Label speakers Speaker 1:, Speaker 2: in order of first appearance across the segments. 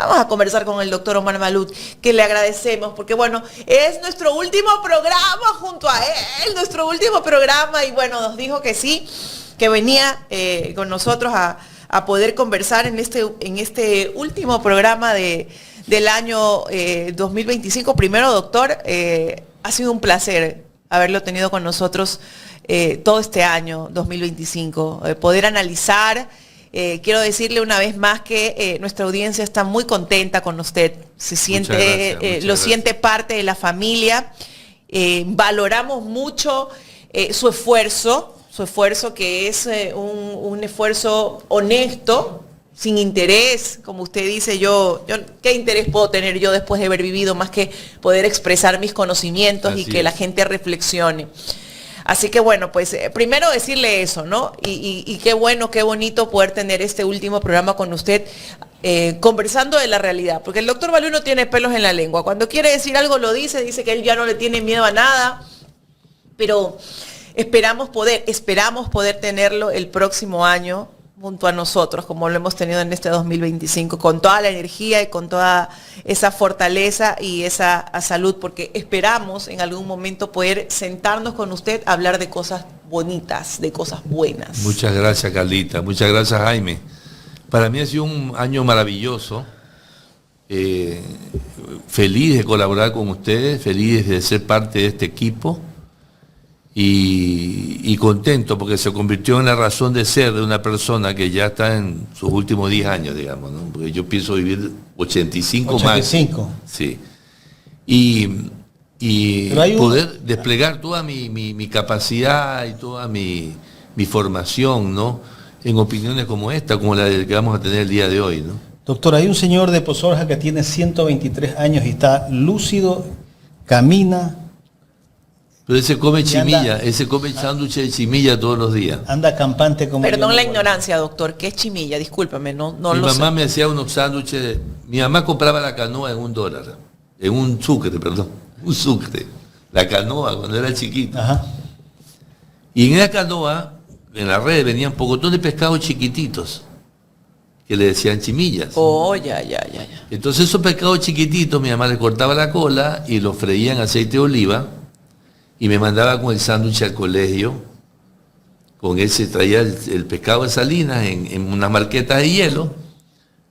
Speaker 1: Vamos a conversar con el doctor Omar Malud, que le agradecemos, porque bueno, es nuestro último programa junto a él, nuestro último programa, y bueno, nos dijo que sí, que venía con nosotros a poder conversar en este último programa del año 2025. Primero, doctor, ha sido un placer haberlo tenido con nosotros todo este año 2025, poder analizar. Quiero decirle una vez más que nuestra audiencia está muy contenta con usted, se siente, lo siente parte de la familia, valoramos mucho su esfuerzo que es un esfuerzo honesto, sin interés, como usted dice, yo ¿qué interés puedo tener yo después de haber vivido más que poder expresar mis conocimientos y que la gente reflexione? Así que bueno, pues primero decirle eso, ¿no? Y qué bueno, qué bonito poder tener este último programa con usted, conversando de la realidad, porque el doctor Malud no tiene pelos en la lengua. Cuando quiere decir algo lo dice que él ya no le tiene miedo a nada, pero esperamos poder tenerlo el próximo año junto a nosotros, como lo hemos tenido en este 2025, con toda la energía y con toda esa fortaleza y esa salud, porque esperamos en algún momento poder sentarnos con usted a hablar de cosas bonitas, de cosas buenas.
Speaker 2: Muchas gracias, Carlita. Muchas gracias, Jaime. Para mí ha sido un año maravilloso. Feliz de colaborar con ustedes, feliz de ser parte de este equipo. Y contento porque se convirtió en la razón de ser de una persona que ya está en sus últimos 10 años, digamos, ¿no? Porque yo pienso vivir 85 más. 85. Sí. Y poder desplegar toda mi capacidad y toda mi formación, ¿no? En opiniones como esta, como la que vamos a tener el día de hoy, ¿no?
Speaker 3: Doctor, hay un señor de Pozorja que tiene 123 años y está lúcido, camina.
Speaker 2: Pero ese come chimilla, ese come sándwich de chimilla todos los días.
Speaker 3: Anda campante como...
Speaker 1: Perdón la ignorancia, doctor, ¿qué es chimilla? Discúlpame, no lo sé.
Speaker 2: Mi mamá me hacía unos sándwiches, mi mamá compraba la canoa en $1, en un sucre, la canoa cuando era chiquito. Ajá. Y en esa canoa, en la red, venían pocotón de pescados chiquititos, que le decían chimillas.
Speaker 1: Oh, ya.
Speaker 2: Entonces esos pescados chiquititos, mi mamá les cortaba la cola y los freía en aceite de oliva, y me mandaba con el sándwich al colegio, con ese traía el pescado de salinas en unas marquetas de hielo,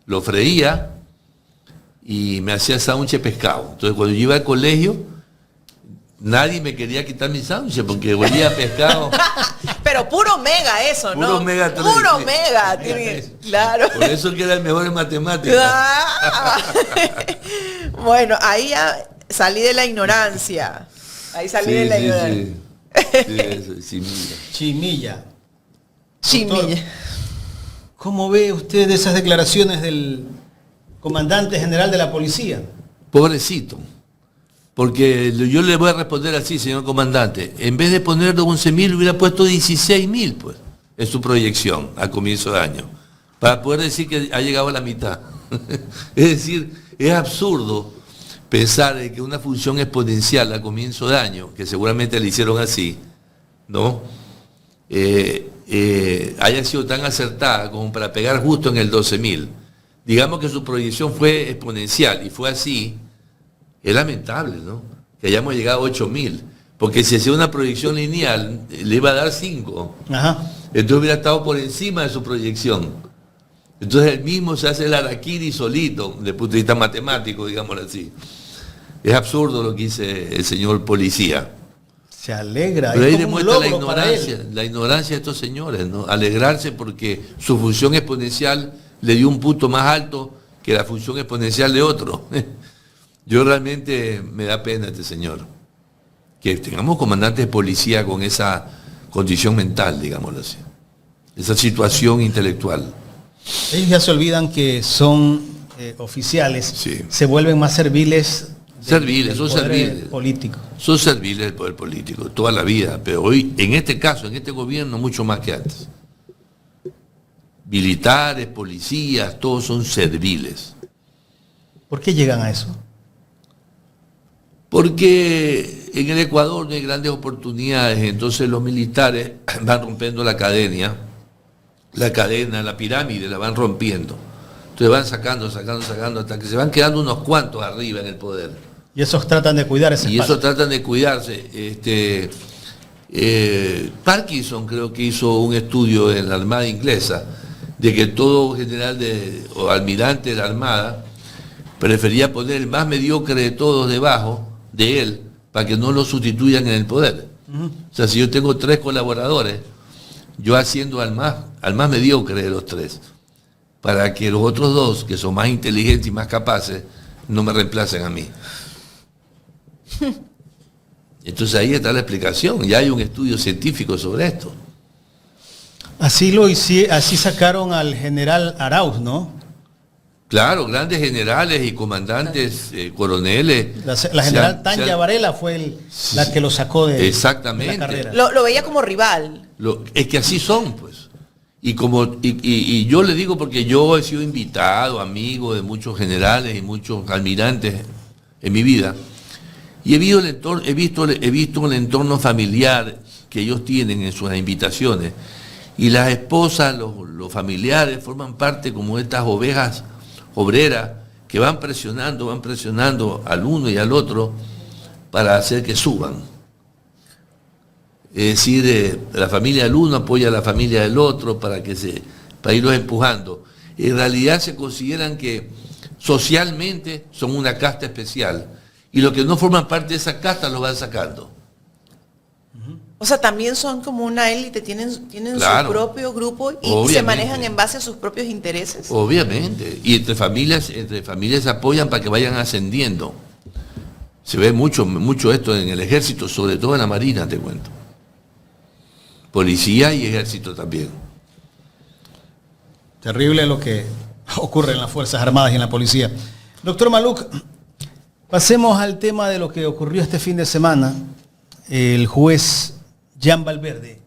Speaker 2: lo freía y me hacía sándwich de pescado. Entonces cuando yo iba al colegio, nadie me quería quitar mi sándwich porque olía a pescado.
Speaker 1: Pero puro omega eso, ¿no?
Speaker 2: Puro omega 3.
Speaker 1: Puro omega, claro.
Speaker 2: Por eso que era el mejor en matemáticas.
Speaker 1: Bueno, ahí ya salí de la ignorancia. Ahí salí de la ignorancia.
Speaker 3: Chimilla.
Speaker 1: Doctor,
Speaker 3: ¿cómo ve usted esas declaraciones del comandante general de la policía?
Speaker 2: Pobrecito. Porque yo le voy a responder así, señor comandante. En vez de poner 11.000, hubiera puesto 16.000, pues, en su proyección al comienzo de año. Para poder decir que ha llegado a la mitad. Es decir, es absurdo pensar en que una función exponencial a comienzo de año, que seguramente le hicieron así, ¿no? Haya sido tan acertada como para pegar justo en el 12.000. Digamos que su proyección fue exponencial y fue así. Es lamentable, ¿no? Que hayamos llegado a 8.000. Porque si hacía una proyección lineal, le iba a dar 5. Ajá. Entonces hubiera estado por encima de su proyección. Entonces él mismo se hace el harakiri solito, desde el punto de vista matemático, digámoslo así. Es absurdo lo que dice el señor policía.
Speaker 3: Se alegra.
Speaker 2: Pero ahí demuestra la ignorancia de estos señores, ¿no? Alegrarse porque su función exponencial le dio un punto más alto que la función exponencial de otro. Yo realmente me da pena este señor. Que tengamos comandantes de policía con esa condición mental, digámoslo así. Esa situación intelectual.
Speaker 3: Ellos ya se olvidan que son oficiales, sí. Se vuelven más serviles.
Speaker 2: Son serviles.
Speaker 3: Político.
Speaker 2: Son serviles del poder político, toda la vida, pero hoy, en este caso, en este gobierno, mucho más que antes. Militares, policías, todos son serviles.
Speaker 3: ¿Por qué llegan a eso?
Speaker 2: Porque en el Ecuador no hay grandes oportunidades, entonces los militares van rompiendo la cadena, la pirámide la van rompiendo. Entonces van sacando, hasta que se van quedando unos cuantos arriba en el poder.
Speaker 3: Y esos tratan de cuidar ese
Speaker 2: Y
Speaker 3: espacio.
Speaker 2: esos tratan de cuidarse. Parkinson creo que hizo un estudio en la Armada inglesa de que todo general o almirante de la Armada prefería poner el más mediocre de todos debajo de él para que no lo sustituyan en el poder. O sea, si yo tengo 3 colaboradores, yo haciendo al más mediocre de los 3, para que los otros 2, que son más inteligentes y más capaces, no me reemplacen a mí. Entonces ahí está la explicación, ya hay un estudio científico sobre esto.
Speaker 3: Así sacaron al general Arauz, ¿no?
Speaker 2: Claro, grandes generales y comandantes, coroneles.
Speaker 3: La general Tanya Varela fue la que lo sacó de
Speaker 2: exactamente.
Speaker 3: la carrera.
Speaker 1: Lo veía como rival.
Speaker 2: Es que así son, pues. Y yo le digo porque yo he sido invitado, amigo de muchos generales y muchos almirantes en mi vida. Y he visto el entorno familiar que ellos tienen en sus invitaciones. Y las esposas, los familiares, forman parte como de estas ovejas obreras que van presionando al uno y al otro para hacer que suban. Es decir, la familia del uno apoya a la familia del otro para irlos empujando. En realidad se consideran que socialmente son una casta especial y los que no forman parte de esa casta los van sacando.
Speaker 1: O sea, también son como una élite, tienen
Speaker 2: Claro.
Speaker 1: su propio grupo y
Speaker 2: Obviamente.
Speaker 1: se manejan en base a sus propios intereses.
Speaker 2: Obviamente. Y entre familias se apoyan para que vayan ascendiendo. Se ve mucho esto en el ejército, sobre todo en la marina, te cuento. Policía y ejército también.
Speaker 3: Terrible lo que ocurre en las Fuerzas Armadas y en la policía. Doctor Maluk, pasemos al tema de lo que ocurrió este fin de semana. El juez Jan Valverde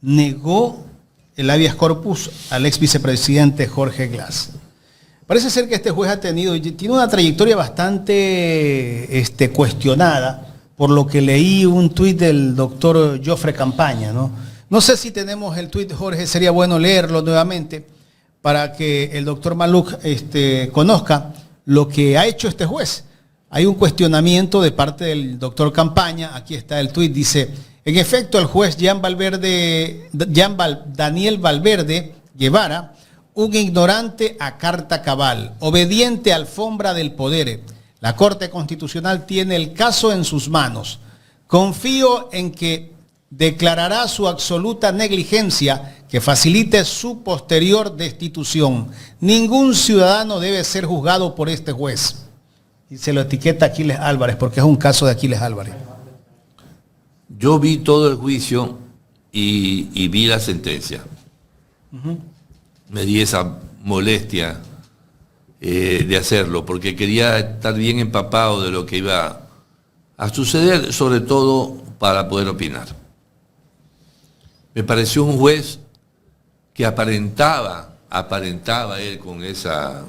Speaker 3: negó el habeas corpus al ex vicepresidente Jorge Glass. Parece ser que este juez tiene una trayectoria bastante cuestionada, por lo que leí un tuit del doctor Jofre Campaña, ¿no? No sé si tenemos el tuit, Jorge, sería bueno leerlo nuevamente para que el doctor Maluk conozca lo que ha hecho este juez. Hay un cuestionamiento de parte del doctor Campaña, aquí está el tuit, dice: en efecto, el juez Daniel Valverde Guevara, un ignorante a carta cabal, obediente a alfombra del poder. La Corte Constitucional tiene el caso en sus manos. Confío en que declarará su absoluta negligencia que facilite su posterior destitución. Ningún ciudadano debe ser juzgado por este juez. Y se lo etiqueta Aquiles Álvarez, porque es un caso de Aquiles Álvarez.
Speaker 2: Yo vi todo el juicio y vi la sentencia. Me di esa molestia de hacerlo, porque quería estar bien empapado de lo que iba a suceder, sobre todo para poder opinar. Me pareció un juez que aparentaba él con esa...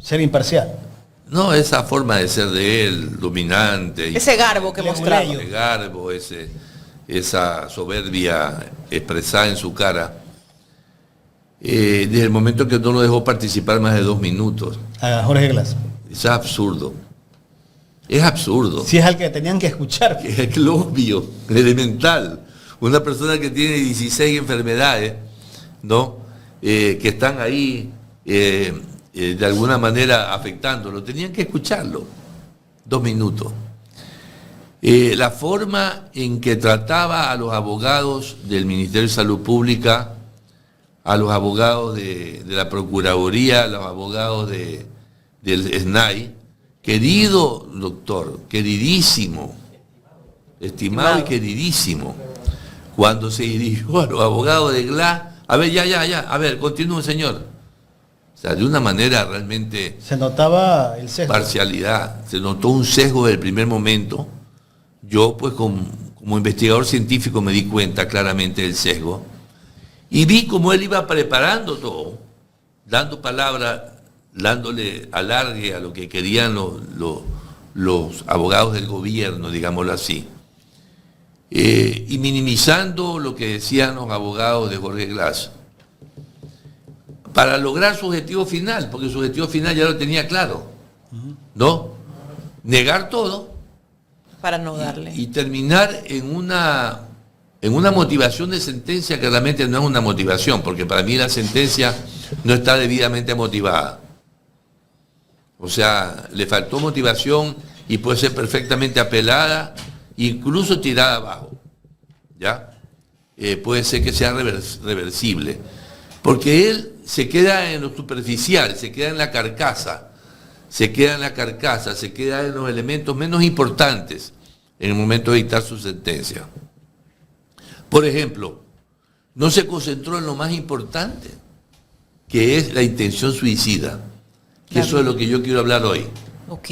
Speaker 3: Ser imparcial.
Speaker 2: No, esa forma de ser de él, dominante.
Speaker 1: Ese garbo que mostraba.
Speaker 2: Ese garbo, esa soberbia expresada en su cara. Desde el momento que no lo dejó participar más de 2 minutos.
Speaker 3: A Jorge Glass.
Speaker 2: Es absurdo. Es absurdo.
Speaker 3: Si es al que tenían que escuchar.
Speaker 2: Es lo obvio, elemental. Una persona que tiene 16 enfermedades, ¿no? Que están ahí de alguna manera afectándolo. Tenían que escucharlo. 2 minutos. La forma en que trataba a los abogados del Ministerio de Salud Pública, a los abogados de la Procuraduría, a los abogados del SNAI, querido doctor, queridísimo, estimado y queridísimo, cuando se dirigió a los abogados de Glass, a ver, a ver, continúe, señor. O sea, de una manera realmente...
Speaker 3: Se notaba el sesgo.
Speaker 2: Parcialidad, se notó un sesgo desde el primer momento. Yo, pues, como investigador científico me di cuenta claramente del sesgo. Y vi cómo él iba preparando todo, dando palabras, dándole alargue a lo que querían los abogados del gobierno, digámoslo así. Y minimizando lo que decían los abogados de Jorge Glass. para lograr su objetivo final, porque su objetivo final ya lo tenía claro, ¿no? Negar todo
Speaker 1: Para no darle.
Speaker 2: y terminar en una motivación de sentencia que realmente no es una motivación, porque para mí la sentencia no está debidamente motivada. O sea, le faltó motivación y puede ser perfectamente apelada, incluso tirada abajo, ¿ya? Puede ser que sea reversible, porque él se queda en lo superficial, se queda en la carcasa, se queda en los elementos menos importantes en el momento de dictar su sentencia. Por ejemplo, no se concentró en lo más importante, que es la intención suicida, que eso es lo que yo quiero hablar hoy.
Speaker 1: Ok.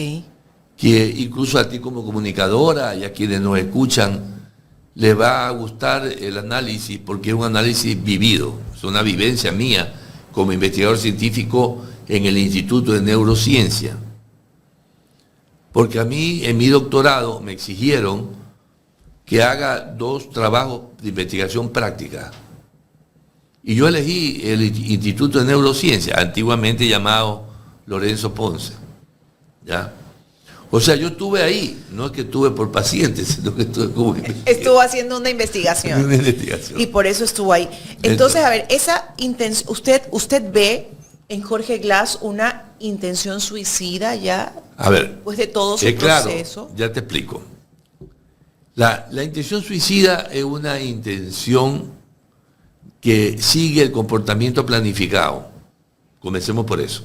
Speaker 2: Que incluso a ti como comunicadora y a quienes nos escuchan les va a gustar el análisis, porque es un análisis vivido, es una vivencia mía como investigador científico en el Instituto de Neurociencia. Porque a mí en mi doctorado me exigieron que haga 2 trabajos de investigación práctica. Y yo elegí el Instituto de Neurociencia, antiguamente llamado Lorenzo Ponce, ¿ya? O sea, yo estuve ahí, no es que estuve por pacientes, sino que estuve como
Speaker 1: Estuvo haciendo una investigación.
Speaker 2: Una investigación.
Speaker 1: Y por eso estuvo ahí. Entonces, a ver, esa intención, usted ve en Jorge Glass una intención suicida ya,
Speaker 2: A ver,
Speaker 1: después de todo su
Speaker 2: claro,
Speaker 1: proceso.
Speaker 2: ya te explico. La intención suicida es una intención que sigue el comportamiento planificado. Comencemos por eso.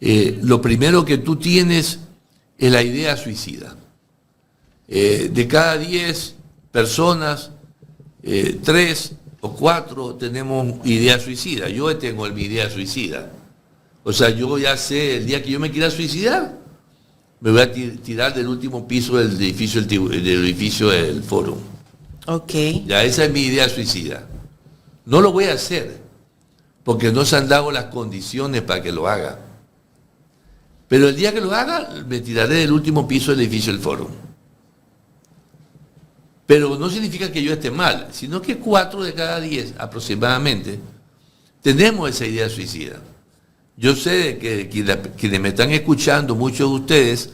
Speaker 2: Lo primero que tú tienes es la idea suicida. De cada 10 personas, 3 o 4 tenemos idea suicida. Yo tengo mi idea suicida. O sea, yo ya sé, el día que yo me quiera suicidar, me voy a tirar del último piso del edificio del foro.
Speaker 1: Ok.
Speaker 2: Ya esa es mi idea suicida. No lo voy a hacer, porque no se han dado las condiciones para que lo haga. Pero el día que lo haga, me tiraré del último piso del edificio del foro. Pero no significa que yo esté mal, sino que 4 de cada 10 aproximadamente tenemos esa idea suicida. Yo sé que quienes me están escuchando, muchos de ustedes,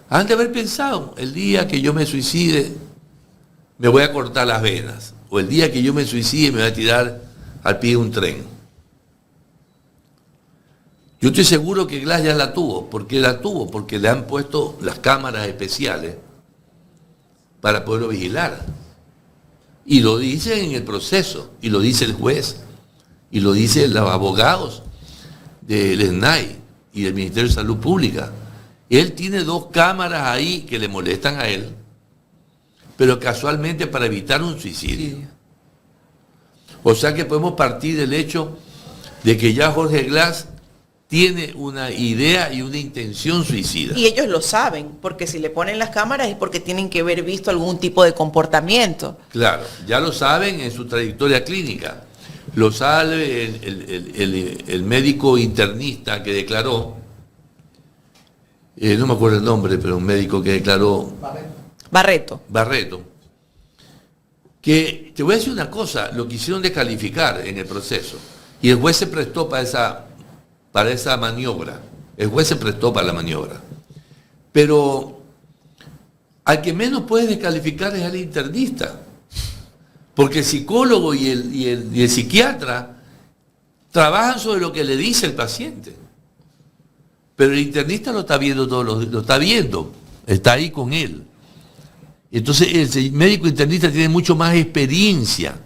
Speaker 2: han de haber pensado, el día que yo me suicide, me voy a cortar las venas. O el día que yo me suicide, me voy a tirar al pie de un tren. Yo estoy seguro que Glass ya la tuvo. ¿Por qué la tuvo? Porque le han puesto las cámaras especiales para poderlo vigilar. Y lo dice en el proceso, y lo dice el juez, y lo dicen los abogados del SNAI y del Ministerio de Salud Pública. Él tiene 2 cámaras ahí que le molestan a él, pero casualmente para evitar un suicidio. O sea que podemos partir del hecho de que ya Jorge Glass tiene una idea y una intención suicida.
Speaker 1: Y ellos lo saben, porque si le ponen las cámaras es porque tienen que haber visto algún tipo de comportamiento.
Speaker 2: Claro, ya lo saben en su trayectoria clínica. Lo sabe el médico internista que declaró, no me acuerdo el nombre, pero un médico que declaró... Barreto. Que te voy a decir una cosa, lo quisieron descalificar en el proceso. Y el juez se prestó para esa maniobra. El juez se prestó para la maniobra. Pero al que menos puede descalificar es al internista. Porque el psicólogo y el psiquiatra trabajan sobre lo que le dice el paciente. Pero el internista lo está viendo lo está viendo, está ahí con él. Entonces el médico internista tiene mucho más experiencia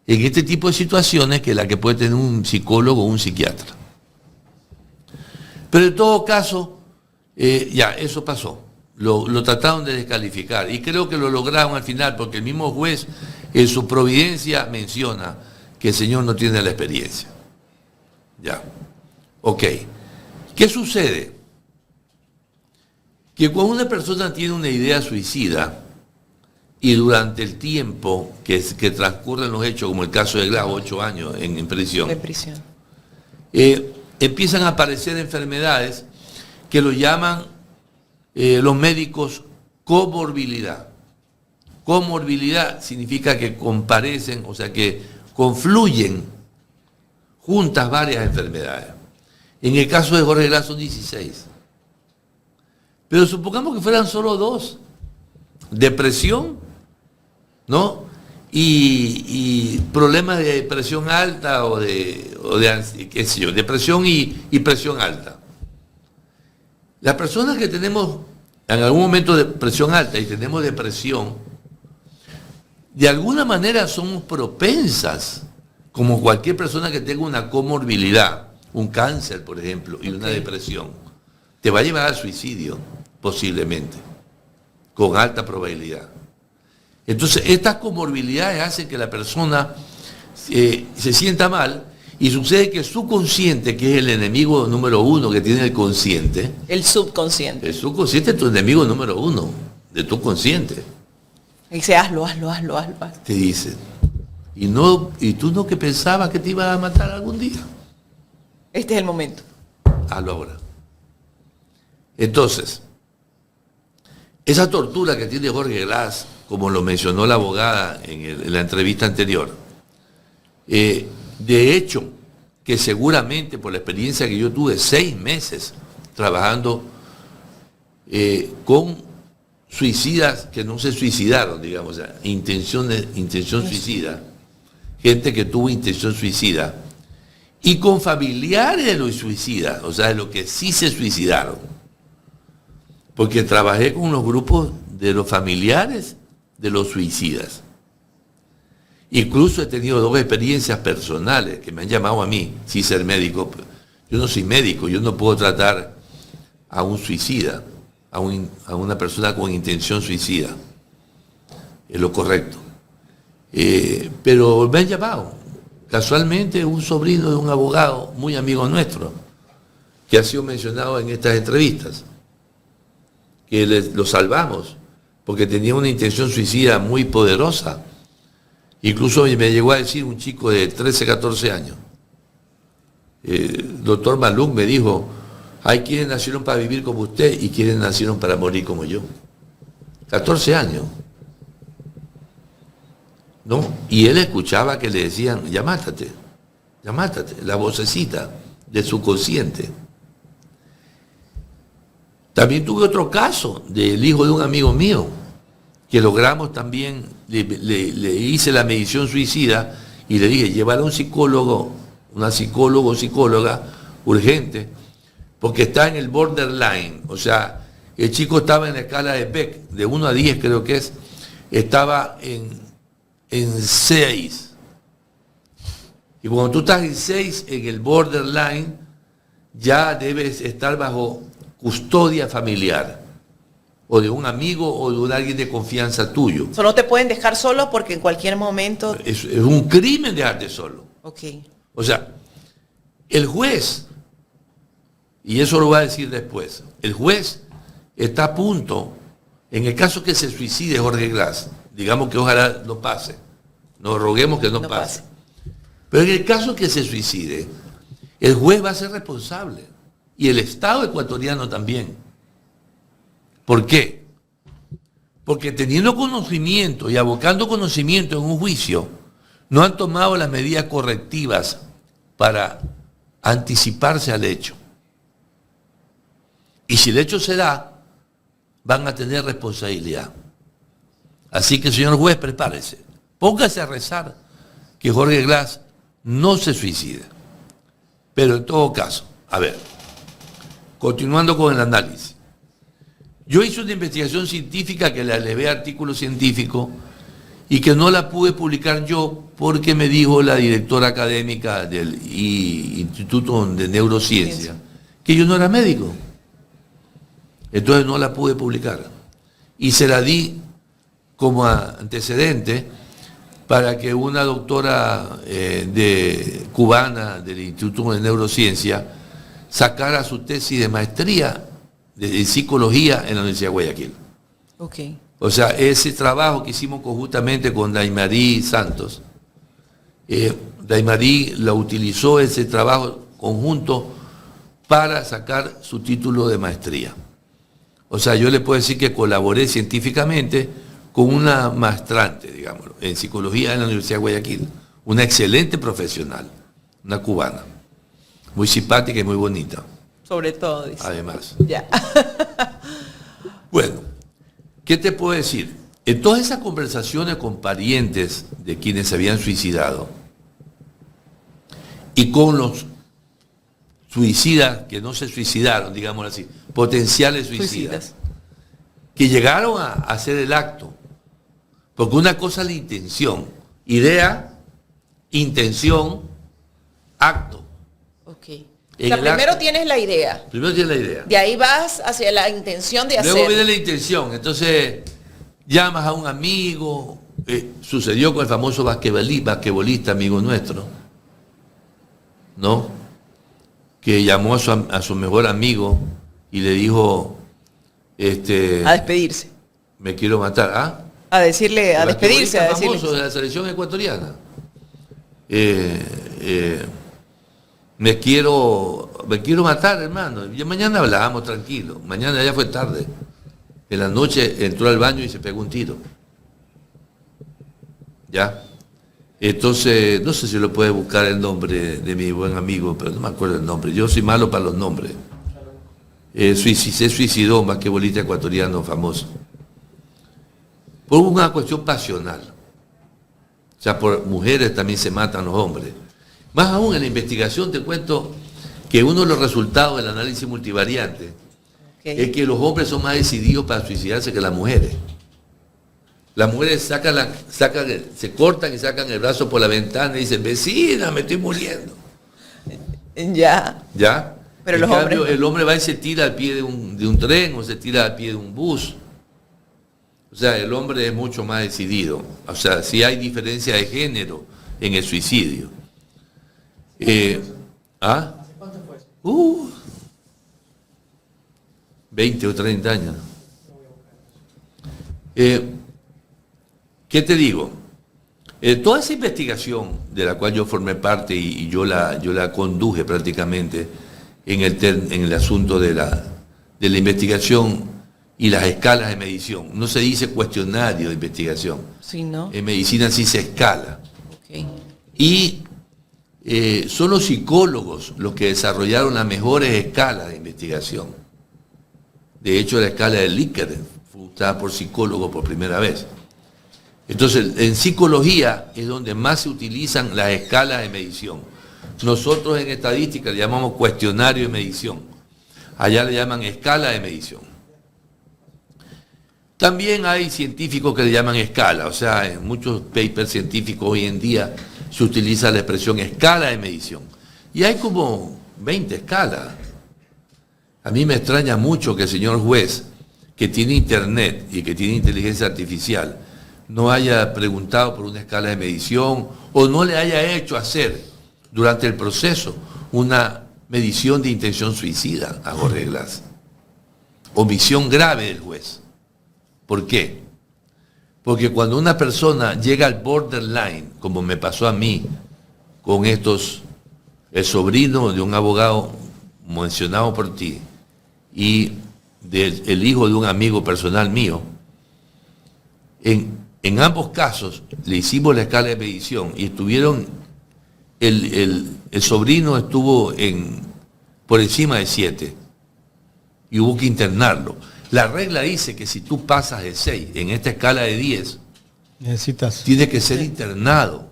Speaker 2: en este tipo de situaciones que la que puede tener un psicólogo o un psiquiatra. Pero en todo caso, ya, eso pasó. Lo trataron de descalificar y creo que lo lograron al final porque el mismo juez en su providencia menciona que el señor no tiene la experiencia. Ya. Ok. ¿Qué sucede? Que cuando una persona tiene una idea suicida y durante el tiempo que transcurren los hechos, como el caso de Glass, 8 años en prisión, empiezan a aparecer enfermedades que lo llaman los médicos comorbilidad. Comorbilidad significa que comparecen, o sea que confluyen juntas varias enfermedades. En el caso de Jorge Glass son 16. Pero supongamos que fueran solo 2. Depresión, ¿no? Y problemas de presión alta o de qué sé yo, depresión y presión alta. Las personas que tenemos en algún momento de presión alta y tenemos depresión, de alguna manera somos propensas, como cualquier persona que tenga una comorbilidad, un cáncer, por ejemplo, y una depresión, te va a llevar al suicidio, posiblemente, con alta probabilidad. Entonces, estas comorbilidades hacen que la persona se sienta mal y sucede que su consciente, que es el enemigo número 1 que tiene el consciente.
Speaker 1: El subconsciente.
Speaker 2: El subconsciente es tu enemigo número 1 de tu consciente.
Speaker 1: Y dice, hazlo.
Speaker 2: Te dice, y tú no que pensabas que te iba a matar algún día.
Speaker 1: Este es el momento.
Speaker 2: Hazlo ahora. Entonces, esa tortura que tiene Jorge Glass, como lo mencionó la abogada en la entrevista anterior, de hecho, que seguramente por la experiencia que yo tuve 6 meses trabajando con suicidas que no se suicidaron, digamos, o sea, intención suicida, gente que tuvo intención suicida, y con familiares de los suicidas, o sea, de los que sí se suicidaron, porque trabajé con los grupos de los familiares de los suicidas. Incluso he tenido 2 experiencias personales que me han llamado a mí, sin ser médico. Yo no soy médico, yo no puedo tratar a un suicida, a una persona con intención suicida. Es lo correcto. Pero me han llamado. Casualmente un sobrino de un abogado muy amigo nuestro, que ha sido mencionado en estas entrevistas, que lo salvamos, porque tenía una intención suicida muy poderosa. Incluso me llegó a decir un chico de 13, 14 años. El doctor Maluk me dijo, hay quienes nacieron para vivir como usted y quienes nacieron para morir como yo. 14 años. ¿No? Y él escuchaba que le decían, ya mátate, la vocecita de su consciente. También tuve otro caso del hijo de un amigo mío, que logramos también, le hice la medición suicida y le dije, llévala a un psicólogo, una psicólogo o psicóloga urgente, porque está en el borderline, o sea, el chico estaba en la escala de Beck, de 1 a 10 creo que es, estaba en 6. Y cuando tú estás en 6, en el borderline, ya debes estar bajo custodia familiar, o de un amigo o de alguien de confianza tuyo.
Speaker 1: Eso no te pueden dejar solo porque en cualquier momento...
Speaker 2: Es un crimen dejarte solo.
Speaker 1: Ok.
Speaker 2: O sea, el juez, y eso lo voy a decir después, el juez está a punto, en el caso que se suicide Jorge Glass, digamos que ojalá no pase, nos roguemos que no pase. Pero en el caso que se suicide, el juez va a ser responsable, y el Estado ecuatoriano también. ¿Por qué? Porque teniendo conocimiento y abocando conocimiento en un juicio, no han tomado las medidas correctivas para anticiparse al hecho. Y si el hecho se da, van a tener responsabilidad. Así que, señor juez, prepárese. Póngase a rezar que Jorge Glass no se suicide. Pero en todo caso, a ver, continuando con el análisis. Yo hice una investigación científica que le elevé artículo científico y que no la pude publicar yo porque me dijo la directora académica del Instituto de Neurociencia que yo no era médico. Entonces no la pude publicar. Y se la di como antecedente para que una doctora cubana del Instituto de Neurociencia sacara su tesis de maestría de psicología en la Universidad de Guayaquil.
Speaker 1: Okay.
Speaker 2: O sea, ese trabajo que hicimos conjuntamente con Daimarí Santos, Daimarí la utilizó ese trabajo conjunto para sacar su título de maestría. O sea, yo le puedo decir que colaboré científicamente con una maestrante, digámoslo, en psicología en la Universidad de Guayaquil, una excelente profesional, una cubana, muy simpática y muy bonita,
Speaker 1: Sobre todo, dice.
Speaker 2: además.
Speaker 1: Ya.
Speaker 2: Bueno, ¿qué te puedo decir? En todas esas conversaciones con parientes de quienes se habían suicidado y con los suicidas que no se suicidaron, digámoslo así, potenciales suicidas, que llegaron a hacer el acto, porque una cosa es la intención, idea, intención, acto.
Speaker 1: Ok.
Speaker 2: En
Speaker 1: O sea,
Speaker 2: el
Speaker 1: primero
Speaker 2: acto.
Speaker 1: tienes la idea.
Speaker 2: Primero tienes la idea.
Speaker 1: De ahí vas hacia la intención de
Speaker 2: Luego
Speaker 1: hacer.
Speaker 2: viene la intención, entonces llamas a un amigo, sucedió con el famoso basquetbolista amigo nuestro, ¿no? Que llamó a su mejor amigo y le dijo,
Speaker 1: A despedirse.
Speaker 2: me quiero matar, ¿ah?
Speaker 1: A decirle, a
Speaker 2: El
Speaker 1: despedirse, a
Speaker 2: basquetbolista
Speaker 1: decirle.
Speaker 2: famoso de la selección ecuatoriana. Me quiero matar, hermano. Ya mañana hablábamos tranquilo. Mañana ya fue tarde. En la noche entró al baño y se pegó un tiro. ¿Ya? Entonces, no sé si lo puede buscar el nombre de mi buen amigo, pero no me acuerdo el nombre. Yo soy malo para los nombres. Se suicidó un basquetbolista ecuatoriano famoso. Por una cuestión pasional. O sea, por mujeres también se matan los hombres. Más aún en la investigación te cuento que uno de los resultados del análisis multivariante es que los hombres son más decididos para suicidarse que las mujeres. Las mujeres se cortan y sacan el brazo por la ventana y dicen, vecina, me estoy muriendo.
Speaker 1: Ya.
Speaker 2: ¿Ya?
Speaker 1: Pero
Speaker 2: en
Speaker 1: los
Speaker 2: cambio,
Speaker 1: hombres no.
Speaker 2: el hombre va y se tira al pie de un tren o se tira al pie de un bus. O sea, el hombre es mucho más decidido. O sea, sí hay diferencia de género en el suicidio. ¿Ah?
Speaker 3: ¿Hace cuánto fue eso?
Speaker 2: 20 o 30 años. ¿Qué te digo? Toda esa investigación de la cual yo formé parte y yo la conduje prácticamente en el asunto de la investigación y las escalas de medición. No se dice cuestionario de investigación.
Speaker 1: Sí, ¿no?
Speaker 2: En medicina sí se escala.
Speaker 1: Ok.
Speaker 2: Y son los psicólogos los que desarrollaron las mejores escalas de investigación. De hecho, la escala de Likert fue usada por psicólogos por primera vez. Entonces, en psicología es donde más se utilizan las escalas de medición. Nosotros en estadística le llamamos cuestionario de medición. Allá le llaman escala de medición. También hay científicos que le llaman escala, o sea, en muchos papers científicos hoy en día se utiliza la expresión escala de medición. Y hay como 20 escalas. A mí me extraña mucho que el señor juez, que tiene internet y que tiene inteligencia artificial, no haya preguntado por una escala de medición o no le haya hecho hacer durante el proceso una medición de intención suicida a Jorge Glass. Omisión grave del juez. ¿Por qué? Porque cuando una persona llega al borderline, como me pasó a mí con el sobrino de un abogado mencionado por ti y el hijo de un amigo personal mío, en ambos casos le hicimos la escala de medición y estuvieron, el sobrino estuvo por encima de 7 y hubo que internarlo. La regla dice que si tú pasas de 6 en esta escala de 10,
Speaker 3: Necesitas.
Speaker 2: tiene que ser internado.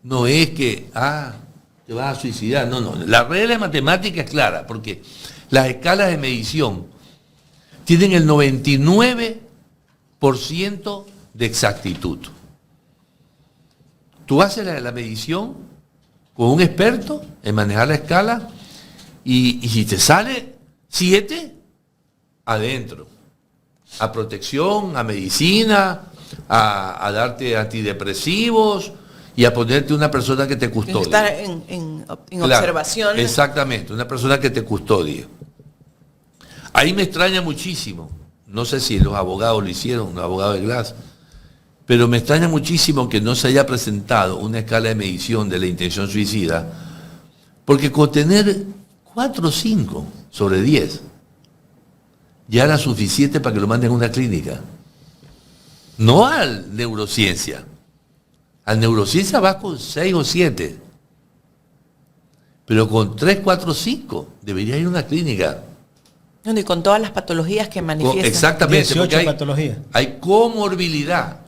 Speaker 2: No es que, te vas a suicidar. No, no. La regla de matemática es clara, porque las escalas de medición tienen el 99% de exactitud. Tú haces la medición con un experto en manejar la escala y si te sale 7, adentro. A protección, a medicina, a darte antidepresivos y a ponerte una persona que te custodie.
Speaker 1: Estar en
Speaker 2: Claro,
Speaker 1: observación.
Speaker 2: Exactamente, una persona que te custodie. Ahí me extraña muchísimo, no sé si los abogados lo hicieron, los abogados de Glass, pero me extraña muchísimo que no se haya presentado una escala de medición de la intención suicida, porque con tener 4 o 5 sobre 10 ya era suficiente para que lo manden a una clínica, no a neurociencia, Al neurociencia va con 6 o 7. Pero con 3, 4, 5 debería ir a una clínica.
Speaker 1: No, y con todas las patologías que manifiestan.
Speaker 2: Exactamente.
Speaker 3: 18 patologías.
Speaker 2: Hay comorbilidad.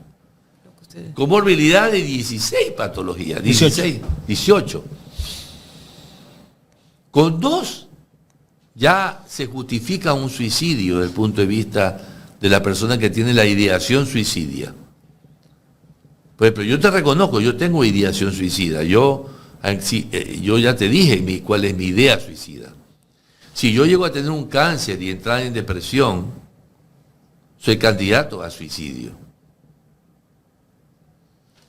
Speaker 2: Comorbilidad de 16 patologías. 16, 18. Con 2 ya se justifica un suicidio desde el punto de vista de la persona que tiene la ideación suicidia. Pues, pero yo te reconozco, yo tengo ideación suicida. Yo ya te dije cuál es mi idea suicida. Si yo llego a tener un cáncer y entrar en depresión, soy candidato a suicidio.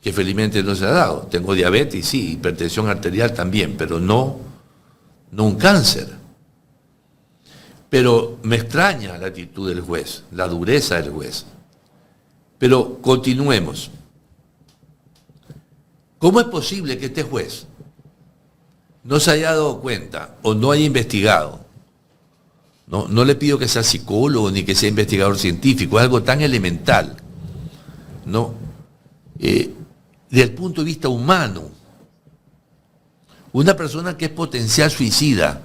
Speaker 2: Que felizmente no se ha dado. Tengo diabetes, sí, hipertensión arterial también, pero no un cáncer. Pero me extraña la actitud del juez, la dureza del juez. Pero continuemos. ¿Cómo es posible que este juez no se haya dado cuenta o no haya investigado? No le pido que sea psicólogo ni que sea investigador científico, es algo tan elemental, ¿no? Desde el punto de vista humano, una persona que es potencial suicida,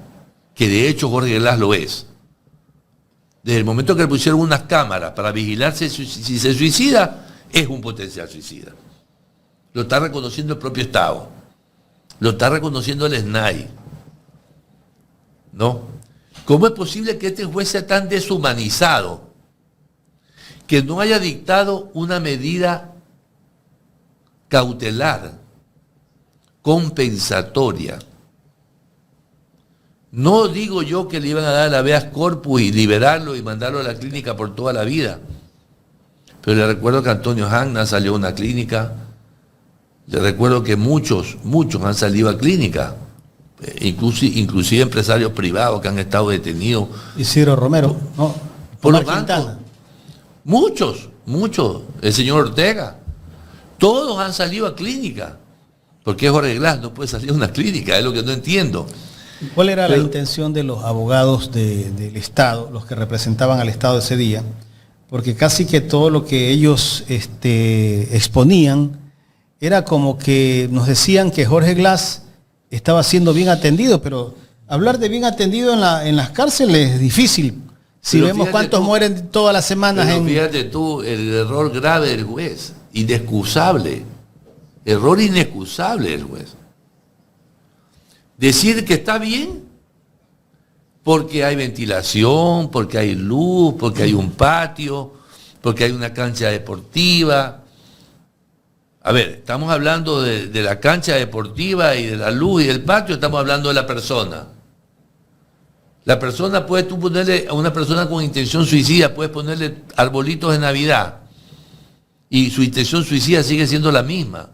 Speaker 2: que de hecho Jorge Glass lo es, desde el momento que le pusieron unas cámaras para vigilar si se suicida, es un potencial suicida. Lo está reconociendo el propio Estado, lo está reconociendo el SNAI, ¿no? ¿Cómo es posible que este juez sea tan deshumanizado que no haya dictado una medida cautelar, compensatoria? No digo yo que le iban a dar el habeas corpus y liberarlo y mandarlo a la clínica por toda la vida, pero le recuerdo que Antonio Hanna salió a una clínica, le recuerdo que muchos han salido a clínica, inclusive empresarios privados que han estado detenidos.
Speaker 3: Isidro Romero, ¿no?
Speaker 2: Por los bancos. Muchos, el señor Ortega, todos han salido a clínica. ¿Por qué Jorge Glass no puede salir a una clínica? Es lo que no entiendo.
Speaker 3: ¿Cuál era la intención de los abogados del Estado, los que representaban al Estado ese día? Porque casi que todo lo que ellos exponían era como que nos decían que Jorge Glass estaba siendo bien atendido, pero hablar de bien atendido en las cárceles es difícil. Si pero vemos cuántos mueren todas las semanas.
Speaker 2: Pero fíjate tú, el error grave del juez, inexcusable, error inexcusable del juez. Decir que está bien porque hay ventilación, porque hay luz, porque hay un patio, porque hay una cancha deportiva. A ver, estamos hablando de la cancha deportiva y de la luz y del patio, estamos hablando de la persona. La persona, puedes tú ponerle a una persona con intención suicida, puedes ponerle arbolitos de Navidad y su intención suicida sigue siendo la misma.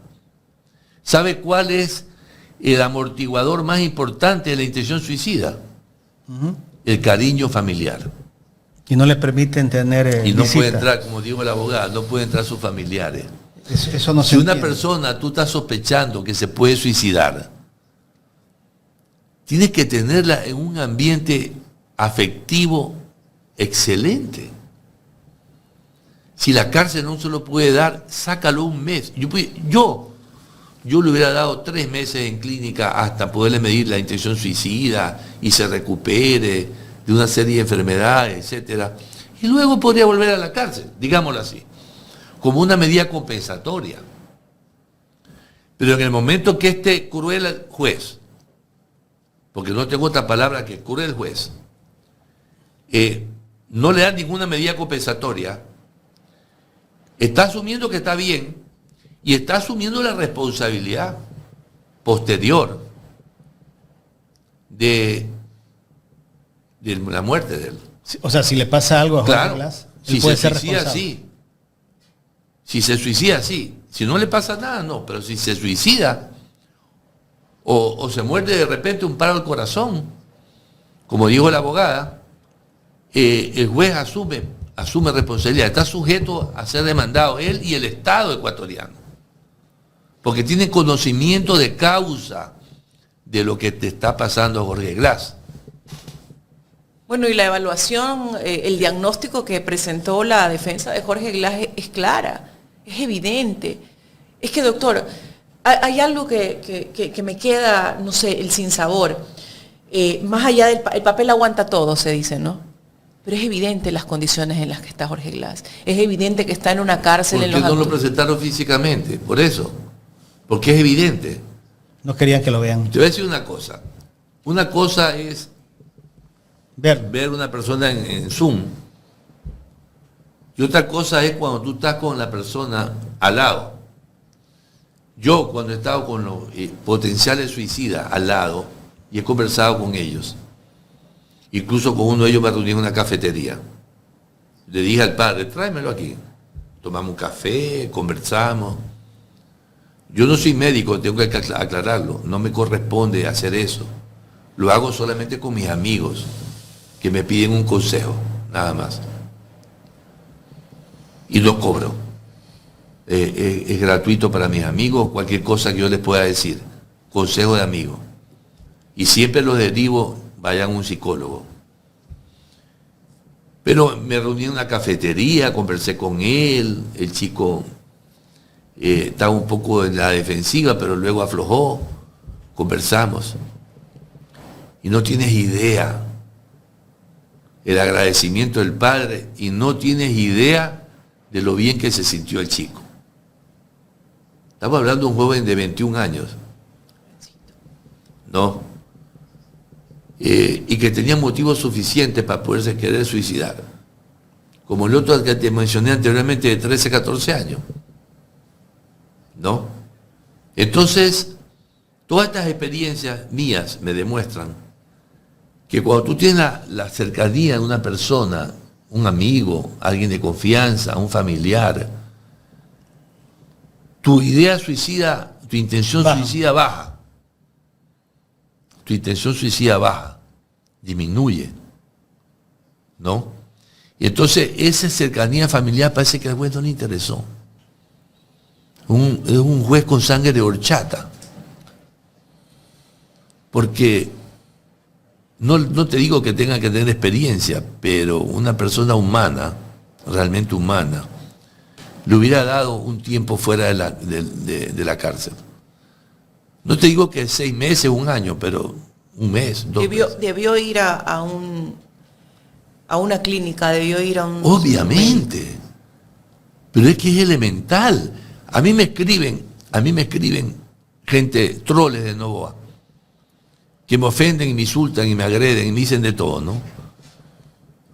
Speaker 2: ¿Sabe cuál es el amortiguador más importante de la intención suicida? El cariño familiar.
Speaker 3: Y no le permiten tener
Speaker 2: y no puede entrar, como dijo el abogado, no pueden entrar sus familiares.
Speaker 3: Eso no
Speaker 2: si una persona, tú estás sospechando que se puede suicidar, tienes que tenerla en un ambiente afectivo excelente. Si la cárcel no se lo puede dar, sácalo un mes. Yo le hubiera dado 3 meses en clínica hasta poderle medir la intención suicida y se recupere de una serie de enfermedades, etcétera. Y luego podría volver a la cárcel, digámoslo así, como una medida compensatoria. Pero en el momento que este cruel juez, porque no tengo otra palabra que cruel juez, no le da ninguna medida compensatoria, está asumiendo que está bien y está asumiendo la responsabilidad posterior de la muerte de él.
Speaker 3: O sea, si le pasa algo a Jorge
Speaker 2: Glass, si se suicida, sí. Si se suicida, sí. Si no le pasa nada, no. Pero si se suicida o se muerde de repente un paro al corazón, como dijo la abogada, el juez asume responsabilidad. Está sujeto a ser demandado él y el Estado ecuatoriano. Porque tiene conocimiento de causa de lo que te está pasando a Jorge Glass.
Speaker 1: Bueno, y la evaluación, el diagnóstico que presentó la defensa de Jorge Glass es clara, es evidente. Es que, doctor, hay algo que me queda, no sé, el sinsabor. Más allá del el papel aguanta todo, se dice, ¿no? Pero es evidente las condiciones en las que está Jorge Glass. Es evidente que está en una cárcel.
Speaker 2: ¿Por qué no lo presentaron físicamente? Por eso. Porque es evidente.
Speaker 3: No querían que lo vean.
Speaker 2: Te voy a decir una cosa. Una cosa es
Speaker 3: ver
Speaker 2: una persona en Zoom. Y otra cosa es cuando tú estás con la persona al lado. Yo, cuando he estado con los potenciales suicidas al lado, y he conversado con ellos, incluso con uno de ellos me reuní en una cafetería. Le dije al padre, tráemelo aquí. Tomamos un café, conversamos. Yo no soy médico, tengo que aclararlo. No me corresponde hacer eso. Lo hago solamente con mis amigos, que me piden un consejo, nada más. Y lo cobro. Es gratuito para mis amigos, cualquier cosa que yo les pueda decir. Consejo de amigo. Y siempre los derivo, vayan a un psicólogo. Pero me reuní en una cafetería, conversé con él, el chico estaba un poco en la defensiva, pero luego aflojó, conversamos. Y no tienes idea el agradecimiento del padre, y no tienes idea de lo bien que se sintió el chico. Estamos hablando de un joven de 21 años, ¿no? Y que tenía motivos suficientes para poderse querer suicidar. Como el otro que te mencioné anteriormente de 13, 14 años. ¿No? Entonces, todas estas experiencias mías me demuestran que cuando tú tienes la cercanía de una persona, un amigo, alguien de confianza, un familiar, tu idea suicida, tu intención suicida baja. Tu intención suicida baja, disminuye, ¿no? Y entonces esa cercanía familiar parece que al juez no le interesó. Es un juez con sangre de horchata. Porque no te digo que tenga que tener experiencia, pero una persona humana, realmente humana, le hubiera dado un tiempo fuera de la cárcel. No te digo que 6 meses, 1 año, pero 1 mes, 2 meses.
Speaker 1: Debió ir a una clínica, debió ir a un...
Speaker 2: Obviamente. Pero es que es elemental. A mí me escriben gente, troles de Novoa, que me ofenden y me insultan y me agreden y me dicen de todo, ¿no?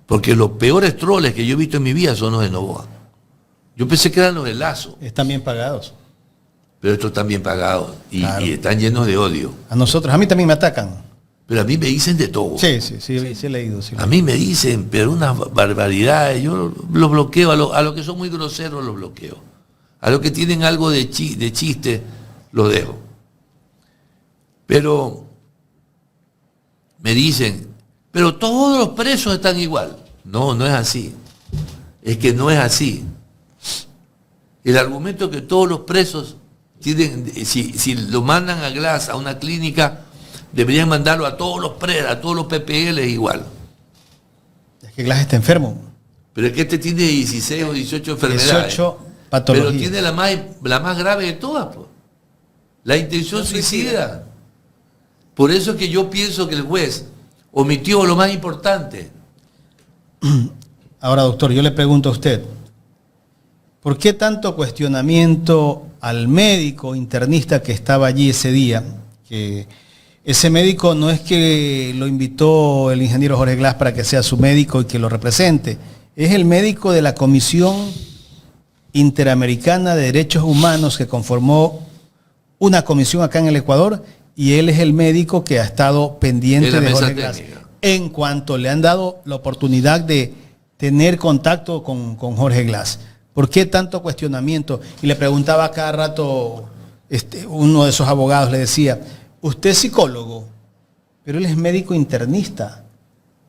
Speaker 2: Porque los peores troles que yo he visto en mi vida son los de Novoa. Yo pensé que eran los de Lazo.
Speaker 3: Están bien pagados.
Speaker 2: Pero estos están bien pagados y,
Speaker 3: claro,
Speaker 2: y están llenos de odio.
Speaker 3: A nosotros, a mí también me atacan.
Speaker 2: Pero a mí me dicen de todo.
Speaker 3: Sí, he leído. Sí.
Speaker 2: A mí me dicen, pero unas barbaridades. Yo los bloqueo, a los que son muy groseros los bloqueo. A los que tienen algo de chiste, los dejo. Pero me dicen, pero todos los presos están igual. No, no es así. Es que no es así. El argumento que todos los presos tienen, si lo mandan a Glass, a una clínica, deberían mandarlo a todos los presos, a todos los PPL igual.
Speaker 3: Es que Glass está enfermo.
Speaker 2: Pero es que este tiene 16 o 18 enfermedades.
Speaker 3: 18 patologías.
Speaker 2: Pero tiene la más grave de todas, pues. La intención suicida. Por eso es que yo pienso que el juez omitió lo más importante.
Speaker 3: Ahora, doctor, yo le pregunto a usted, ¿por qué tanto cuestionamiento al médico internista que estaba allí ese día? Que ese médico no es que lo invitó el ingeniero Jorge Glass para que sea su médico y que lo represente. Es el médico de la Comisión Interamericana de Derechos Humanos que conformó una comisión acá en el Ecuador, y él es el médico que ha estado pendiente de Jorge Glass. En cuanto le han dado la oportunidad de tener contacto con Jorge Glass. ¿Por qué tanto cuestionamiento? Y le preguntaba cada rato, uno de esos abogados le decía, usted es psicólogo, pero él es médico internista.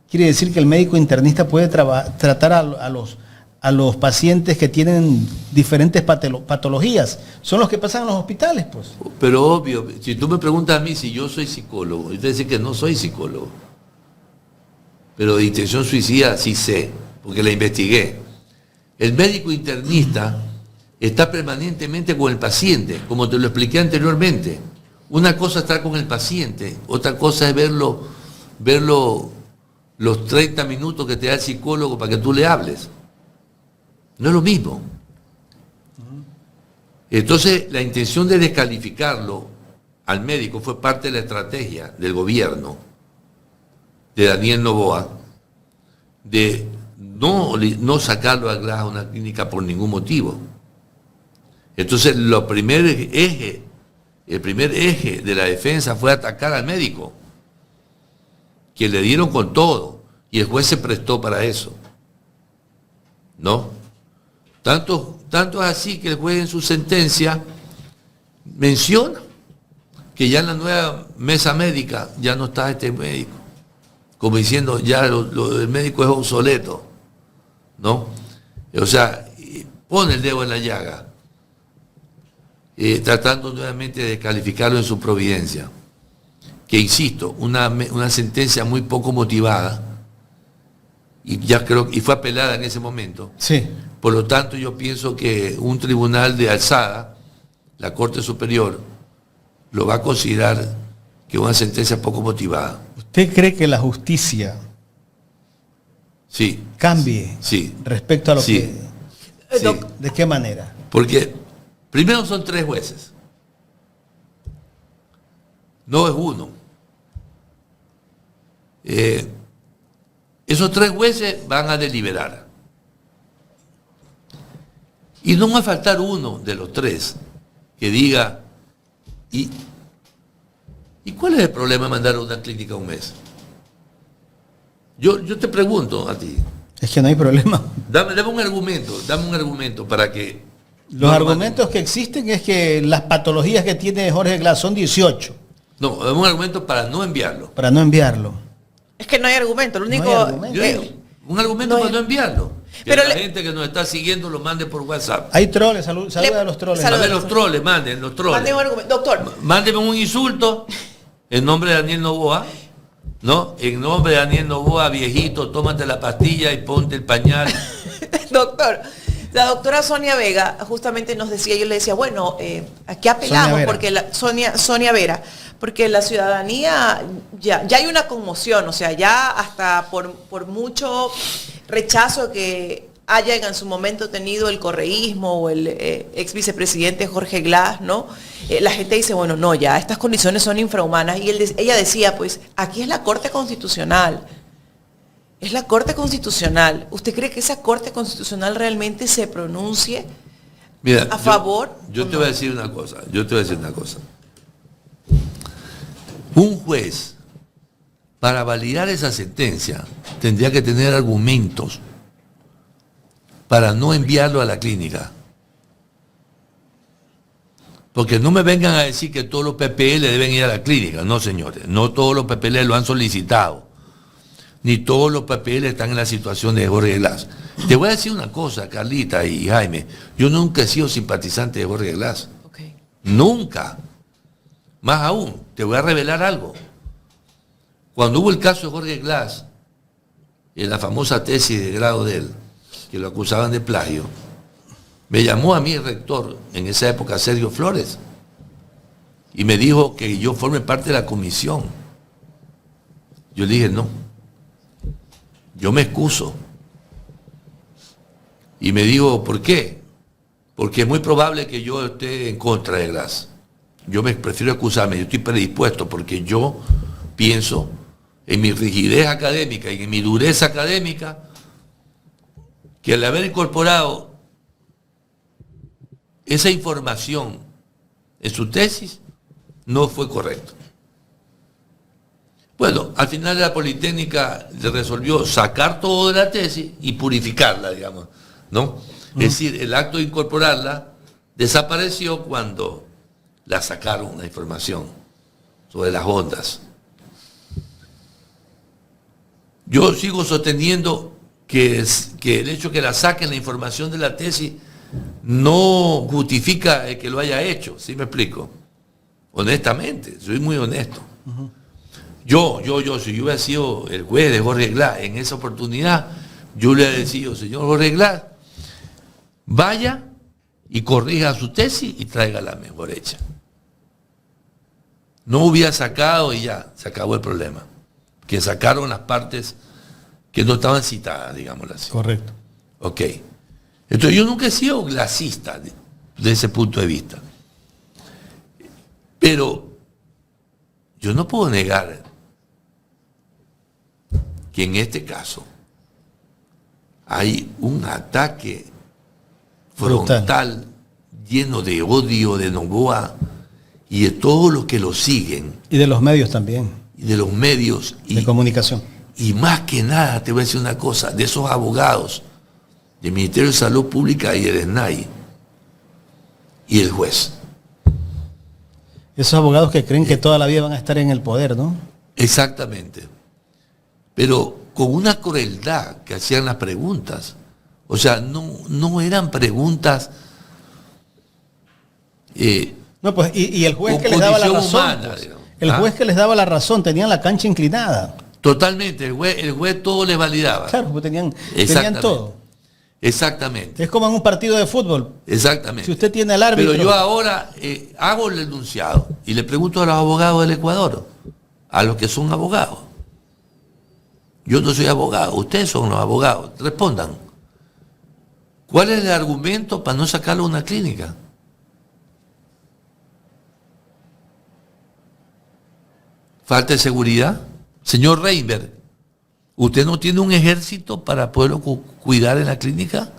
Speaker 3: Quiere decir que el médico internista puede tratar a los pacientes que tienen diferentes patologías. Son los que pasan en los hospitales, pues.
Speaker 2: Pero obvio, si tú me preguntas a mí si yo soy psicólogo, yo te decir que no soy psicólogo. Pero de intención suicida sí sé, porque la investigué. El médico internista está permanentemente con el paciente, como te lo expliqué anteriormente. Una cosa es estar con el paciente, otra cosa es verlo los 30 minutos que te da el psicólogo para que tú le hables. No es lo mismo. Entonces, la intención de descalificarlo al médico fue parte de la estrategia del gobierno de Daniel Noboa de no sacarlo a Glass a una clínica por ningún motivo. Entonces, el primer eje de la defensa fue atacar al médico, que le dieron con todo, y el juez se prestó para eso. ¿No? Tanto es así que el juez en su sentencia menciona que ya en la nueva mesa médica ya no está este médico, como diciendo ya lo del médico es obsoleto, ¿no? O sea, pone el dedo en la llaga, tratando nuevamente de descalificarlo en su providencia, que insisto, una sentencia muy poco motivada, y fue apelada en ese momento.
Speaker 3: Sí.
Speaker 2: Por lo tanto, yo pienso que un tribunal de alzada, la Corte Superior, lo va a considerar que una sentencia poco motivada.
Speaker 3: ¿Usted cree que la justicia
Speaker 2: Sí.
Speaker 3: cambie
Speaker 2: Sí.
Speaker 3: respecto a lo
Speaker 2: Sí.
Speaker 3: que...
Speaker 2: Sí.
Speaker 3: ¿De qué manera?
Speaker 2: Porque primero son 3 jueces. No es uno. Esos 3 jueces van a deliberar. Y no va a faltar uno de los 3 que diga, ¿y cuál es el problema de mandar a una clínica un mes? Yo te pregunto a ti.
Speaker 3: Es que no hay problema.
Speaker 2: Dame un argumento para que...
Speaker 3: Los argumentos que existen es que las patologías que tiene Jorge Glass son 18.
Speaker 2: No, dame un argumento para no enviarlo.
Speaker 3: Para no enviarlo.
Speaker 1: Es que no hay argumento, lo único...
Speaker 3: No hay argumento.
Speaker 2: Yo digo, un argumento
Speaker 1: no
Speaker 2: para
Speaker 1: hay-
Speaker 2: no enviarlo. Que
Speaker 1: Pero
Speaker 2: la
Speaker 1: le-
Speaker 2: gente que nos está siguiendo lo mande por WhatsApp.
Speaker 3: Hay troles, saluda a los troles.
Speaker 1: Saluda.
Speaker 2: A ver, los troles, manden los troles.
Speaker 1: Mande un argumento. Doctor,
Speaker 2: Mándeme un insulto en nombre de Daniel Noboa, ¿no? En nombre de Daniel Noboa, viejito, tómate la pastilla y ponte el pañal.
Speaker 1: doctor, la doctora Sonia Vega justamente nos decía, yo le decía, bueno, aquí apelamos
Speaker 3: Sonia Vera.
Speaker 1: porque Sonia Vera, porque la ciudadanía ya hay una conmoción, o sea, ya hasta por mucho rechazo que hayan en su momento tenido el correísmo o el ex vicepresidente Jorge Glass, ¿no? La gente dice, bueno, no, ya estas condiciones son infrahumanas. Y ella decía, pues, aquí es la Corte Constitucional. Es la Corte Constitucional. ¿Usted cree que esa Corte Constitucional realmente se pronuncie
Speaker 2: Mira,
Speaker 1: a favor?
Speaker 2: Yo te voy a decir una cosa. Un juez, para validar esa sentencia, tendría que tener argumentos para no enviarlo a la clínica. Porque no me vengan a decir que todos los PPL deben ir a la clínica. No, señores, no todos los PPL lo han solicitado. Ni todos los PPL están en la situación de Jorge Glass. Te voy a decir una cosa, Carlita y Jaime. Yo nunca he sido simpatizante de Jorge Glass.
Speaker 1: Okay.
Speaker 2: Nunca. Más aún, te voy a revelar algo. Cuando hubo el caso de Jorge Glass, en la famosa tesis de grado de él, que lo acusaban de plagio, me llamó a mí el rector, en esa época Sergio Flores, y me dijo que yo forme parte de la comisión. Yo le dije, no, yo me excuso. Y me dijo, ¿por qué? Porque es muy probable que yo esté en contra de Glass. Yo me prefiero excusarme, yo estoy predispuesto porque yo pienso en mi rigidez académica y en mi dureza académica que al haber incorporado esa información en su tesis no fue correcto. Bueno, al final de la Politécnica le resolvió sacar todo de la tesis y purificarla, digamos, ¿no? Es decir, el acto de incorporarla desapareció cuando la sacaron la información sobre las ondas. Yo sigo sosteniendo que el hecho que la saquen la información de la tesis no justifica el que lo haya hecho, ¿sí me explico? Honestamente, soy muy honesto. Yo, si yo hubiera sido el juez de Jorge Glass en esa oportunidad, yo le hubiera decidido, señor Jorge Glass, vaya y corrija su tesis y traiga la mejor hecha. No hubiera sacado y ya, se acabó el problema. Que sacaron las partes que no estaban citadas, digámoslo así.
Speaker 3: Correcto.
Speaker 2: Ok. Entonces yo nunca he sido clasista de ese punto de vista. Pero yo no puedo negar que en este caso hay un ataque frontal, lleno de odio de Noboa y de todos los que lo siguen.
Speaker 3: Y de los medios también.
Speaker 2: Y de los medios.
Speaker 3: De comunicación.
Speaker 2: Y más que nada, te voy a decir una cosa, de esos abogados del Ministerio de Salud Pública y el SNAI y el juez.
Speaker 3: Esos abogados que creen que toda la vida van a estar en el poder, ¿no?
Speaker 2: Exactamente. Pero con una crueldad que hacían las preguntas. O sea, no eran preguntas...
Speaker 3: no, pues, y el juez que les daba la razón.
Speaker 2: Humana,
Speaker 3: pues, el juez que les daba la razón, tenían la cancha inclinada.
Speaker 2: Totalmente, el juez todo le validaba.
Speaker 3: Claro, pues tenían todo.
Speaker 2: Exactamente.
Speaker 3: Es como en un partido de fútbol.
Speaker 2: Exactamente.
Speaker 3: Si usted tiene al árbitro...
Speaker 2: Pero yo ahora hago el enunciado y le pregunto a los abogados del Ecuador, a los que son abogados. Yo no soy abogado, ustedes son los abogados. Respondan. ¿Cuál es el argumento para no sacarlo a una clínica? ¿Falta de seguridad? Señor Reinberg, ¿usted no tiene un ejército para poderlo cuidar en la clínica?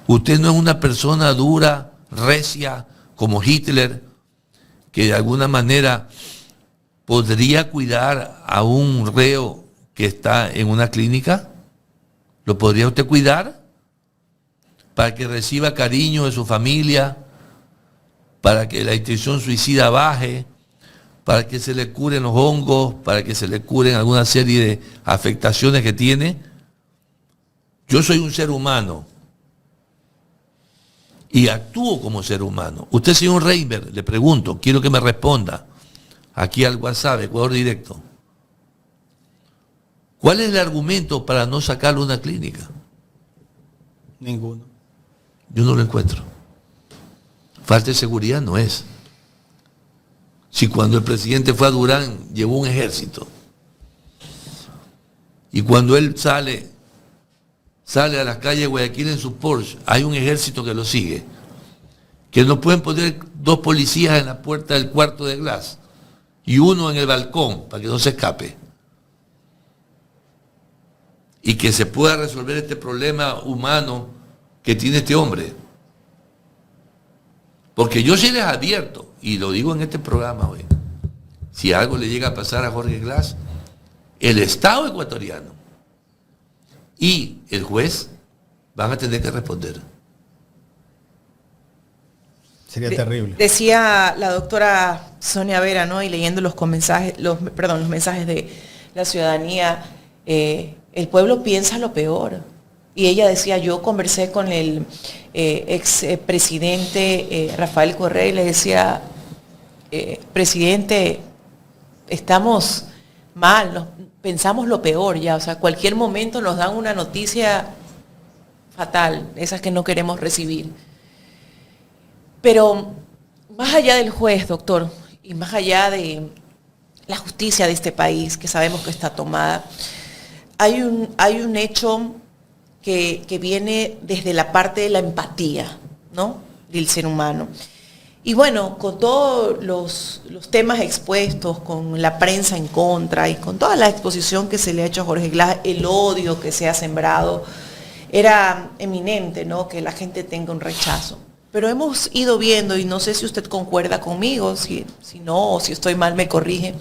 Speaker 2: ¿Usted no es una persona dura, recia, como Hitler, que de alguna manera podría cuidar a un reo que está en una clínica? ¿Lo podría usted cuidar? Para que reciba cariño de su familia, para que la intención suicida baje, para que se le curen los hongos, para que se le curen alguna serie de afectaciones que tiene. Yo soy un ser humano y actúo como ser humano. Usted, señor Reinberg, le pregunto, quiero que me responda aquí al WhatsApp, Ecuador Directo. ¿Cuál es el argumento para no sacarlo a una clínica?
Speaker 3: Ninguno.
Speaker 2: Yo no lo encuentro. Falta de seguridad no es. Si cuando el presidente fue a Durán llevó un ejército y cuando él sale a las calles de Guayaquil en su Porsche, hay un ejército que lo sigue, que no pueden poner 2 policías en la puerta del cuarto de Glass y uno en el balcón para que no se escape y que se pueda resolver este problema humano que tiene este hombre. Porque yo sí les advierto, y lo digo en este programa hoy, si algo le llega a pasar a Jorge Glass, el Estado ecuatoriano y el juez van a tener que responder.
Speaker 3: Sería terrible.
Speaker 1: Decía la doctora Sonia Vera, ¿no? Y leyendo los mensajes de la ciudadanía, el pueblo piensa lo peor. Y ella decía, yo conversé con el ex presidente Rafael Correa y le decía, presidente, estamos mal, pensamos lo peor ya, o sea, cualquier momento nos dan una noticia fatal, esas que no queremos recibir. Pero más allá del juez, doctor, y más allá de la justicia de este país, que sabemos que está tomada, hay un hecho que viene desde la parte de la empatía, ¿no?, del ser humano. Y bueno, con todos los temas expuestos, con la prensa en contra y con toda la exposición que se le ha hecho a Jorge Glass, el odio que se ha sembrado, era eminente, ¿no?, que la gente tenga un rechazo. Pero hemos ido viendo, y no sé si usted concuerda conmigo, si no, o si estoy mal me corrige,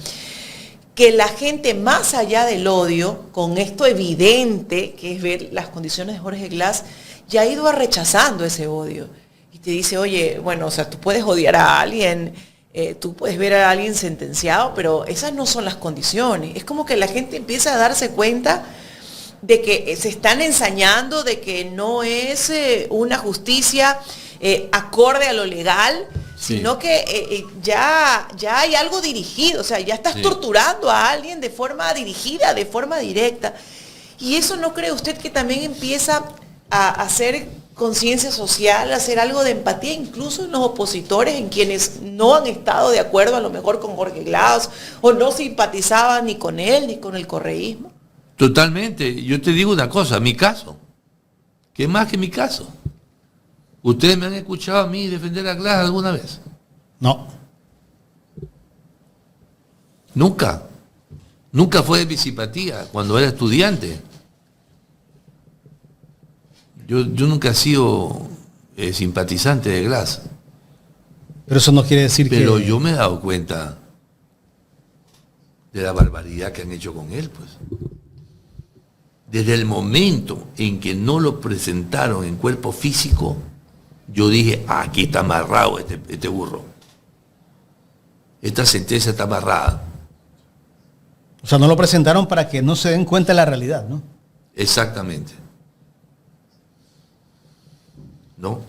Speaker 1: que la gente, más allá del odio, con esto evidente, que es ver las condiciones de Jorge Glass, ya ha ido rechazando ese odio. Y te dice, oye, bueno, o sea, tú puedes odiar a alguien, tú puedes ver a alguien sentenciado, pero esas no son las condiciones. Es como que la gente empieza a darse cuenta de que se están ensañando, de que no es una justicia acorde a lo legal, sí, sino que ya hay algo dirigido, o sea, ya estás torturando a alguien de forma dirigida, de forma directa. Y eso, ¿no cree usted que también empieza a ser conciencia social, hacer algo de empatía, incluso en los opositores, en quienes no han estado de acuerdo a lo mejor con Jorge Glass o no simpatizaban ni con él ni con el correísmo?
Speaker 2: Totalmente. Yo te digo una cosa, mi caso. ¿Qué más que mi caso? ¿Ustedes me han escuchado a mí defender a Glass alguna vez?
Speaker 3: No.
Speaker 2: Nunca. Nunca fue de mi simpatía cuando era estudiante. Yo nunca he sido simpatizante de Glass.
Speaker 3: Pero eso no quiere decir
Speaker 2: Pero
Speaker 3: que...
Speaker 2: yo me he dado cuenta de la barbaridad que han hecho con él, pues. Desde el momento en que no lo presentaron en cuerpo físico, yo dije, aquí está amarrado este burro. Esta sentencia está amarrada.
Speaker 3: O sea, no lo presentaron para que no se den cuenta de la realidad, ¿no?
Speaker 2: Exactamente. ¿No?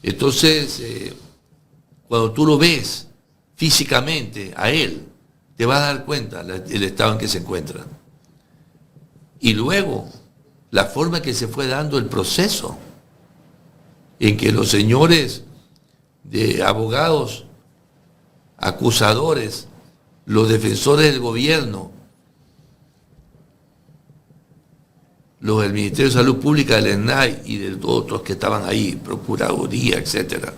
Speaker 2: Entonces, cuando tú lo ves físicamente a él, te vas a dar cuenta del estado en que se encuentra. Y luego, la forma que se fue dando el proceso, en que los señores de abogados, acusadores, los defensores del gobierno, los del Ministerio de Salud Pública, del ENAI y de otros que estaban ahí, Procuraduría, etcétera,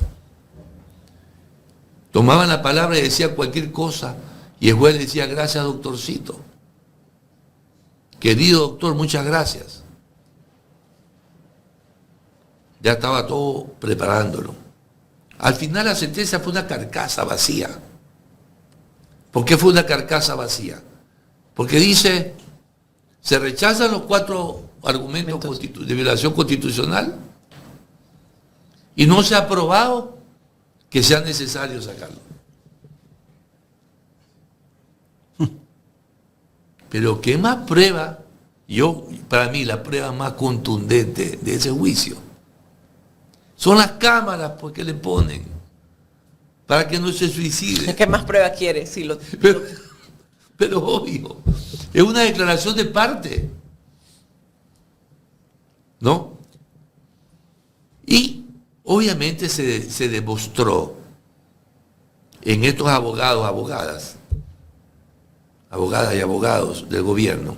Speaker 2: tomaban la palabra y decían cualquier cosa, y el juez le decía, gracias, doctorcito. Querido doctor, muchas gracias. Ya estaba todo preparándolo. Al final la sentencia fue una carcasa vacía. ¿Por qué fue una carcasa vacía? Porque dice, se rechazan los 4 argumentos de violación constitucional y no se ha probado que sea necesario sacarlo. Pero ¿qué más prueba? Para mí, la prueba más contundente de ese juicio son las cámaras porque le ponen para que no se suicide.
Speaker 1: ¿Qué más prueba quiere? Si
Speaker 2: Pero obvio, es una declaración de parte, ¿no? Y obviamente se demostró en estos abogadas y abogados del gobierno,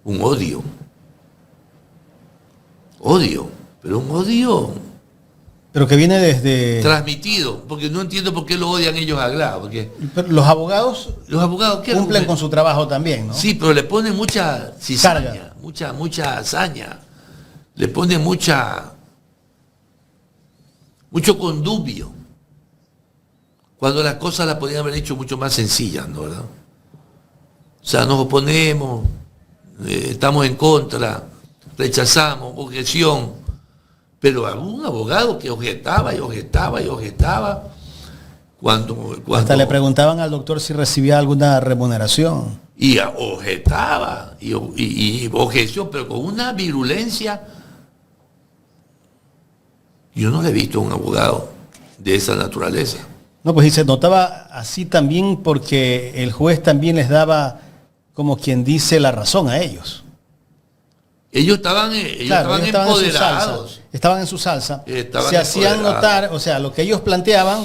Speaker 2: un odio, pero un odio
Speaker 3: Pero que viene desde...
Speaker 2: transmitido, porque no entiendo por qué lo odian ellos a Glass, porque
Speaker 3: Pero los abogados
Speaker 2: ¿qué
Speaker 3: cumplen con su trabajo también, ¿no?
Speaker 2: Sí, pero le ponen mucha cizaña, mucha hazaña, le ponen mucho condubio, cuando las cosas las podían haber hecho mucho más sencillas, ¿no? ¿Verdad? O sea, nos oponemos, estamos en contra, rechazamos, objeción, pero algún abogado que objetaba cuando
Speaker 3: hasta le preguntaban al doctor si recibía alguna remuneración.
Speaker 2: Y objetaba, y objeción, pero con una virulencia. Yo no le he visto a un abogado de esa naturaleza.
Speaker 3: No, pues y se notaba así también porque el juez también les daba, como quien dice, la razón a ellos.
Speaker 2: Ellos estaban empoderados.
Speaker 3: Estaban en su salsa.
Speaker 2: Estaban
Speaker 3: se hacían
Speaker 2: empoderados.
Speaker 3: notar, o sea, lo que ellos planteaban,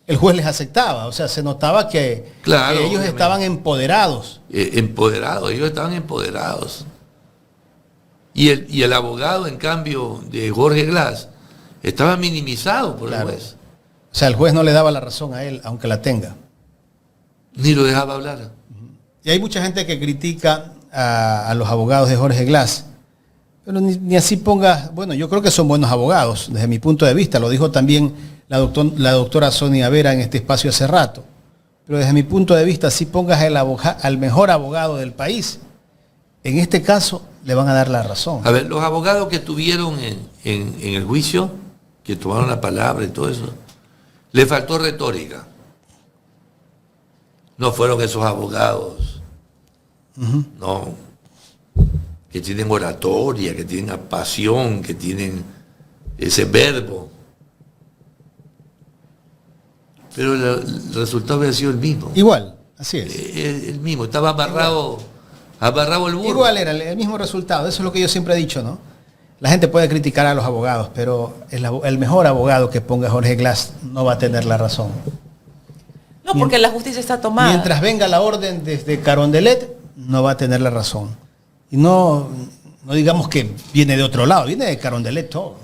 Speaker 3: el juez les aceptaba. O sea, se notaba que ellos
Speaker 2: obviamente
Speaker 3: estaban empoderados.
Speaker 2: Ellos estaban empoderados. Y el abogado, en cambio, de Jorge Glass, estaba minimizado por el juez.
Speaker 3: O sea, el juez no le daba la razón a él, aunque la tenga.
Speaker 2: Ni lo dejaba hablar.
Speaker 3: Y hay mucha gente que critica a los abogados de Jorge Glass. Pero ni así pongas, bueno, yo creo que son buenos abogados, desde mi punto de vista, lo dijo también la doctora Sonia Vera en este espacio hace rato. Pero desde mi punto de vista, si pongas al mejor abogado del país, en este caso le van a dar la razón.
Speaker 2: A ver, los abogados que estuvieron en el juicio, que tomaron la palabra y todo eso, le faltó retórica. No fueron esos abogados, no, que tienen oratoria, que tienen pasión, que tienen ese verbo. Pero el resultado había sido el mismo.
Speaker 3: Igual, así es.
Speaker 2: El mismo, estaba amarrado el burro.
Speaker 3: Igual era el mismo resultado, eso es lo que yo siempre he dicho, ¿no? la gente puede criticar a los abogados, pero el mejor abogado que ponga Jorge Glass no va a tener la razón.
Speaker 1: No, porque la justicia está tomada.
Speaker 3: Mientras venga la orden desde Carondelet, no va a tener la razón. Y no digamos que viene de otro lado, viene de Carondelet todo.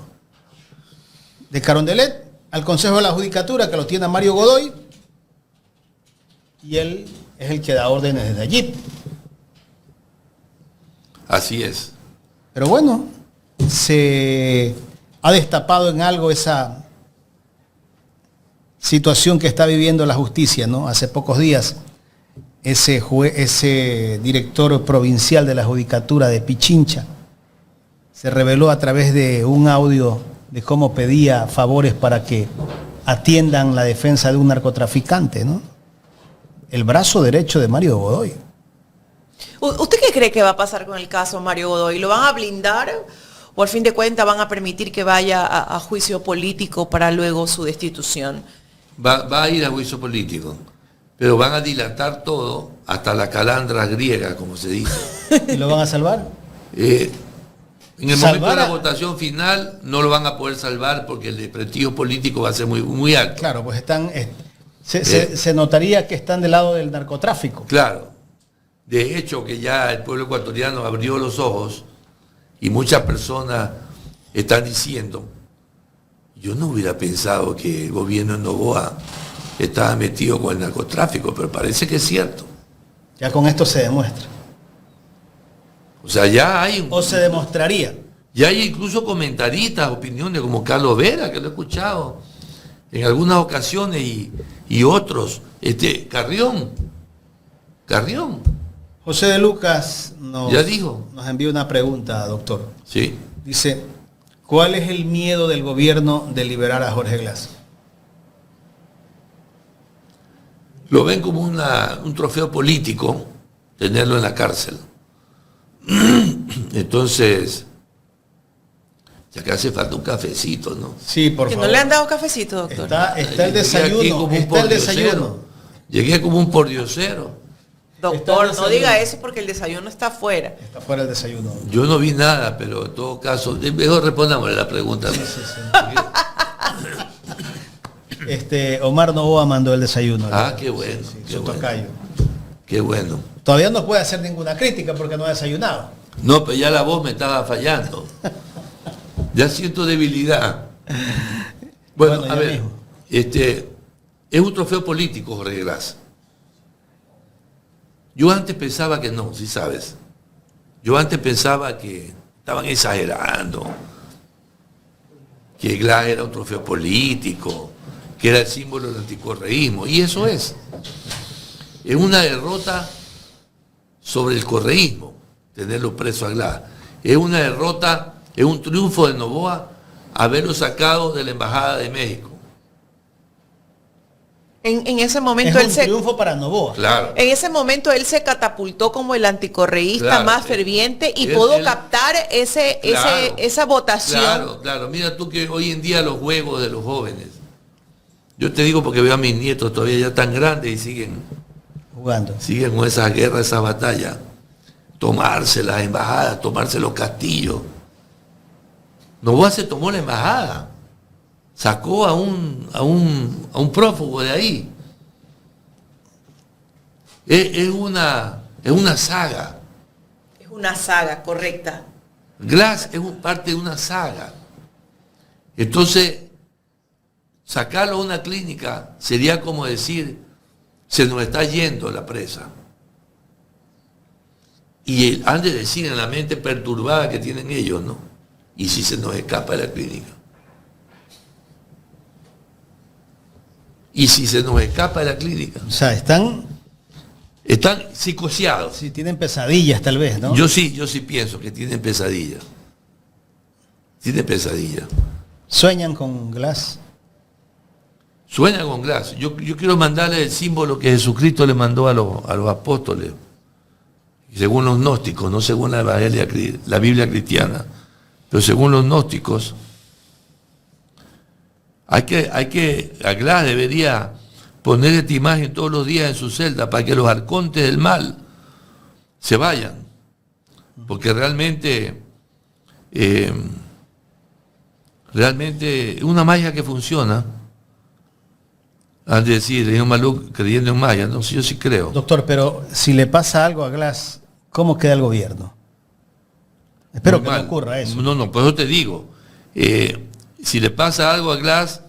Speaker 3: De Carondelet al Consejo de la Judicatura, que lo tiene Mario Godoy, y él es el que da órdenes desde allí.
Speaker 2: Así es.
Speaker 3: Pero bueno, se ha destapado en algo esa situación que está viviendo la justicia, ¿no? Hace pocos días, ese director provincial de la Judicatura de Pichincha se reveló a través de un audio de cómo pedía favores para que atiendan la defensa de un narcotraficante, ¿no? El brazo derecho de Mario Godoy.
Speaker 1: ¿Usted qué cree que va a pasar con el caso Mario Godoy? ¿Lo van a blindar o al fin de cuentas van a permitir que vaya a juicio político para luego su destitución?
Speaker 2: Va a ir a juicio político, pero van a dilatar todo hasta la calandra griega, como se dice.
Speaker 3: ¿Y lo van a salvar?
Speaker 2: En el momento de la votación final no lo van a poder salvar porque el prestigio político va a ser muy, muy alto.
Speaker 3: Claro, pues están... Se notaría que están del lado del narcotráfico.
Speaker 2: Claro. De hecho, que ya el pueblo ecuatoriano abrió los ojos y muchas personas están diciendo, yo no hubiera pensado que el gobierno de Noboa estaba metido con el narcotráfico, pero parece que es cierto.
Speaker 3: Ya con esto se demuestra.
Speaker 2: O sea, ya hay...
Speaker 3: O se demostraría.
Speaker 2: Ya hay incluso comentaristas, opiniones como Carlos Vera, que lo he escuchado en algunas ocasiones, y otros. Carrión.
Speaker 3: José de Lucas
Speaker 2: nos
Speaker 3: envía una pregunta, doctor.
Speaker 2: Sí.
Speaker 3: Dice, ¿cuál es el miedo del gobierno de liberar a Jorge Glass?
Speaker 2: Lo ven como un trofeo político, tenerlo en la cárcel. Entonces, ya que hace falta un cafecito, ¿no?
Speaker 3: Sí, por favor.
Speaker 1: ¿Que no le han dado cafecito, doctor?
Speaker 3: Está el desayuno. Está el desayuno.
Speaker 2: Llegué como un pordiosero.
Speaker 1: Doctor, no diga eso porque el desayuno está afuera.
Speaker 3: Está fuera el desayuno.
Speaker 2: Yo no vi nada, pero en todo caso, mejor respondámosle la pregunta.
Speaker 3: Sí. Omar Noboa mandó el desayuno.
Speaker 2: Ah, qué bueno. Qué bueno.
Speaker 3: Todavía no puede hacer ninguna crítica porque no ha desayunado.
Speaker 2: No, pero ya la voz me estaba fallando. Ya siento debilidad. Bueno, a ver, es un trofeo político, Jorge Glass. Yo antes pensaba que no, si sabes. Yo antes pensaba que estaban exagerando, que Glass era un trofeo político, que era el símbolo del anticorreísmo, y eso es. Es una derrota sobre el correísmo, tenerlo preso a Glass. Es una derrota, es un triunfo de Noboa haberlo sacado de la Embajada de México.
Speaker 1: En ese momento
Speaker 3: es un triunfo para Noboa.
Speaker 2: Claro.
Speaker 1: En ese momento él se catapultó como el anticorreísta más ferviente y pudo captar esa votación.
Speaker 2: Claro. Mira tú que hoy en día los juegos de los jóvenes. Yo te digo porque veo a mis nietos todavía ya tan grandes y siguen
Speaker 3: jugando.
Speaker 2: Siguen con esas guerras, esas batallas. Tomarse las embajadas, tomarse los castillos. Noboa se tomó la embajada. Sacó a un prófugo de ahí. Es una saga.
Speaker 1: Es una saga, correcta.
Speaker 2: Glass es parte de una saga. Entonces, sacarlo a una clínica sería como decir, se nos está yendo la presa. Y han de decir en la mente perturbada que tienen ellos, ¿no? ¿Y si se nos escapa de la clínica? ¿Y si se nos escapa de la clínica?
Speaker 3: O sea, están
Speaker 2: psicoseados.
Speaker 3: Sí, tienen pesadillas tal vez, ¿no?
Speaker 2: Yo sí pienso que tienen pesadillas. Tienen pesadillas.
Speaker 3: ¿Sueñan con Glass?
Speaker 2: Sueñan con Glass. Yo quiero mandarle el símbolo que Jesucristo le mandó a los apóstoles. Según los gnósticos, no según la Biblia cristiana, pero según los gnósticos, a Glass debería poner esta imagen todos los días en su celda para que los arcontes del mal se vayan. Porque realmente realmente una magia que funciona. Antes de decir, señor Maluk, creyendo en magia, no, yo sí creo.
Speaker 3: Doctor, pero si le pasa algo a Glass, ¿cómo queda el gobierno? Espero
Speaker 2: Normal.
Speaker 3: que no ocurra eso.
Speaker 2: No, por eso te digo, si le pasa algo a Glass,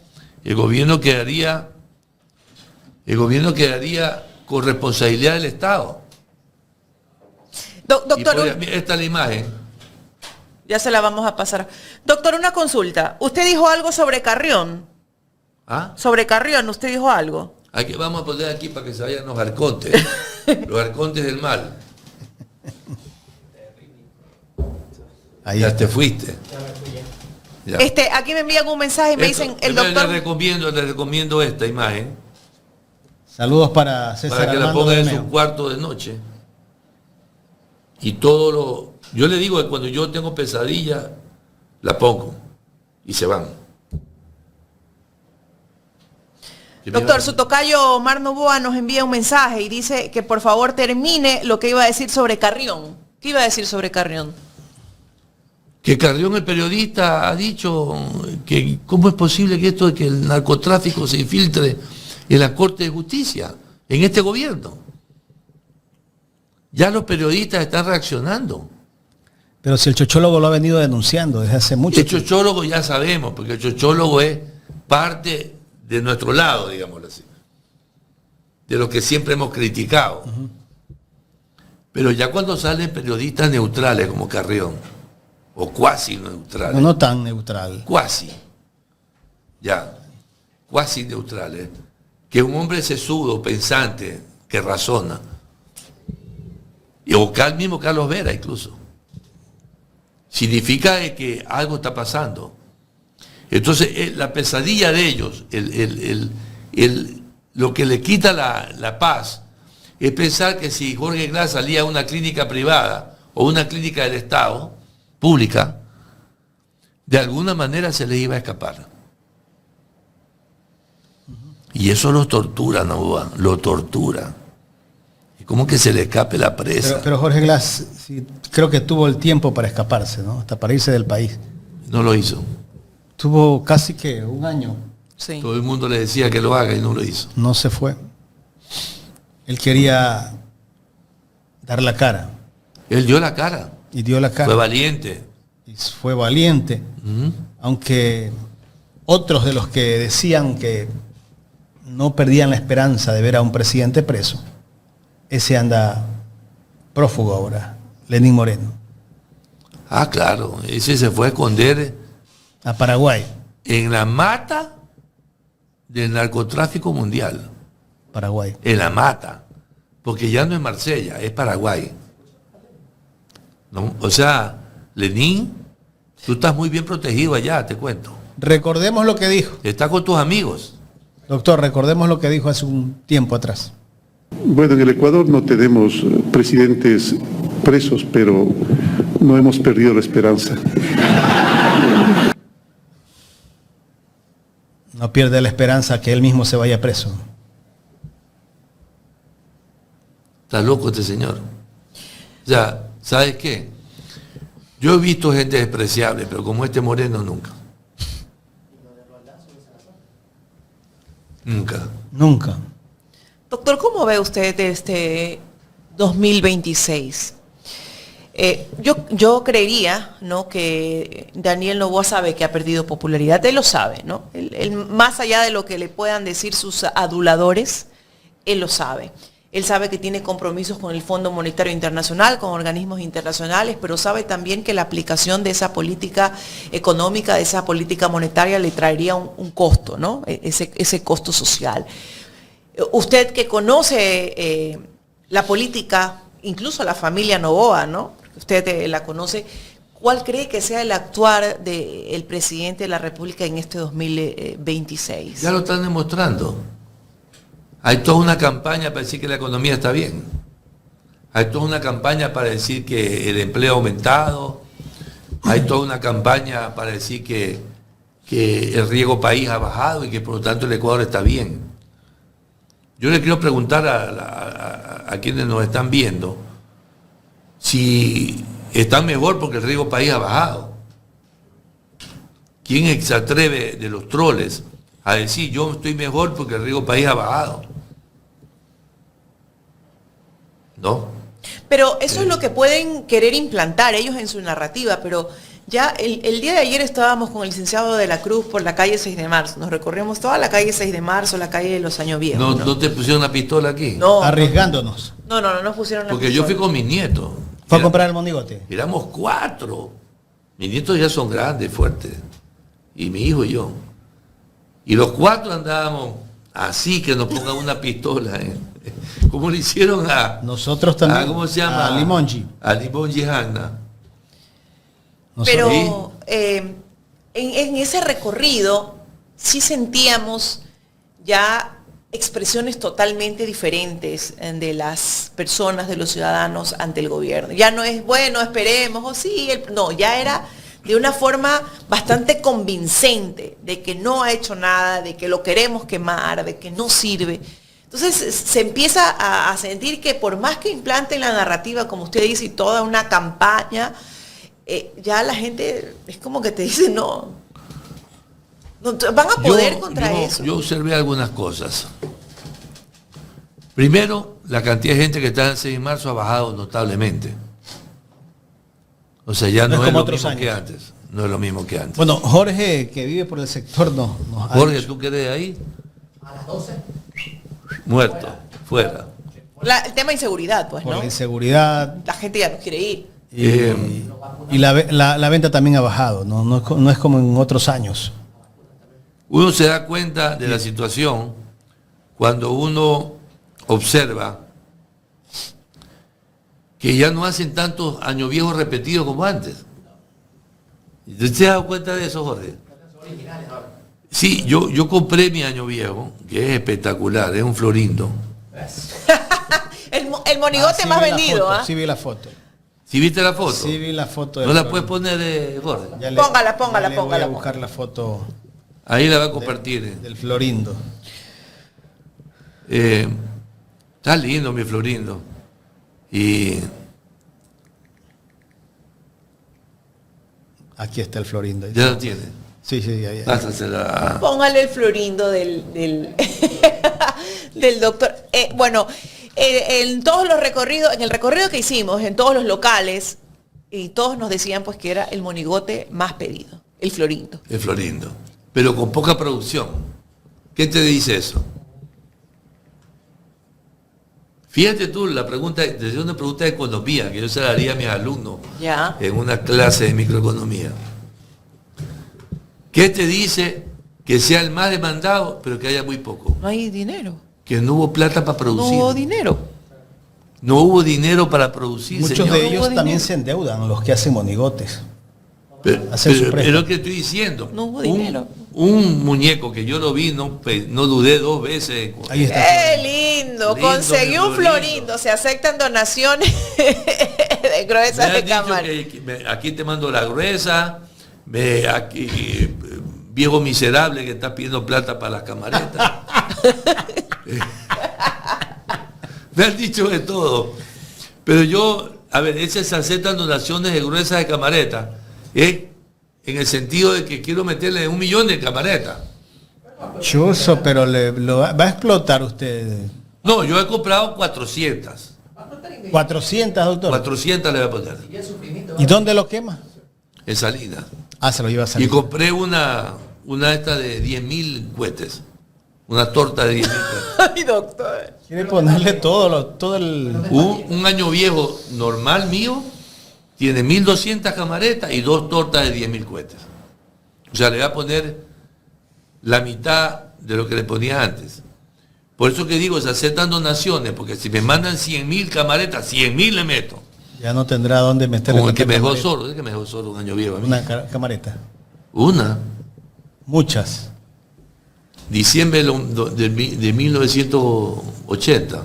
Speaker 2: el gobierno quedaría con responsabilidad del Estado.
Speaker 1: Doctor,
Speaker 2: Mira, esta es la imagen.
Speaker 1: ya se la vamos a pasar. Doctor, una consulta. Usted dijo algo sobre Carrión.
Speaker 2: ¿Ah?
Speaker 1: Sobre Carrión, usted dijo algo.
Speaker 2: Aquí, vamos a poner aquí para que se vayan los arcontes. Los arcontes del mal.
Speaker 3: Ahí
Speaker 2: Ya
Speaker 3: está.
Speaker 2: te fuiste. Ya.
Speaker 1: Aquí me envían un mensaje y me
Speaker 2: Esto,
Speaker 1: dicen, el
Speaker 2: yo
Speaker 1: doctor...
Speaker 2: le recomiendo esta imagen
Speaker 3: Saludos para César
Speaker 2: para que la
Speaker 3: Armando
Speaker 2: ponga en su
Speaker 3: Bermeo.
Speaker 2: cuarto de noche. Y todo lo... Yo le digo que cuando yo tengo pesadilla, la pongo y se van. ¿Qué me iba a
Speaker 1: Doctor,
Speaker 2: decir?
Speaker 1: su tocayo Omar Novoa nos envía un mensaje y dice que por favor termine lo que iba a decir sobre Carrión. ¿Qué iba a decir sobre Carrión?
Speaker 2: Que Carrión, el periodista, ha dicho que cómo es posible que esto de que el narcotráfico se infiltre en la Corte de Justicia, en este gobierno. Ya los periodistas están reaccionando.
Speaker 3: Pero si el chochólogo lo ha venido denunciando desde hace mucho
Speaker 2: El
Speaker 3: tiempo.
Speaker 2: chochólogo ya sabemos, porque el chochólogo es parte de nuestro lado, digámoslo así, de lo que siempre hemos criticado. Pero ya cuando salen periodistas neutrales como Carrión, o cuasi neutrales,
Speaker 3: No tan neutral.
Speaker 2: cuasi neutrales, que un hombre sesudo, pensante, que razona, o el mismo Carlos Vera incluso, significa de que algo está pasando. Entonces, la pesadilla de ellos, lo que le quita la paz, es pensar que si Jorge Glass salía a una clínica privada o una clínica del Estado, pública, de alguna manera se les iba a escapar. Y eso lo tortura, Novoa, lo tortura. Es como que se le escape la presa.
Speaker 3: Pero Jorge Glass sí, creo que tuvo el tiempo para escaparse, ¿no? Hasta para irse del país.
Speaker 2: No lo hizo.
Speaker 3: Tuvo casi que un año.
Speaker 1: Sí.
Speaker 2: Todo el mundo le decía que lo haga y no lo hizo.
Speaker 3: No se fue. Él quería dar la cara.
Speaker 2: Él dio la cara.
Speaker 3: Y dio la cara.
Speaker 2: Fue valiente.
Speaker 3: Y fue valiente. Aunque otros de los que decían que no perdían la esperanza de ver a un presidente preso, ese anda prófugo ahora, Lenín Moreno,
Speaker 2: Ah, claro. Ese se fue a esconder
Speaker 3: a Paraguay.
Speaker 2: en la mata del narcotráfico mundial.
Speaker 3: Paraguay.
Speaker 2: En la mata. Porque ya no es Marsella, es Paraguay. ¿No? O sea, Lenín, tú estás muy bien protegido allá, te cuento.
Speaker 3: Recordemos lo que dijo.
Speaker 2: Estás con tus amigos.
Speaker 3: Doctor, recordemos lo que dijo hace un tiempo atrás.
Speaker 4: Bueno, en el Ecuador no tenemos presidentes presos, pero no hemos perdido la esperanza.
Speaker 3: No pierde la esperanza que él mismo se vaya preso.
Speaker 2: Está loco este señor. O sea, ¿sabes qué? Yo he visto gente despreciable, pero como este Moreno nunca. Nunca.
Speaker 3: Nunca.
Speaker 1: Doctor, ¿cómo ve usted este 2026? Yo creería, ¿no?, que Daniel Noboa sabe que ha perdido popularidad. Él lo sabe, ¿no? Él, más allá de lo que le puedan decir sus aduladores, él lo sabe. Él sabe que tiene compromisos con el Fondo Monetario Internacional, con organismos internacionales, pero sabe también que la aplicación de esa política económica, de esa política monetaria, le traería un costo, ¿no? Ese costo social. Usted que conoce la política, incluso la familia Noboa, ¿no? Usted la conoce, ¿cuál cree que sea el actuar del presidente de la República en este 2026?
Speaker 2: Ya lo están demostrando. Hay toda una campaña para decir que la economía está bien. Hay toda una campaña para decir que el empleo ha aumentado. Hay toda una campaña para decir que el riego país ha bajado y que por lo tanto el Ecuador está bien. Yo le quiero preguntar a quienes nos están viendo si están mejor porque el riego país ha bajado. ¿Quién se atreve de los troles a decir yo estoy mejor porque el riesgo país ha bajado? ¿No?
Speaker 1: Pero eso es lo que pueden querer implantar ellos en su narrativa, pero ya el día de ayer estábamos con el licenciado de la Cruz por la calle 6 de marzo, nos recorrimos toda la calle 6 de marzo, la calle de los Años Viejos.
Speaker 2: ¿No te pusieron una pistola aquí?
Speaker 1: No,
Speaker 3: Arriesgándonos.
Speaker 1: no nos pusieron la
Speaker 2: Porque yo fui con mis nietos.
Speaker 3: Fue a comprar el monigote.
Speaker 2: Éramos 4. Mis nietos ya son grandes, fuertes. Y mi hijo y yo. Y los 4 andábamos así, que nos pongan una pistola. Como le hicieron a...
Speaker 3: Nosotros también.
Speaker 2: ¿Cómo se llama?
Speaker 3: A Limongi.
Speaker 2: A Limongi Hanna.
Speaker 1: Pero en ese recorrido sí sentíamos ya expresiones totalmente diferentes de las personas, de los ciudadanos ante el gobierno. Ya no es, bueno, esperemos, o sí, no, ya era de una forma bastante convincente de que no ha hecho nada, de que lo queremos quemar, de que no sirve. Entonces se empieza a sentir que por más que implanten la narrativa, como usted dice, y toda una campaña, ya la gente es como que te dice, no van a poder contra eso.
Speaker 2: Yo observé algunas cosas. Primero, la cantidad de gente que está en el 6 de marzo ha bajado notablemente. O sea, ya no es lo mismo que antes. No es lo mismo que antes.
Speaker 3: Bueno, Jorge, que vive por el sector, nos ha
Speaker 2: Jorge,
Speaker 3: dicho.
Speaker 2: ¿tú qué eres ahí? A las 12. Muerto, fuera.
Speaker 1: El tema de inseguridad, pues,
Speaker 3: Por
Speaker 1: ¿no?
Speaker 3: la inseguridad.
Speaker 1: La gente ya no quiere ir.
Speaker 3: Y la venta también ha bajado, no es como en otros años.
Speaker 2: Uno se da cuenta de la situación cuando uno observa que ya no hacen tantos años viejos repetidos como antes. ¿Te has dado cuenta de eso, Jorge? Sí, yo compré mi año viejo, que es espectacular, es un florindo.
Speaker 1: El monigote
Speaker 3: Sí
Speaker 1: más
Speaker 3: vi la
Speaker 1: vendido,
Speaker 3: foto,
Speaker 1: ¿ah?
Speaker 3: Sí vi la foto.
Speaker 2: ¿Sí viste la foto?
Speaker 3: Sí vi la foto.
Speaker 2: ¿No la puedes poner, Jorge?
Speaker 1: Póngala.
Speaker 3: Voy a buscar la foto
Speaker 2: Ahí la va a compartir.
Speaker 3: del florindo.
Speaker 2: Está lindo mi florindo. Y
Speaker 3: Aquí está el florindo.
Speaker 2: ya lo tiene.
Speaker 3: Sí, ahí.
Speaker 2: Pásasela.
Speaker 1: Póngale el florindo del del doctor. Bueno, en todos los recorridos, en el recorrido que hicimos, en todos los locales, y todos nos decían pues que era el monigote más pedido, el florindo.
Speaker 2: El florindo. Pero con poca producción. ¿Qué te dice eso? Fíjate tú, desde una pregunta de economía, que yo se la haría a mis alumnos
Speaker 1: Ya.
Speaker 2: en una clase de microeconomía. ¿Qué te dice que sea el más demandado, pero que haya muy poco?
Speaker 1: No hay dinero.
Speaker 2: Que no hubo plata para
Speaker 1: No
Speaker 2: producir.
Speaker 1: hubo dinero.
Speaker 2: No hubo dinero para producir,
Speaker 3: Muchos
Speaker 2: señor.
Speaker 3: de ellos
Speaker 1: hubo
Speaker 3: también
Speaker 1: dinero.
Speaker 3: se endeudan, los que hacen monigotes.
Speaker 2: Pero,
Speaker 3: Hacer su
Speaker 2: pero
Speaker 3: préstamo.
Speaker 2: es lo que estoy diciendo.
Speaker 1: No hubo dinero.
Speaker 2: Un muñeco que yo lo vi, no dudé 2 veces.
Speaker 3: Ahí está.
Speaker 1: ¡Qué lindo!
Speaker 2: Lindo,
Speaker 1: Conseguí
Speaker 2: mi
Speaker 1: un
Speaker 2: florindo.
Speaker 1: florindo. Se aceptan donaciones de gruesas
Speaker 2: Me
Speaker 1: de
Speaker 2: han dicho
Speaker 1: cámara.
Speaker 2: aquí te mando la gruesa, viejo miserable que está pidiendo plata para las camaretas. Me han dicho de todo. Pero yo, a ver, esas se aceptan donaciones de gruesas de camaretas. En el sentido de que quiero meterle 1 millón de camaretas.
Speaker 3: Chuzo, pero va a explotar usted.
Speaker 2: No, yo he comprado 400.
Speaker 3: 400, doctor.
Speaker 2: 400 le voy a poner.
Speaker 3: ¿Y dónde lo quema?
Speaker 2: En Salinas.
Speaker 3: Ah, se lo lleva a
Speaker 2: Y
Speaker 3: salir.
Speaker 2: compré una esta de 10.000 cohetes. Una torta de 10.000 cohetes.
Speaker 1: Ay, doctor.
Speaker 3: Quiere ponerle todo el...
Speaker 2: Un año viejo normal mío tiene 1.200 camaretas y 2 tortas de 10.000 cohetes. O sea, le voy a poner la mitad de lo que le ponía antes. Por eso que digo, se aceptan donaciones, porque si me mandan 100.000 camaretas, 100.000 le meto.
Speaker 3: Ya no tendrá dónde meterle.
Speaker 2: Como el que me dejó
Speaker 3: camareta.
Speaker 2: solo, es que me dejó solo un año viejo a mí.
Speaker 3: Una camareta.
Speaker 2: Una.
Speaker 3: Muchas.
Speaker 2: Diciembre de 1980.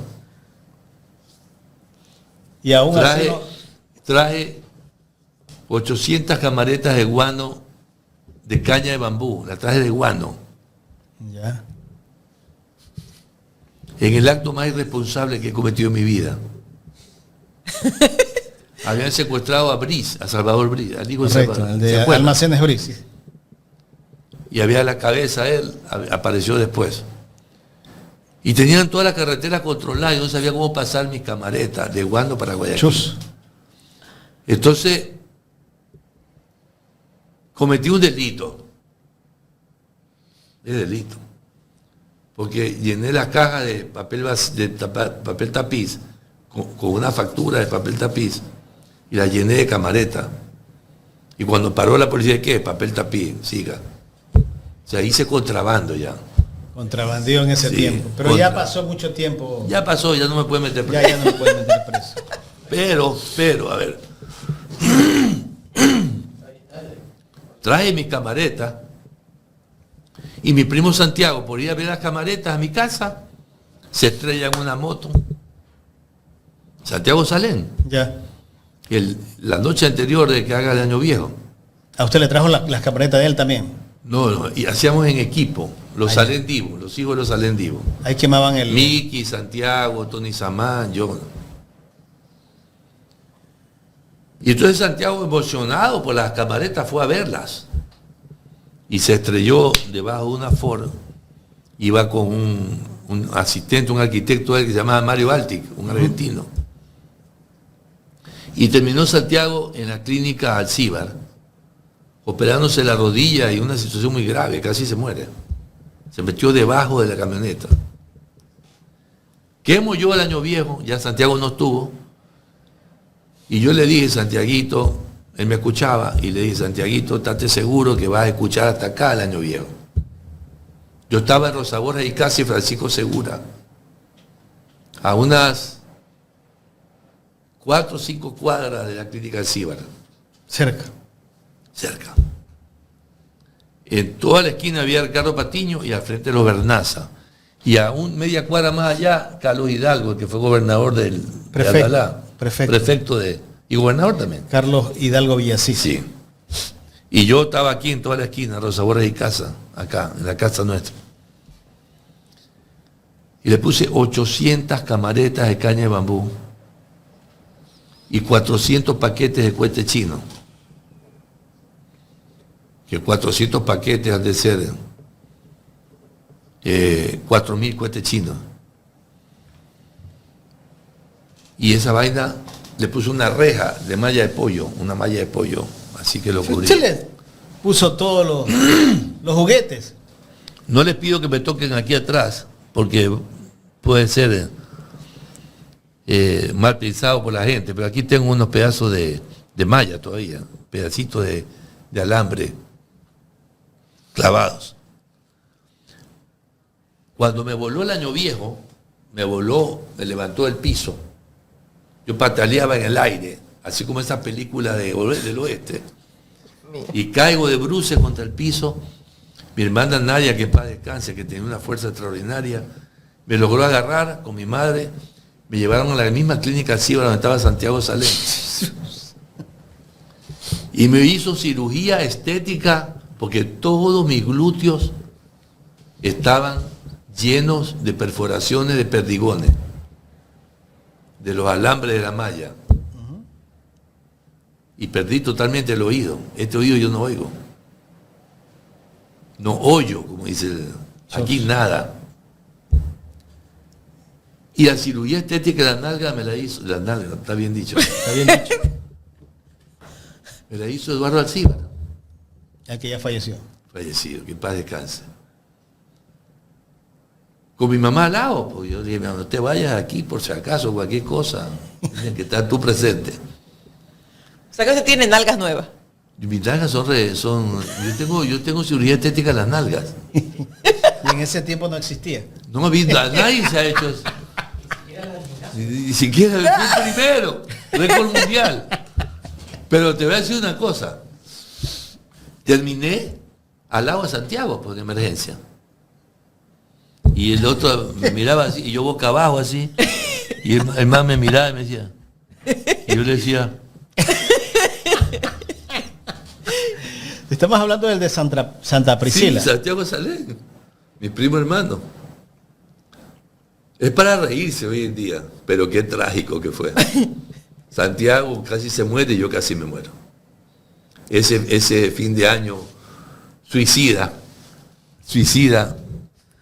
Speaker 3: Y aún así
Speaker 2: Traje 800 camaretas de guano de caña de bambú. La traje de guano.
Speaker 3: Ya.
Speaker 2: En el acto más irresponsable que he cometido en mi vida. Habían secuestrado a Brice, a Salvador Brice, al hijo de
Speaker 3: Correcto,
Speaker 2: Salvador.
Speaker 3: el
Speaker 2: ¿Se
Speaker 3: de
Speaker 2: acuerdan?
Speaker 3: Almacenes Brice.
Speaker 2: y había la cabeza él, apareció después. Y tenían toda la carretera controlada y no sabía cómo pasar mis camaretas de Guando para Guayaquil.
Speaker 3: Chus.
Speaker 2: Entonces, cometí un delito. Es delito. Porque llené la caja de papel tapiz con una factura de papel tapiz y la llené de camareta. Y cuando paró la policía, ¿qué? Papel tapiz, siga. O sea, hice contrabando ya.
Speaker 3: Contrabandió en ese
Speaker 2: Sí,
Speaker 3: tiempo. Pero ya pasó mucho tiempo.
Speaker 2: Ya pasó, ya no me pueden meter preso.
Speaker 3: Ya no me pueden meter preso.
Speaker 2: Pero, a ver. Traje mis camaretas y mi primo Santiago, por ir a ver las camaretas a mi casa, se estrella en una moto. Santiago Salén,
Speaker 3: Ya.
Speaker 2: la noche anterior de que haga el año viejo.
Speaker 3: ¿A usted le trajo las camionetas de él también?
Speaker 2: No, y hacíamos en equipo, los
Speaker 3: Ahí.
Speaker 2: Salén Divos, los hijos de los Salén Divos.
Speaker 3: Ahí quemaban el...
Speaker 2: Miki, Santiago, Tony Samán, yo. Y entonces Santiago, emocionado por las camaretas, fue a verlas. Y se estrelló debajo de una Ford. Iba con un asistente, un arquitecto de él que se llamaba Mario Baltic, un argentino. Y terminó Santiago en la clínica Alcíbar, operándose la rodilla y una situación muy grave, casi se muere. Se metió debajo de la camioneta. Quemo yo el año viejo, ya Santiago no estuvo, y yo le dije, Santiaguito, él me escuchaba, y le dije, Santiaguito, estate seguro que vas a escuchar hasta acá el año viejo. Yo estaba en Rosa Borja y casi Francisco Segura, a unas 4 o 5 cuadras de la clínica Alcíbar,
Speaker 3: Cerca.
Speaker 2: cerca. En toda la esquina había Ricardo Patiño y al frente los Bernaza. Y a media cuadra más allá, Carlos Hidalgo, que fue gobernador de Atalá. Prefecto y gobernador también.
Speaker 3: Carlos Hidalgo Villasís.
Speaker 2: Sí. Y yo estaba aquí en toda la esquina, Rosa Borges y casa, acá, en la casa nuestra. Y le puse 800 camaretas de caña de bambú y 400 paquetes de cohete chino. Que 400 paquetes han de ser 4.000 cohetes chinos. Y esa vaina le puse una reja de malla de pollo, una malla de pollo, así que lo cubrí.
Speaker 3: Usted le puso todos los juguetes.
Speaker 2: No les pido que me toquen aquí atrás, porque puede ser mal pensado por la gente, pero aquí tengo unos pedazos de malla todavía, pedacitos de alambre clavados. Cuando me voló el año viejo, me levantó del piso. Yo pataleaba en el aire, así como esa película del oeste. Y caigo de bruces contra el piso. Mi hermana Nadia, que en paz descanse, que tenía una fuerza extraordinaria, me logró agarrar con mi madre. Me llevaron a la misma clínica Alcíbar donde estaba Santiago Salén. Y me hizo cirugía estética porque todos mis glúteos estaban llenos de perforaciones de perdigones, de los alambres de la malla. Y perdí totalmente el oído. Este oído yo no oigo. No oyo, como dice aquí nada. Y la cirugía estética de la nalga me la hizo, la nalga, está bien dicho.
Speaker 3: Está bien dicho.
Speaker 2: Me la hizo Eduardo Alcíbar.
Speaker 3: El que ya falleció.
Speaker 2: Fallecido, que en paz descanse. Con mi mamá al lado, porque yo dije, no te vayas aquí por si acaso, cualquier cosa, tienes que estar tú presente.
Speaker 1: O sea que usted tiene nalgas nuevas.
Speaker 2: Y mis nalgas yo tengo cirugía estética en las nalgas.
Speaker 3: Y en ese tiempo no existía.
Speaker 2: No nadie se ha hecho eso. Ni siquiera el primero, récord mundial. Pero te voy a decir una cosa. Terminé al lado de Santiago por emergencia. Y el otro me miraba así, y yo boca abajo así. Y el man me miraba y me decía. Y yo le decía.
Speaker 3: Estamos hablando del de Santa Priscila.
Speaker 2: Sí, Santiago Salén, mi primo hermano. Es para reírse hoy en día, pero qué trágico que fue. Santiago casi se muere y yo casi me muero. Ese fin de año suicida, suicida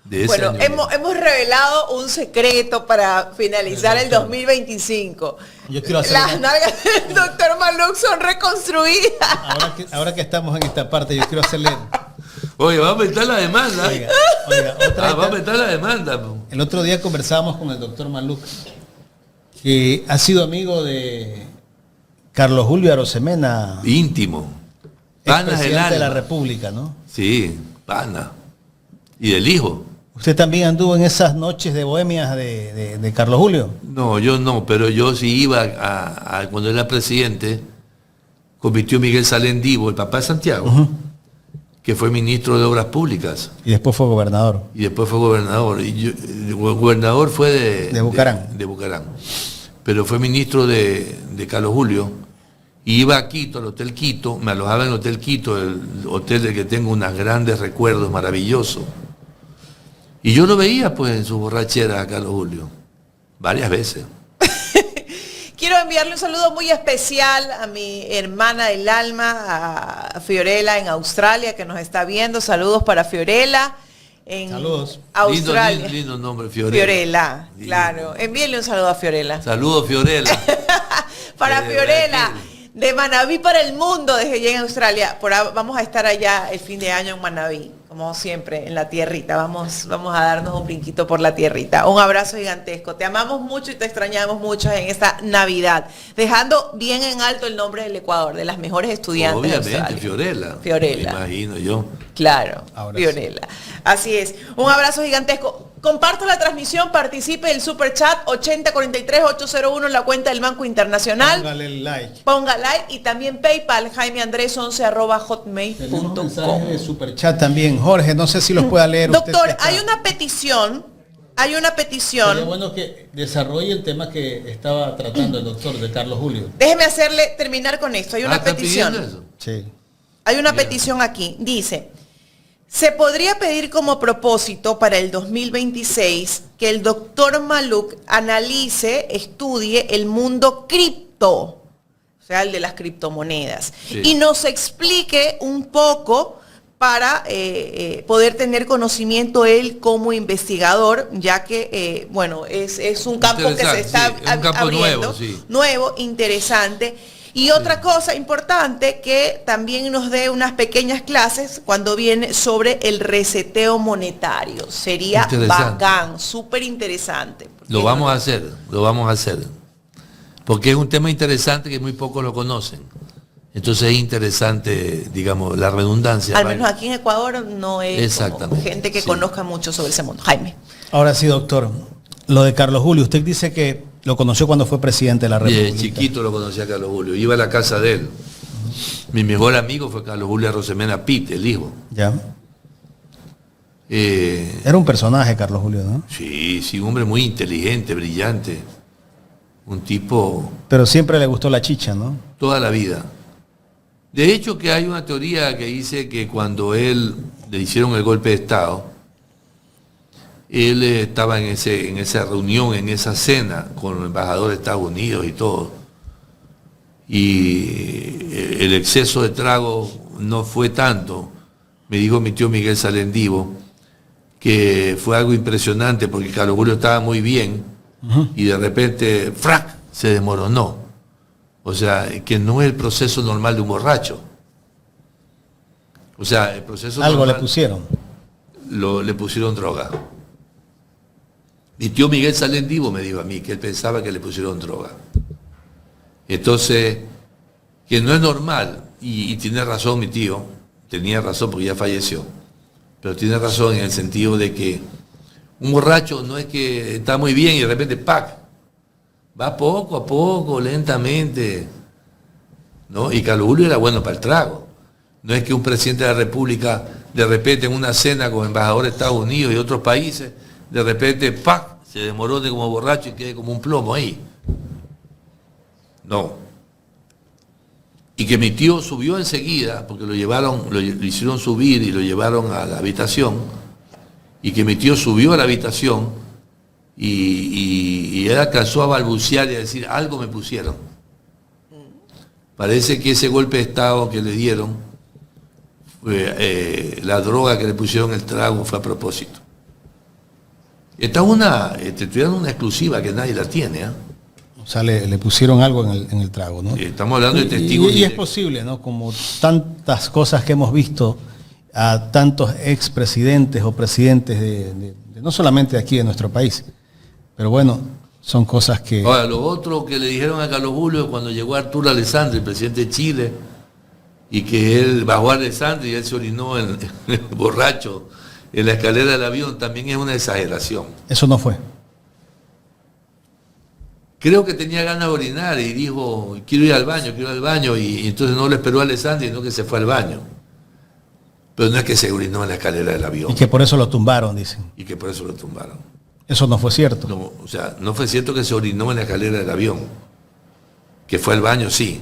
Speaker 2: de ese
Speaker 1: Bueno,
Speaker 2: año.
Speaker 1: hemos revelado un secreto para finalizar el 2025.
Speaker 3: Yo quiero hacer
Speaker 1: Las nalgas del doctor Maluk son reconstruidas.
Speaker 3: ahora que estamos en esta parte, yo quiero hacerle...
Speaker 2: Oye, va a aumentar la demanda.
Speaker 3: Oiga,
Speaker 2: Va a aumentar la demanda. Po.
Speaker 3: el otro día conversábamos con el doctor Maluk, que ha sido amigo de Carlos Julio Arosemena,
Speaker 2: Íntimo. Panas del
Speaker 3: expresidente de la
Speaker 2: alma.
Speaker 3: República, ¿no?
Speaker 2: Sí, pana. Y del hijo.
Speaker 3: ¿Usted también anduvo en esas noches de bohemias de Carlos Julio?
Speaker 2: No, yo no, pero yo sí iba cuando era presidente, con mi tío Miguel Salendivo, el papá de Santiago, que fue ministro de Obras Públicas
Speaker 3: Y después fue gobernador.
Speaker 2: y después fue gobernador. Y el gobernador fue
Speaker 3: De Bucarán.
Speaker 2: De Bucarán. Pero fue ministro de Carlos Julio. Y iba a Quito, al Hotel Quito, me alojaba en el Hotel Quito, el hotel del que tengo unos grandes recuerdos maravillosos. Y yo lo veía pues en su borrachera a Carlos Julio, varias veces.
Speaker 1: Quiero enviarle un saludo muy especial a mi hermana del alma, a Fiorella en Australia, que nos está viendo. Saludos para Fiorella en
Speaker 3: Saludos.
Speaker 1: Australia.
Speaker 2: Lindo nombre, Fiorella.
Speaker 1: Fiorella,
Speaker 2: Lindo.
Speaker 1: claro. Envíenle un saludo a Fiorella.
Speaker 2: Saludos, Fiorella.
Speaker 1: Para
Speaker 2: De
Speaker 1: Fiorella,
Speaker 2: Brasil.
Speaker 1: de Manabí para el mundo, desde allá en Australia. Vamos a estar allá el fin de año en Manabí, como siempre, en la tierrita. Vamos a darnos un brinquito por la tierrita. Un abrazo gigantesco. Te amamos mucho y te extrañamos mucho en esta Navidad. Dejando bien en alto el nombre del Ecuador, de las mejores estudiantes de
Speaker 2: Obviamente,
Speaker 1: Australia.
Speaker 2: Fiorella.
Speaker 1: Fiorella.
Speaker 2: Me imagino yo.
Speaker 1: Claro,
Speaker 3: Ahora
Speaker 1: Fiorella. Así es. Un abrazo gigantesco. Comparta la transmisión, participe del super chat 8043-801, la cuenta del Banco Internacional.
Speaker 3: Póngale el like.
Speaker 1: Ponga like y también PayPal,
Speaker 3: Tenemos mensajes de
Speaker 1: jaimeandres11@hotmail.com.
Speaker 3: superchat también. Jorge, no sé si los pueda leer usted.
Speaker 1: Doctor,
Speaker 3: que está-
Speaker 1: hay una petición.
Speaker 3: Sería bueno que desarrolle el tema que estaba tratando el doctor de Carlos Julio.
Speaker 1: Déjeme terminar con esto. Hay una
Speaker 2: ¿Está
Speaker 1: petición.
Speaker 2: pidiendo eso?
Speaker 3: Sí.
Speaker 1: Hay una
Speaker 2: Bien.
Speaker 1: petición aquí. Dice, se podría pedir como propósito para el 2026 que el doctor Maluk analice, estudie el mundo cripto, o sea, el de las criptomonedas,
Speaker 2: Sí.
Speaker 1: y nos explique un poco para poder tener conocimiento él como investigador, ya que, bueno, es un campo que se está
Speaker 2: Interesante, sí, es un campo
Speaker 1: abriendo,
Speaker 2: nuevo, sí.
Speaker 1: nuevo, interesante. Y otra cosa importante, que también nos dé unas pequeñas clases cuando viene sobre el reseteo monetario. Sería
Speaker 2: Interesante.
Speaker 1: bacán, súper interesante.
Speaker 2: Lo vamos a hacer. Porque es un tema interesante que muy pocos lo conocen. Entonces es interesante, digamos, la redundancia.
Speaker 1: Al menos aquí en Ecuador no es como
Speaker 2: Exactamente,
Speaker 1: gente que
Speaker 2: sí.
Speaker 1: conozca mucho sobre ese mundo. Jaime.
Speaker 3: Ahora sí, doctor. Lo de Carlos Julio, usted dice que lo conoció cuando fue presidente de la
Speaker 2: Y
Speaker 3: República.
Speaker 2: de chiquito lo conocía a Carlos Julio. Iba a la casa de él. Mi mejor amigo fue Carlos Julio Arosemena Pite, el hijo.
Speaker 3: Ya.
Speaker 2: Eh,
Speaker 3: Era un personaje, Carlos Julio, ¿no?
Speaker 2: sí, un hombre muy inteligente, brillante. Un tipo
Speaker 3: Pero siempre le gustó la chicha, ¿no?
Speaker 2: toda la vida. De hecho, que hay una teoría que dice que cuando él le hicieron el golpe de Estado, él estaba en esa reunión, en esa cena con el embajador de Estados Unidos y todo. Y el exceso de trago no fue tanto. Me dijo mi tío Miguel Salendivo que fue algo impresionante porque Carlos Julio estaba muy bien y de repente, ¡frac!, se desmoronó. O sea, que no es el proceso normal de un borracho. O sea, el proceso
Speaker 3: Algo le
Speaker 2: normal
Speaker 3: pusieron.
Speaker 2: le pusieron droga. Mi tío Miguel Salendivo me dijo a mí que él pensaba que le pusieron droga. Entonces, que no es normal, y tiene razón mi tío, tenía razón porque ya falleció, pero tiene razón en el sentido de que un borracho no es que está muy bien y de repente ¡pac! Va poco a poco, lentamente, ¿no? Y Carlos Julio era bueno para el trago. No es que un presidente de la República, de repente en una cena con embajadores de Estados Unidos y otros países, de repente ¡pac!, se desmorone como borracho y quede como un plomo ahí. No. Y que mi tío subió enseguida, porque lo hicieron subir y lo llevaron a la habitación, y que mi tío subió a la habitación y él alcanzó a balbucear y a decir, algo me pusieron. Parece que ese golpe de Estado que le dieron la droga que le pusieron el trago fue a propósito. Te estoy dando una exclusiva que nadie la tiene, ¿eh?
Speaker 3: O sea, le pusieron algo en el trago, ¿no?
Speaker 2: Estamos hablando de testigos.
Speaker 3: Y es posible, ¿no? Como tantas cosas que hemos visto a tantos expresidentes o presidentes de no solamente aquí de nuestro país, pero bueno, son cosas que...
Speaker 2: Ahora, lo otro que le dijeron a Carlos Julio cuando llegó Arturo Alessandri, el presidente de Chile, y que él bajó a Alessandri y él se orinó borracho en la escalera del avión, también es una exageración.
Speaker 3: Eso no fue.
Speaker 2: Creo que tenía ganas de orinar y dijo, quiero ir al baño, y entonces no le esperó a Alessandri, sino que se fue al baño. Pero no es que se orinó en la escalera del avión.
Speaker 3: Y que por eso lo tumbaron, dicen.
Speaker 2: Y que por eso lo tumbaron.
Speaker 3: Eso no fue cierto.
Speaker 2: No, o sea, no fue cierto que se orinó en la escalera del avión. Que fue al baño, sí.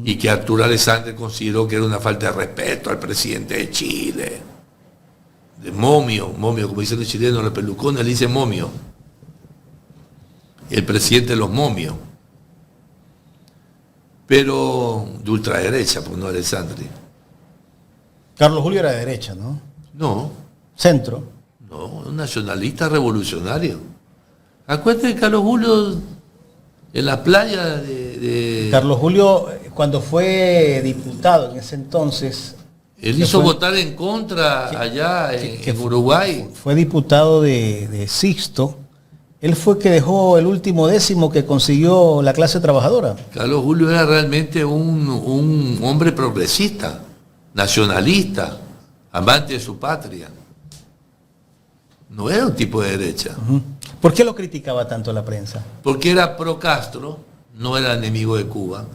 Speaker 2: Y que Arturo Alessandri consideró que era una falta de respeto al presidente de Chile. De momio, como dicen los chilenos, los pelucones le dicen momio. El presidente de los momios. Pero de ultraderecha, pues no Alessandri.
Speaker 3: Carlos Julio era de derecha, ¿no?
Speaker 2: No,
Speaker 3: Centro.
Speaker 2: no, un nacionalista revolucionario. Acuérdate de Carlos Julio en la playa de...
Speaker 3: Carlos Julio, cuando fue diputado en ese entonces...
Speaker 2: Él hizo votar en contra allá en Uruguay.
Speaker 3: Fue diputado de Sixto. Él fue que dejó el último décimo que consiguió la clase trabajadora.
Speaker 2: Carlos Julio era realmente un hombre progresista, nacionalista, amante de su patria. No era un tipo de derecha.
Speaker 3: ¿Por qué lo criticaba tanto la prensa?
Speaker 2: Porque era pro Castro, no era enemigo de Cuba.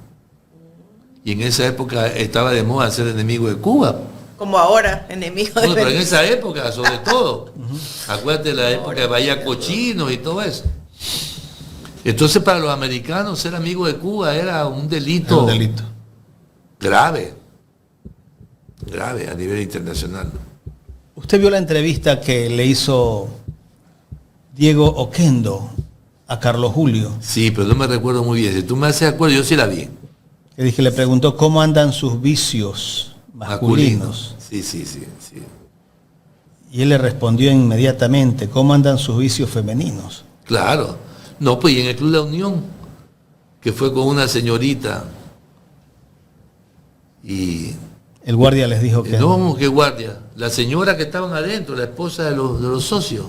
Speaker 2: Y en esa época estaba de moda ser enemigo de Cuba.
Speaker 1: Como ahora, enemigo de
Speaker 2: Bueno, pero en
Speaker 1: Venezuela.
Speaker 2: esa época, sobre todo. Acuérdate de la época de Bahía Cochinos y todo eso. Entonces, para los americanos, ser amigo de Cuba era un delito,
Speaker 3: Era un delito.
Speaker 2: grave a nivel internacional.
Speaker 3: ¿Usted vio la entrevista que le hizo Diego Oquendo a Carlos Julio?
Speaker 2: Sí, pero no me recuerdo muy bien. Si tú me haces acuerdo, yo sí la vi.
Speaker 3: Que dije, le preguntó cómo andan sus vicios masculinos.
Speaker 2: Sí.
Speaker 3: Y él le respondió inmediatamente, ¿cómo andan sus vicios femeninos?
Speaker 2: Claro. No, pues y en el Club La Unión, que fue con una señorita y...
Speaker 3: El guardia les dijo que...
Speaker 2: No, qué guardia. La señora que estaban adentro, la esposa de los socios,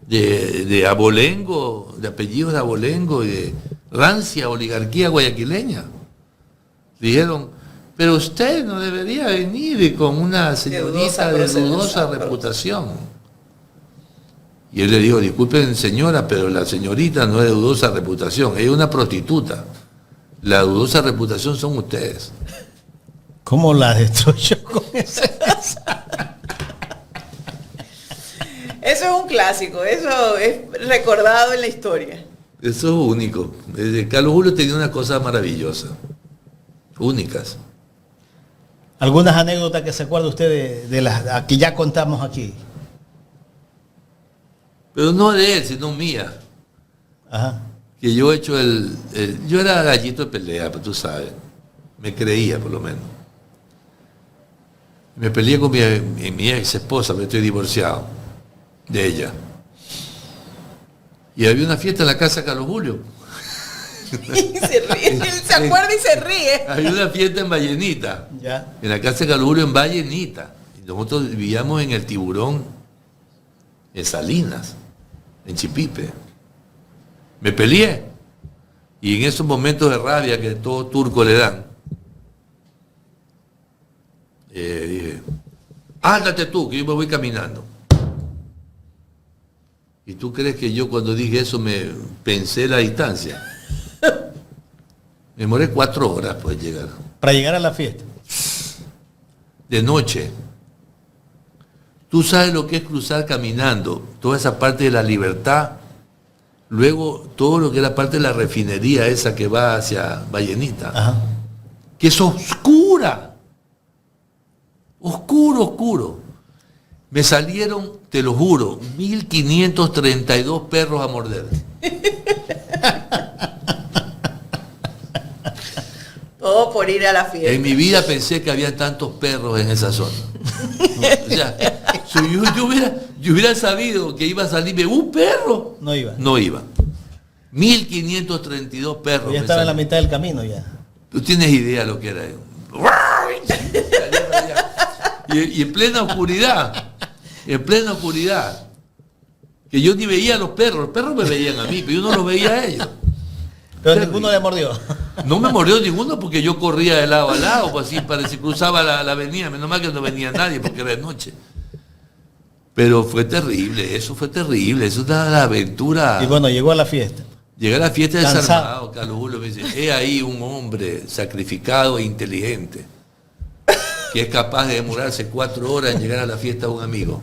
Speaker 2: de abolengo, de apellidos de abolengo y de rancia oligarquía guayaquileña. Dijeron, pero usted no debería venir con una señorita de dudosa reputación. Y él le dijo, disculpen señora, pero la señorita no es de dudosa reputación, ella es una prostituta. La dudosa reputación son ustedes.
Speaker 3: ¿Cómo la destruyó con eso?
Speaker 1: Eso es un clásico, eso es recordado en la historia.
Speaker 2: Eso es único. Carlos Julio tenía una cosa maravillosa. Únicas.
Speaker 3: ¿Algunas anécdotas que se acuerda usted de las que ya contamos aquí?
Speaker 2: Pero no de él, sino mía.
Speaker 3: Ajá.
Speaker 2: Que yo he hecho yo era gallito de pelea, pero tú sabes. Me creía, por lo menos. Me peleé con mi ex esposa, pero estoy divorciado de ella. Y había una fiesta en la casa de Carlos Julio.
Speaker 1: Y se ríe, él se acuerda y se ríe.
Speaker 2: Había una fiesta en Vallenita.
Speaker 3: Ya.
Speaker 2: En la casa de Carlos Julio en Vallenita. Y nosotros vivíamos en el Tiburón, en Salinas, en Chipipe. Me peleé. Y en esos momentos de rabia que todo turco le dan, dije, ándate tú, que yo me voy caminando. ¿Y tú crees que yo cuando dije eso me pensé la distancia? Me demoré 4 horas para llegar.
Speaker 3: Para llegar a la fiesta.
Speaker 2: De noche. Tú sabes lo que es cruzar caminando, toda esa parte de la Libertad, luego todo lo que es la parte de la refinería esa que va hacia Vallenita,
Speaker 3: Ajá.
Speaker 2: que es oscura. Oscuro. Me salieron, te lo juro, 1532 perros a morder.
Speaker 1: todo por ir a la fiesta.
Speaker 2: En mi vida pensé que había tantos perros en esa zona. O sea, si yo hubiera sabido que iba a salirme un perro,
Speaker 3: No iba.
Speaker 2: no iba. 1532 perros.
Speaker 3: Ya
Speaker 2: me
Speaker 3: estaba en la
Speaker 2: salieron.
Speaker 3: mitad del camino ya.
Speaker 2: Tú tienes idea lo que era. Y en plena oscuridad. En plena oscuridad. Que yo ni veía a los perros me veían a mí, pero yo no los veía a ellos.
Speaker 3: Pero
Speaker 2: Terrible.
Speaker 3: ninguno le mordió.
Speaker 2: No me mordió ninguno porque yo corría de lado a lado, pues así parecía cruzaba la avenida, menos mal que no venía nadie porque era de noche. Pero fue terrible, eso es una aventura.
Speaker 3: Y bueno, llegó a la fiesta.
Speaker 2: Llegué a la fiesta
Speaker 3: Cansado.
Speaker 2: desarmado, Carlos Julio me dice, he ahí un hombre sacrificado e inteligente, que es capaz de demorarse 4 horas en llegar a la fiesta de un amigo.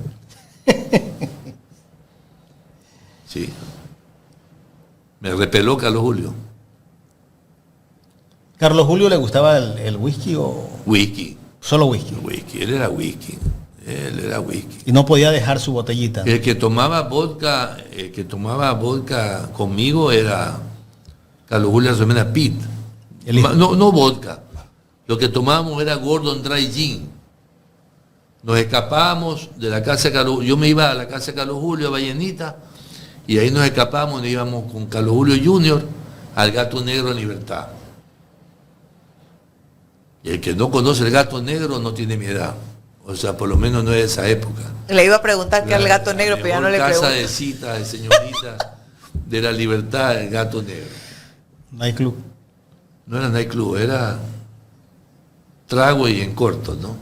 Speaker 2: Sí. Me repeló Carlos Julio.
Speaker 3: ¿Carlos Julio le gustaba el whisky o
Speaker 2: Whisky.
Speaker 3: solo whisky?
Speaker 2: Whisky, él era whisky.
Speaker 3: Y no podía dejar su botellita.
Speaker 2: El que tomaba vodka conmigo era Carlos Julio Arzamena Pitt.
Speaker 3: El hijo.
Speaker 2: No vodka. Lo que tomábamos era Gordon Dry Gin. Nos escapábamos de la casa de Carlos. Yo me iba a la casa de Carlos Julio a Vallenita y ahí nos escapábamos, nos íbamos con Carlos Julio Jr. al Gato Negro en Libertad. Y el que no conoce el Gato Negro no tiene mi edad. O sea, por lo menos no es de esa época.
Speaker 1: Le iba a preguntar que al gato negro, pero ya no le
Speaker 2: casa
Speaker 1: pregunto.
Speaker 2: de citas de señorita de la Libertad, el Gato Negro.
Speaker 3: Nightclub.
Speaker 2: No era nightclub, era trago y en corto, ¿no?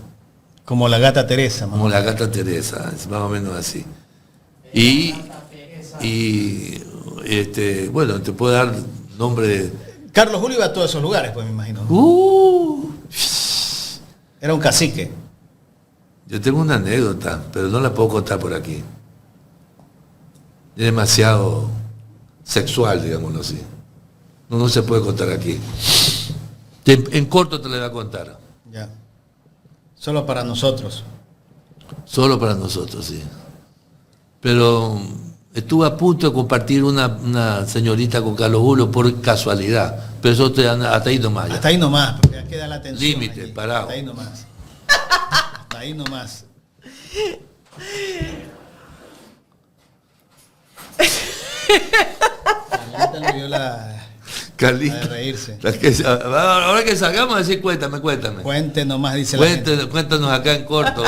Speaker 3: Como la gata Teresa.
Speaker 2: Como la Gata Teresa, es más o menos así. Y bueno, te puedo dar nombre de...
Speaker 3: Carlos Julio iba a todos esos lugares, pues me imagino. Era un cacique.
Speaker 2: Yo tengo una anécdota, pero no la puedo contar por aquí. Es demasiado sexual, digámoslo así. No se puede contar aquí. En corto te la voy a contar.
Speaker 3: Ya. Solo para nosotros.
Speaker 2: Solo para nosotros, sí. Pero estuve a punto de compartir una señorita con Carlos Julio por casualidad. Pero eso hasta ahí nomás. Ya.
Speaker 3: Hasta ahí nomás, porque ya queda la atención.
Speaker 2: Límite,
Speaker 3: allí.
Speaker 2: parado.
Speaker 3: Hasta ahí nomás. Hasta ahí nomás. Carlita le dio la
Speaker 2: Carlita.
Speaker 3: de reírse.
Speaker 2: Ahora que salgamos a decir, cuéntame.
Speaker 3: Cuente nomás, dice la gente.
Speaker 2: Cuéntanos acá en corto.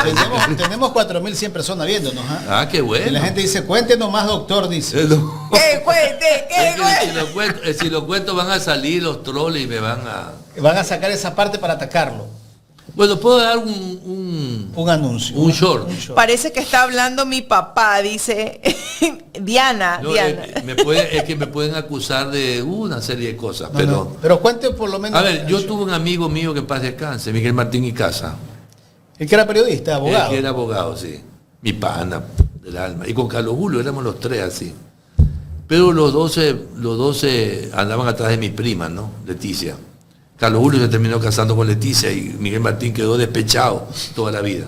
Speaker 3: Tenemos 4.100 personas viéndonos. ¿Ah?
Speaker 2: Qué bueno.
Speaker 3: Y la gente dice, cuente nomás, doctor, dice.
Speaker 2: No.
Speaker 1: ¡Que cuente! ¡Que
Speaker 2: Es que si lo cuento van a salir los troles y me van a...
Speaker 3: Van a sacar esa parte para atacarlo.
Speaker 2: Bueno, puedo dar un
Speaker 3: anuncio.
Speaker 2: Un short.
Speaker 1: Parece que está hablando mi papá, dice Diana.
Speaker 2: No,
Speaker 1: Diana.
Speaker 2: es que me pueden acusar de una serie de cosas,
Speaker 3: No,
Speaker 2: pero...
Speaker 3: no, pero cuente por lo menos.
Speaker 2: A ver, yo tuve un amigo mío que en paz descanse, Miguel Martín Icaza.
Speaker 3: El que era periodista, abogado.
Speaker 2: El que era abogado, sí. Mi pana del alma. Y con Carlos Julio éramos los tres así. Pero los 12 andaban atrás de mi prima, ¿no? Leticia. Carlos Julio se terminó casando con Leticia y Miguel Martín quedó despechado toda la vida.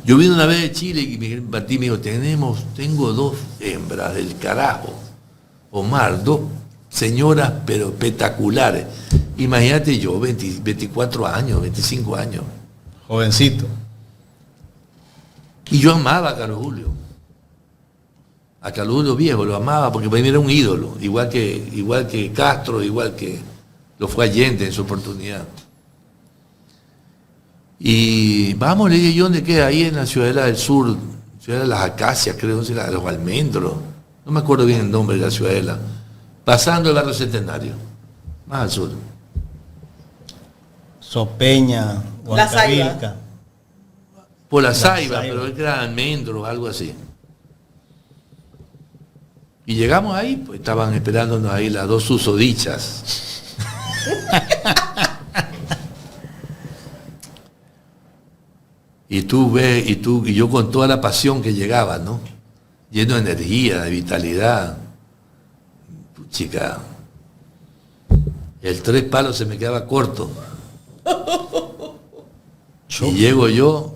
Speaker 2: Yo vine una vez de Chile y Miguel Martín me dijo, tengo 2 hembras del carajo. Omar, 2 señoras pero espectaculares. Imagínate yo, 24 años, 25 años.
Speaker 3: Jovencito.
Speaker 2: Y yo amaba a Carlos Julio. A Carlos Julio viejo, lo amaba porque para mí era un ídolo, igual que Castro, igual que lo fue Allende en su oportunidad. Y vamos, le dije yo, ¿dónde queda? Ahí en la Ciudadela del Sur, Ciudadela de las Acacias, creo, no sé, de los Almendros, no me acuerdo bien el nombre de la Ciudadela, pasando el barrio Centenario, más al sur.
Speaker 3: Sopeña, Huancavilca.
Speaker 2: Por la
Speaker 3: Saiba.
Speaker 2: Saiba, pero es que era Almendros, algo así. Y llegamos ahí, pues estaban esperándonos ahí las 2 susodichas. y yo con toda la pasión que llegaba, ¿no? Lleno de energía, de vitalidad. Chica, el 3 palos se me quedaba corto. Y llego yo,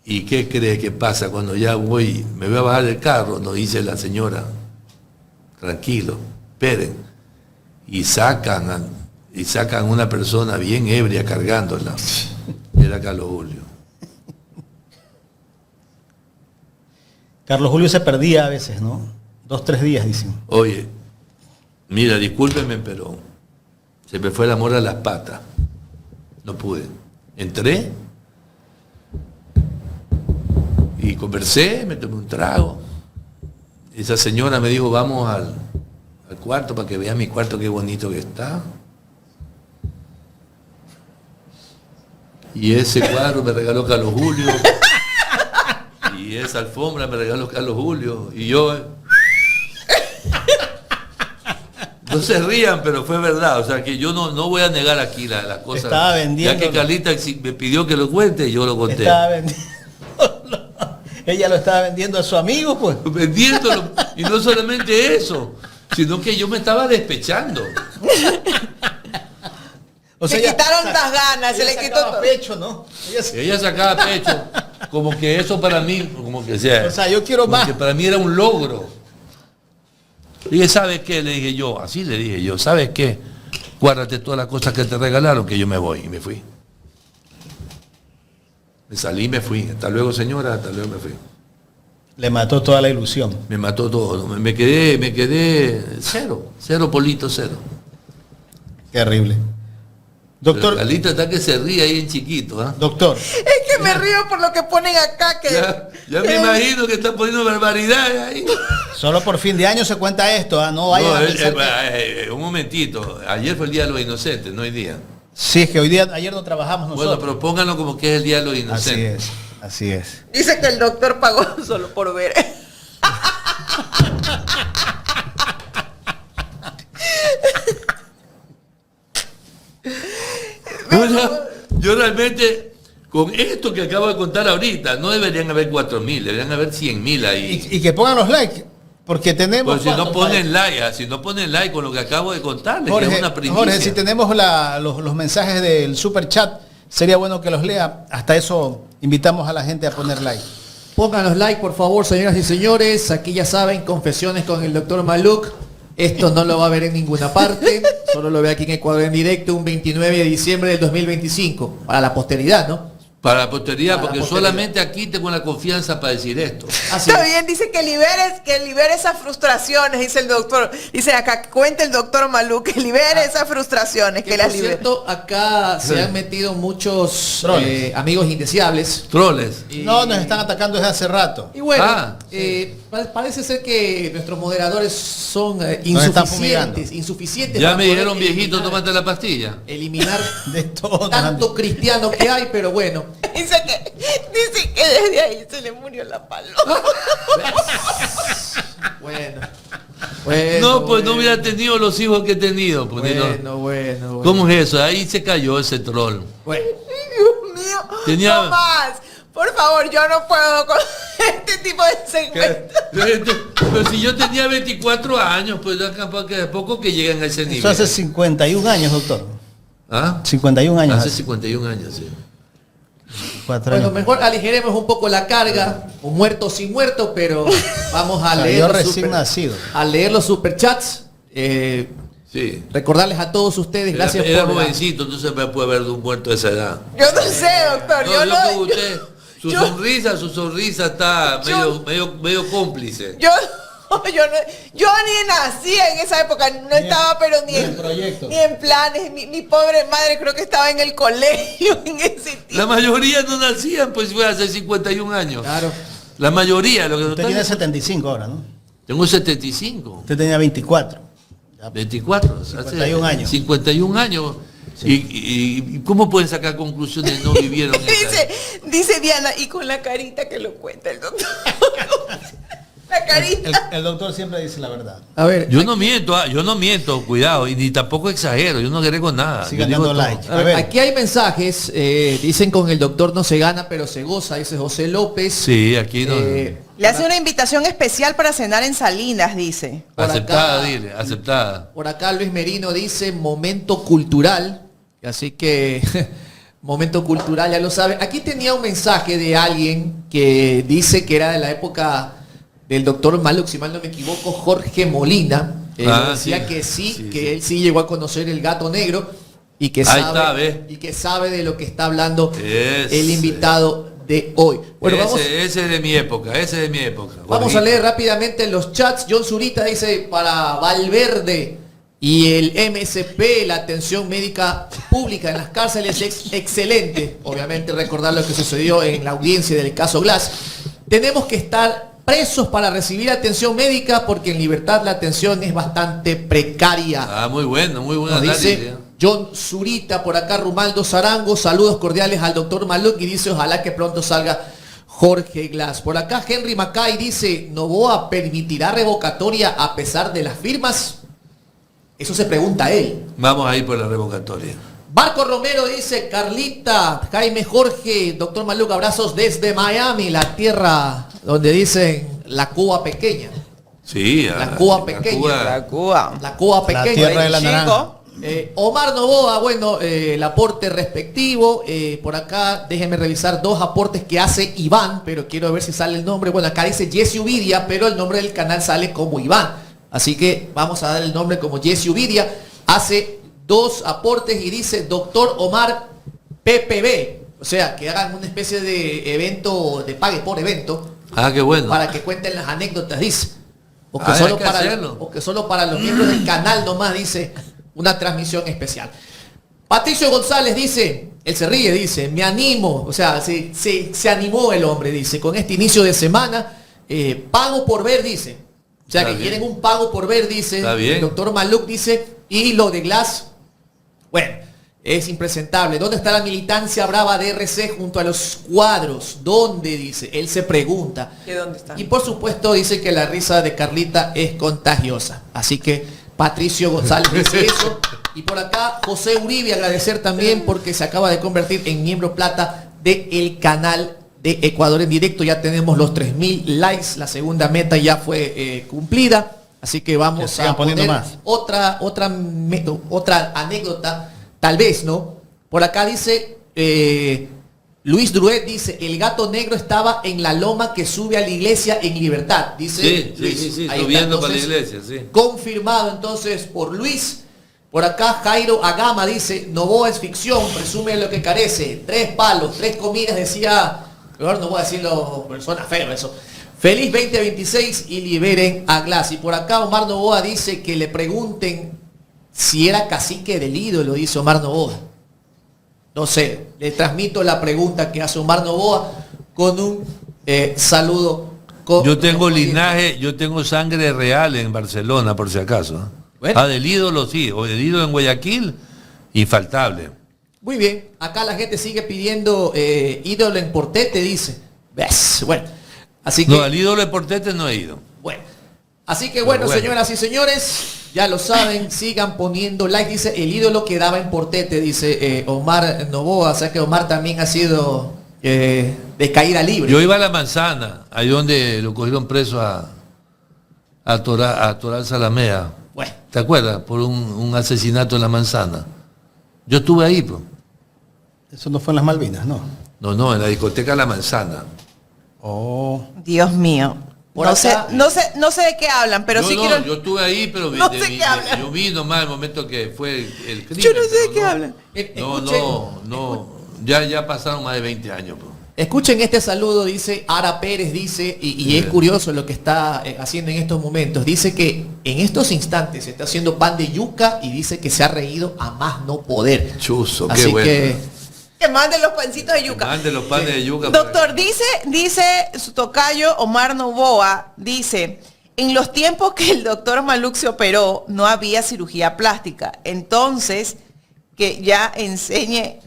Speaker 2: ¿y qué cree que pasa? Cuando ya me voy a bajar del carro, nos dice la señora, tranquilo, esperen. Y sacan y sacan una persona bien ebria cargándola. Era Carlos Julio.
Speaker 3: Carlos Julio se perdía a veces, ¿no? 2, 3 días, dicen.
Speaker 2: Oye, mira, discúlpeme, pero se me fue el amor a las patas. No pude. Entré y conversé, me tomé un trago. Esa señora me dijo, vamos al cuarto para que vea mi cuarto, qué bonito que está. Y ese cuadro me regaló Carlos Julio. Y esa alfombra me regaló Carlos Julio. Y yo... No se rían, pero fue verdad. O sea, que yo no voy a negar aquí la cosa.
Speaker 3: Estaba vendiendo.
Speaker 2: Ya que Carlita me pidió que lo cuente, yo lo conté.
Speaker 3: Estaba vendiendo. Ella lo estaba vendiendo a su amigo, pues.
Speaker 2: Vendiéndolo. Y no solamente eso, sino que yo me estaba despechando.
Speaker 3: O sea,
Speaker 1: le quitaron las ganas, se le quitó todo.
Speaker 3: Pecho, ¿no?
Speaker 2: Ella sacaba pecho. Como que eso para mí, como que sea.
Speaker 3: O sea, yo quiero
Speaker 2: como
Speaker 3: más.
Speaker 2: que para mí era un logro. Dije, ¿sabes qué? Le dije yo, así le dije yo, ¿sabes qué? Guárdate todas las cosas que te regalaron, que yo me voy. Y me fui. Me salí y me fui. Hasta luego, señora, hasta luego me fui.
Speaker 3: Le mató toda la ilusión.
Speaker 2: Me mató todo. Me quedé cero polito, cero.
Speaker 3: Terrible. Doctor.
Speaker 2: Pero Carlita está que se ríe ahí en chiquito, ¿ah?
Speaker 3: Doctor.
Speaker 1: Es que me río por lo que ponen acá. Que,
Speaker 2: Ya me imagino que están poniendo barbaridades ahí.
Speaker 3: Solo por fin de año se cuenta esto, ¿ah? No vayan a pensar
Speaker 2: un momentito. Ayer fue el Día de los Inocentes, no hoy día.
Speaker 3: Sí, es que ayer no trabajamos nosotros.
Speaker 2: Bueno, pero pónganlo como que es el Día de los Inocentes.
Speaker 3: Así es.
Speaker 1: Dice que el doctor pagó solo por ver.
Speaker 2: Yo realmente, con esto que acabo de contar ahorita, no deberían haber 4.000, deberían haber 100.000 ahí.
Speaker 3: Y que pongan los likes, porque tenemos...
Speaker 2: Pues si no
Speaker 3: ¿cuántos
Speaker 2: ponen like, si no ponen like con lo que acabo de contarles, que es una primicia.
Speaker 3: Jorge, si tenemos los mensajes del super chat, sería bueno que los lea. Hasta eso invitamos a la gente a poner like.
Speaker 5: Pongan los like, por favor, señoras y señores. Aquí ya saben, confesiones con el doctor Maluk. Esto no lo va a ver en ninguna parte. Solo lo ve aquí en Ecuador en directo, un 29 de diciembre del 2025. Para la posteridad, ¿no?
Speaker 2: Para la posteridad,
Speaker 5: Para la
Speaker 2: porque
Speaker 5: posteridad.
Speaker 2: solamente aquí tengo la confianza para decir esto.
Speaker 5: Así
Speaker 1: Está
Speaker 5: es.
Speaker 1: bien, dice que libere esas frustraciones, dice el doctor. Dice acá, cuenta el doctor Malú, que libere esas frustraciones, que
Speaker 5: Que
Speaker 1: las
Speaker 5: por
Speaker 1: libere.
Speaker 5: cierto, acá se han metido muchos
Speaker 3: Troles.
Speaker 5: amigos indeseables.
Speaker 2: Troles.
Speaker 5: Y-
Speaker 3: No, nos están atacando desde hace rato.
Speaker 5: Y bueno,
Speaker 2: Sí.
Speaker 5: parece ser que nuestros moderadores son
Speaker 3: Nos están fumigando.
Speaker 5: insuficientes.
Speaker 2: Ya
Speaker 5: para
Speaker 2: me
Speaker 5: poder
Speaker 2: dijeron, viejito,
Speaker 5: eliminar-
Speaker 2: tómate la pastilla.
Speaker 5: eliminar
Speaker 3: De todo.
Speaker 5: tanto cristiano que hay, pero bueno.
Speaker 1: Dice que desde ahí se le murió la paloma.
Speaker 5: Bueno.
Speaker 2: No, pues no hubiera tenido los hijos que he tenido. Pues, no.
Speaker 5: Bueno.
Speaker 2: ¿Cómo es eso? Ahí se cayó ese troll.
Speaker 5: Bueno.
Speaker 1: Dios mío,
Speaker 2: Tenía-
Speaker 1: no más. Por favor, yo no puedo con este tipo de segmentos.
Speaker 2: Pero si yo tenía 24 años, pues ya capaz que de poco que llegan a ese nivel.
Speaker 3: Eso hace 51 años, doctor.
Speaker 2: ¿Ah?
Speaker 3: 51 años.
Speaker 2: Hace 51 años, sí.
Speaker 3: 4
Speaker 5: Bueno,
Speaker 3: años.
Speaker 5: mejor aligeremos un poco la carga, un muerto sin muerto, pero vamos a
Speaker 3: Salió
Speaker 5: leer los
Speaker 3: recién nacido.
Speaker 5: a leer los superchats.
Speaker 2: Sí.
Speaker 5: Recordarles a todos ustedes, gracias
Speaker 2: Era
Speaker 5: por la-
Speaker 2: jovencito, entonces me puede ver de un muerto de esa edad.
Speaker 1: Yo no sé, doctor.
Speaker 2: No,
Speaker 1: yo
Speaker 2: yo
Speaker 1: no.
Speaker 2: con usted, su sonrisa está
Speaker 1: Yo-
Speaker 2: medio cómplice.
Speaker 1: Yo ni nací en esa época, no estaba, pero ni
Speaker 3: ni en
Speaker 1: en
Speaker 3: proyectos.
Speaker 1: ni en planes. Mi pobre madre creo que estaba en el colegio en ese tiempo.
Speaker 2: La mayoría no nacían, pues fue hace 51 años.
Speaker 5: Claro.
Speaker 2: La mayoría, lo que
Speaker 3: Usted tiene 75 ahora, ¿no?
Speaker 2: Tengo 75,
Speaker 3: Usted tenía 24.
Speaker 2: 24,
Speaker 3: 51 años.
Speaker 2: 51 años. ¿Y cómo pueden sacar conclusiones? No vivieron esa
Speaker 1: Dice Diana, y con la carita que lo cuenta el doctor. La carita.
Speaker 3: El doctor siempre dice la verdad.
Speaker 5: A ver,
Speaker 2: Yo no miento, cuidado, y ni tampoco exagero, yo no agrego nada.
Speaker 3: Sigan
Speaker 2: Yo digo
Speaker 3: dando
Speaker 2: todo.
Speaker 3: like.
Speaker 5: a ver, aquí hay mensajes, dicen con el doctor no se gana, pero se goza, dice José López.
Speaker 2: Sí, aquí no.
Speaker 1: Le hace una invitación especial para cenar en Salinas, dice.
Speaker 5: por
Speaker 2: Aceptada,
Speaker 5: acá-
Speaker 2: dile, aceptada.
Speaker 5: Por acá Luis Merino dice momento cultural, así que momento cultural, ya lo saben. Aquí tenía un mensaje de alguien que dice que era de la época del doctor Maluk, si mal no me equivoco, Jorge Molina. Decía
Speaker 2: sí,
Speaker 5: que sí,
Speaker 2: sí,
Speaker 5: que
Speaker 2: sí.
Speaker 5: él sí llegó a conocer el gato negro. y que
Speaker 2: Ahí
Speaker 5: sabe,
Speaker 2: está, ¿ves?
Speaker 5: y que sabe de lo que está hablando
Speaker 2: Ese.
Speaker 5: el invitado de hoy. Bueno,
Speaker 2: ese es de mi época, ese es de mi época.
Speaker 5: vamos a leer rápidamente los chats. John Zurita dice, para Valverde y el MSP, la atención médica pública en las cárceles es excelente. Obviamente recordar lo que sucedió en la audiencia del caso Glass. Tenemos que estar presos para recibir atención médica porque en libertad la atención es bastante precaria.
Speaker 2: Ah, muy bueno, muy buena
Speaker 5: Nos
Speaker 2: análisis.
Speaker 5: dice John Zurita, por acá Rumaldo Zarango, saludos cordiales al doctor Maluk y dice ojalá que pronto salga Jorge Glass. Por acá Henry Macay dice, ¿Noboa permitirá revocatoria a pesar de las firmas? Eso se pregunta él.
Speaker 2: Vamos a ir por la revocatoria.
Speaker 5: Marco Romero dice, Carlita, Jaime Jorge, doctor Maluk, abrazos desde Miami, la tierra donde dicen la Cuba pequeña.
Speaker 2: Sí,
Speaker 5: La Cuba pequeña.
Speaker 1: La Cuba.
Speaker 5: La Cuba pequeña.
Speaker 3: La tierra de la
Speaker 1: Chico.
Speaker 3: naranja.
Speaker 5: Omar Noboa, bueno, el aporte respectivo. Por acá, déjenme revisar dos aportes que hace Iván, pero quiero ver si sale el nombre. Bueno, acá dice Jesse Uvidia, pero el nombre del canal sale como Iván. Así que vamos a dar el nombre como Jesse Uvidia. Hace dos aportes y dice Doctor Omar PPB. O sea, que hagan una especie de evento, de pague por evento,
Speaker 2: Ah, qué bueno.
Speaker 5: para que cuenten las anécdotas, dice. O que,
Speaker 2: Ah, hay
Speaker 5: solo
Speaker 2: que
Speaker 5: para,
Speaker 2: hacerlo.
Speaker 5: o que solo para los miembros del canal nomás, dice, una transmisión especial. Patricio González dice, él se ríe, dice, me animo, o sea, se animó el hombre, dice, con este inicio de semana, pago por ver, dice. O sea,
Speaker 2: Está
Speaker 5: que
Speaker 2: bien.
Speaker 5: quieren un pago por ver, dice.
Speaker 2: Está bien.
Speaker 5: El doctor Maluk dice, y lo de Glass, bueno, es impresentable. ¿Dónde está la militancia brava de RC junto a los cuadros? ¿Dónde? Dice. Él se pregunta.
Speaker 1: ¿Y dónde está?
Speaker 5: Y por supuesto dice que la risa de Carlita es contagiosa. Así que Patricio González dice eso. Y por acá José Uribe agradecer también porque se acaba de convertir en miembro plata del canal de Ecuador en directo. Ya tenemos los 3.000 likes. La segunda meta ya fue cumplida. Así que
Speaker 3: Que
Speaker 5: vamos
Speaker 3: sigan
Speaker 5: a
Speaker 3: poniendo
Speaker 5: poner
Speaker 3: más.
Speaker 5: otra anécdota. Tal vez, ¿no? Por acá dice Luis Druet, dice, el gato negro estaba en la loma que sube a la iglesia en Libertad. Dice
Speaker 2: Sí,
Speaker 5: Luis.
Speaker 2: sí, sí,
Speaker 5: Ahí está,
Speaker 2: subiendo para la
Speaker 5: entonces,
Speaker 2: iglesia, sí.
Speaker 5: confirmado entonces por Luis. Por acá Jairo Agama dice, Noboa es ficción, presume lo que carece. 3 palos, 3 comidas, decía, mejor no voy a decirlo, persona feo eso. Feliz 2026 y liberen a Glass. Y por acá Omar Noboa dice que le pregunten si era cacique del ídolo, dice Omar Noboa. No sé, le transmito la pregunta que hace Omar Noboa con un saludo.
Speaker 2: Yo tengo linaje, yo tengo sangre real en Barcelona, por si acaso. ¿Eh?
Speaker 5: Bueno.
Speaker 2: Ah, del ídolo sí, o del ídolo en Guayaquil, infaltable.
Speaker 5: Muy bien, acá la gente sigue pidiendo ídolo en Portete, dice. ¿Ves? Bueno, así que...
Speaker 2: No, al ídolo de Portete no he ido.
Speaker 5: Bueno, así que bueno,
Speaker 2: bueno.
Speaker 5: señoras y señores, ya lo saben, sigan poniendo like. Dice, el ídolo quedaba en Portete, dice Omar Noboa. O sea que Omar también ha sido de caída libre.
Speaker 2: Yo iba a La Manzana, ahí donde lo cogieron preso a Toral Salamea.
Speaker 5: Bueno,
Speaker 2: ¿Te acuerdas? Por un asesinato en La Manzana. Yo estuve ahí, pues.
Speaker 3: Eso no fue en las Malvinas, ¿no?
Speaker 2: No, en la discoteca La Manzana.
Speaker 3: Oh.
Speaker 1: Dios mío.
Speaker 5: Por
Speaker 1: No sé,
Speaker 5: acá-
Speaker 1: no sé de qué hablan, pero
Speaker 2: No,
Speaker 1: sí
Speaker 2: no,
Speaker 1: quiero...
Speaker 2: yo estuve ahí, pero
Speaker 1: No sé qué hablan.
Speaker 2: yo vi nomás el momento que fue el crimen.
Speaker 1: Yo no sé
Speaker 2: pero
Speaker 1: de qué hablan.
Speaker 2: No, ya pasaron más de 20 años, pues.
Speaker 5: escuchen este saludo, dice Ara Pérez, dice, y es curioso lo que está haciendo en estos momentos. Dice que en estos instantes se está haciendo pan de yuca y dice que se ha reído a más no poder.
Speaker 2: Chuzo, qué
Speaker 5: Así
Speaker 2: bueno.
Speaker 1: Que manden los pancitos de yuca.
Speaker 2: Mande los panes de yuca.
Speaker 1: Doctor, dice su tocayo Omar Noboa, dice, en los tiempos que el doctor Maluk se operó, no había cirugía plástica. Entonces, que ya enseñe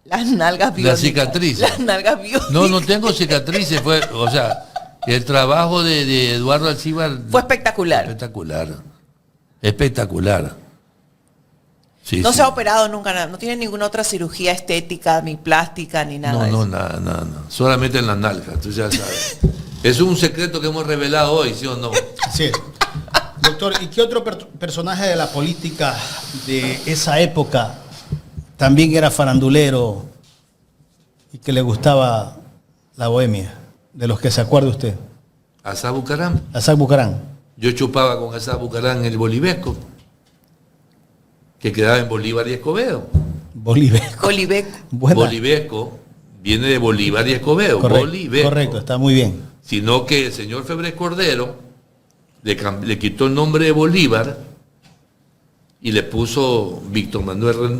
Speaker 1: las nalgas biónicas.
Speaker 2: cicatrices.
Speaker 1: Las nalgas biónicas.
Speaker 2: No tengo cicatrices, o sea, el trabajo de Eduardo Alcíbar
Speaker 1: Fue espectacular.
Speaker 2: Espectacular. Sí,
Speaker 1: No
Speaker 2: sí.
Speaker 1: se ha operado nunca, nada. No tiene ninguna otra cirugía estética, ni plástica, ni nada. de eso.
Speaker 2: Nada. Solamente en las nalgas, tú ya sabes. Es un secreto que hemos revelado hoy, ¿sí o no?
Speaker 3: Así es. Doctor, ¿y qué otro personaje de la política de esa época también era farandulero y que le gustaba la bohemia? De los que se acuerde usted.
Speaker 2: Asá Bucarán.
Speaker 3: Asad Bucarán.
Speaker 2: Yo chupaba con Asá Bucarán el bolivesco, que quedaba en Bolívar y Escobedo.
Speaker 3: Bolivesco.
Speaker 1: Oliveco.
Speaker 3: Buena.
Speaker 2: Bolivesco viene de Bolívar y Escobedo.
Speaker 3: Correcto,
Speaker 2: Bolivesco.
Speaker 3: correcto, está muy bien.
Speaker 2: Sino que el señor Febres Cordero le quitó el nombre de Bolívar y le puso Víctor Manuel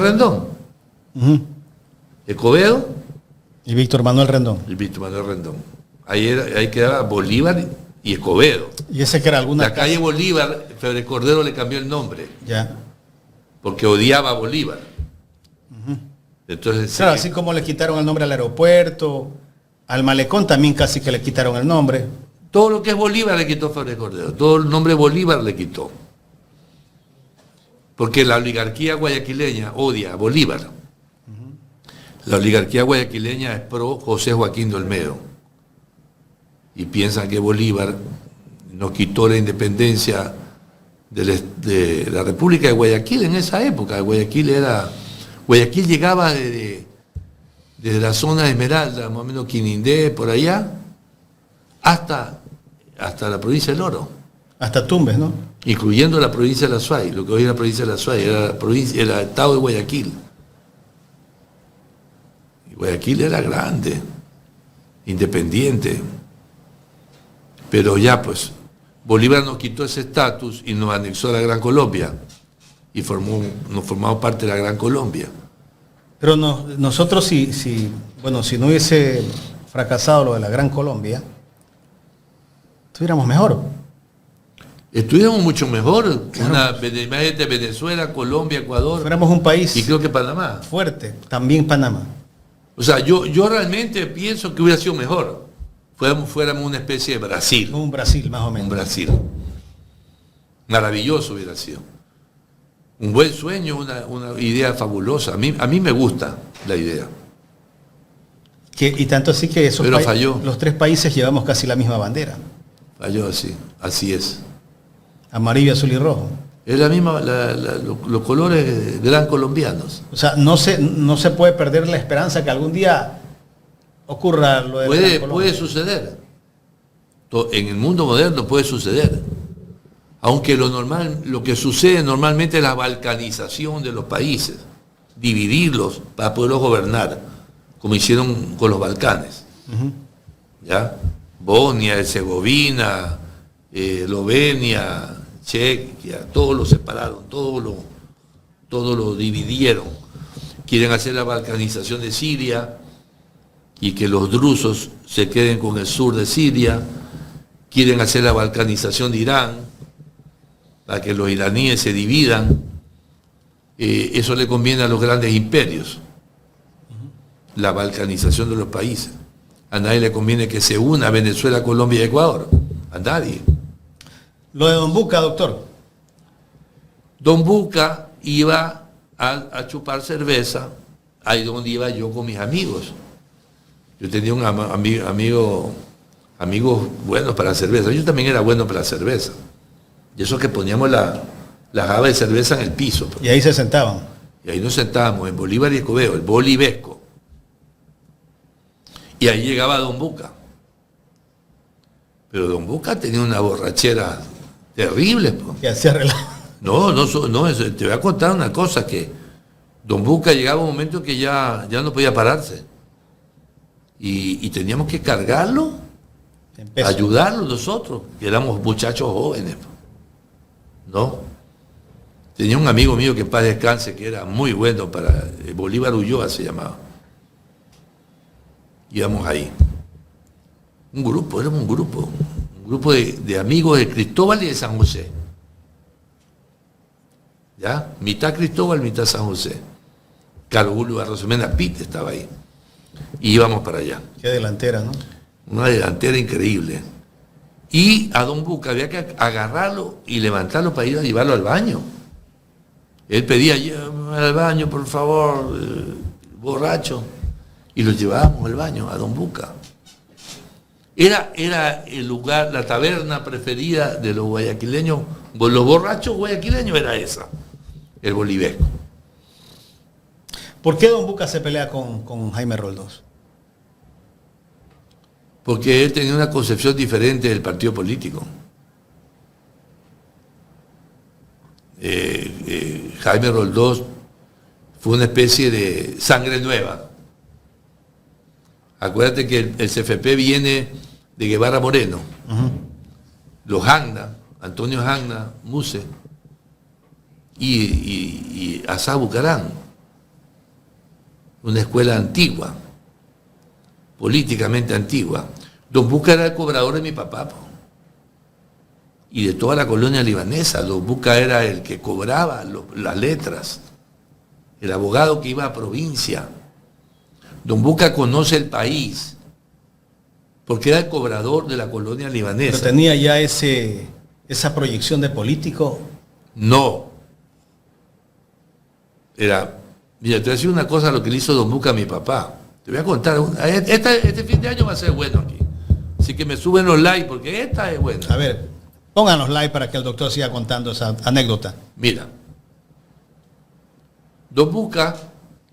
Speaker 2: Rendón.
Speaker 3: Ujú.
Speaker 2: Escobedo
Speaker 3: Y Víctor Manuel Rendón.
Speaker 2: y Víctor Manuel Rendón. Ahí quedaba Bolívar y Escobedo.
Speaker 3: Y ese que era alguna
Speaker 2: La calle Bolívar, Febres Cordero le cambió el nombre
Speaker 3: Ya.
Speaker 2: porque odiaba a Bolívar. Entonces,
Speaker 3: Claro, así como le quitaron el nombre al aeropuerto, al malecón también casi que le quitaron el nombre.
Speaker 2: todo lo que es Bolívar le quitó Febres Cordero. Todo el nombre Bolívar le quitó. Porque la oligarquía guayaquileña odia a Bolívar. La oligarquía guayaquileña es pro José Joaquín de Olmedo. Y piensan que Bolívar nos quitó la independencia de la República de Guayaquil en esa época. Guayaquil llegaba desde la zona de Esmeralda, más o menos Quinindé, por allá, hasta la provincia del Oro,
Speaker 3: Hasta Tumbes, ¿no?
Speaker 2: incluyendo la provincia de La Suay. Lo que hoy es la provincia de La Suay era el estado de Guayaquil. Y Guayaquil era grande, independiente. Pero ya pues, Bolívar nos quitó ese estatus y nos anexó a la Gran Colombia. Y nos formamos parte de la Gran Colombia.
Speaker 3: Pero nosotros si no hubiese fracasado lo de la Gran Colombia, estuviéramos mejor.
Speaker 2: Estuviéramos mucho mejor. Claro. Imagínate Venezuela, Colombia, Ecuador.
Speaker 3: Fuéramos un país
Speaker 2: y creo que Panamá.
Speaker 3: fuerte, también Panamá.
Speaker 2: O sea, yo realmente pienso que hubiera sido mejor. Fuéramos una especie de Brasil.
Speaker 3: Un Brasil, más o menos.
Speaker 2: Un Brasil. Maravilloso hubiera sido. Un buen sueño, una idea fabulosa. A mí me gusta la idea.
Speaker 3: Y tanto así que
Speaker 2: pero falló.
Speaker 3: Los tres países llevamos casi la misma bandera.
Speaker 2: Falló así es.
Speaker 3: Amarillo, azul y rojo.
Speaker 2: Es la misma, los colores gran colombianos.
Speaker 3: O sea, no se puede perder la esperanza que algún día ocurra lo de
Speaker 2: puede suceder. En el mundo moderno puede suceder. Aunque lo que sucede normalmente es la balcanización de los países, dividirlos para poderlos gobernar, como hicieron con los Balcanes. ¿Ya? Bosnia, Herzegovina, Eslovenia, Chequia, todos lo separaron, todos lo dividieron. Quieren hacer la balcanización de Siria y que los drusos se queden con el sur de Siria. Quieren hacer la balcanización de Irán para que los iraníes se dividan. Eso le conviene a los grandes imperios, la balcanización de los países. A nadie le conviene que se una Venezuela, Colombia y Ecuador. A nadie.
Speaker 3: Lo de Don Buca, doctor.
Speaker 2: Don Buca iba a chupar cerveza, ahí donde iba yo con mis amigos. Yo tenía un amigos buenos para la cerveza. Yo también era bueno para la cerveza. Y eso que poníamos la java de cerveza en el piso.
Speaker 3: Y ahí se sentaban.
Speaker 2: Y ahí nos sentábamos en Bolívar y Escobedo, el Bolivesco. Y ahí llegaba Don Buca. Pero Don Buca tenía una borrachera terrible.
Speaker 3: Que hacía relajo.
Speaker 2: No, te voy a contar una cosa, que Don Buca llegaba un momento que ya no podía pararse. Y teníamos que cargarlo, ayudarlo nosotros, que éramos muchachos jóvenes. ¿No? Tenía un amigo mío que en paz descanse, que era muy bueno para Bolívar Ulloa se llamaba. Íbamos ahí. Éramos un grupo de amigos de Cristóbal y de San José. ¿Ya? Mitad Cristóbal, mitad San José. Carlos Julio Barrosemena Pite estaba ahí. Y íbamos para allá.
Speaker 3: Qué delantera, ¿no?
Speaker 2: Una delantera increíble. Y a Don Buca había que agarrarlo y levantarlo para ir a llevarlo al baño. Él pedía, llévame al baño, por favor, borracho. Y lo llevábamos al baño, a Don Buca. Era el lugar, la taberna preferida de los guayaquileños, los borrachos guayaquileños era esa, el Bolivesco.
Speaker 3: ¿Por qué Don Buca se pelea con Jaime Roldós?
Speaker 2: Porque él tenía una concepción diferente del partido político. Jaime Roldós fue una especie de sangre nueva. Acuérdate que el CFP viene de Guevara Moreno, los Jagna, Antonio Jagna, Muse y Asá Bucarán, una escuela antigua, políticamente antigua. Don Buca era el cobrador de mi papá, po, y de toda la colonia libanesa. Don Buca era el que cobraba las letras, el abogado que iba a provincia. Don Buca conoce el país, porque era el cobrador de la colonia libanesa.
Speaker 3: ¿Pero tenía ya esa proyección de político?
Speaker 2: No. Mira, te voy a decir una cosa, lo que le hizo Don Buca a mi papá. Te voy a contar. Este fin de año va a ser bueno aquí. Así que me suben los likes, porque esta es buena.
Speaker 3: A ver, pónganos like para que el doctor siga contando esa anécdota.
Speaker 2: Mira, Don Buca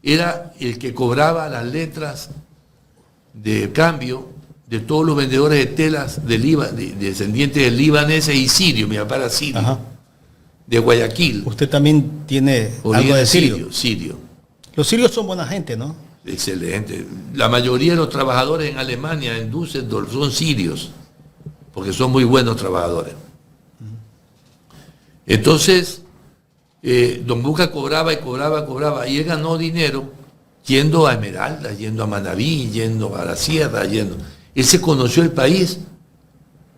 Speaker 2: era el que cobraba las letras de cambio de todos los vendedores de telas descendientes de libaneses y sirios. Mi papá era sirio,
Speaker 3: Ajá.
Speaker 2: de Guayaquil.
Speaker 3: Usted también tiene
Speaker 2: Origen
Speaker 3: algo de sirio.
Speaker 2: Sirio.
Speaker 3: Los sirios son buena gente, ¿no?
Speaker 2: Excelente. La mayoría de los trabajadores en Alemania, en Düsseldorf, son sirios, porque son muy buenos trabajadores. Entonces, Don Buca cobraba y cobraba, y él ganó dinero yendo a Esmeralda, yendo a Manabí, yendo a la sierra, yendo. Él se conoció el país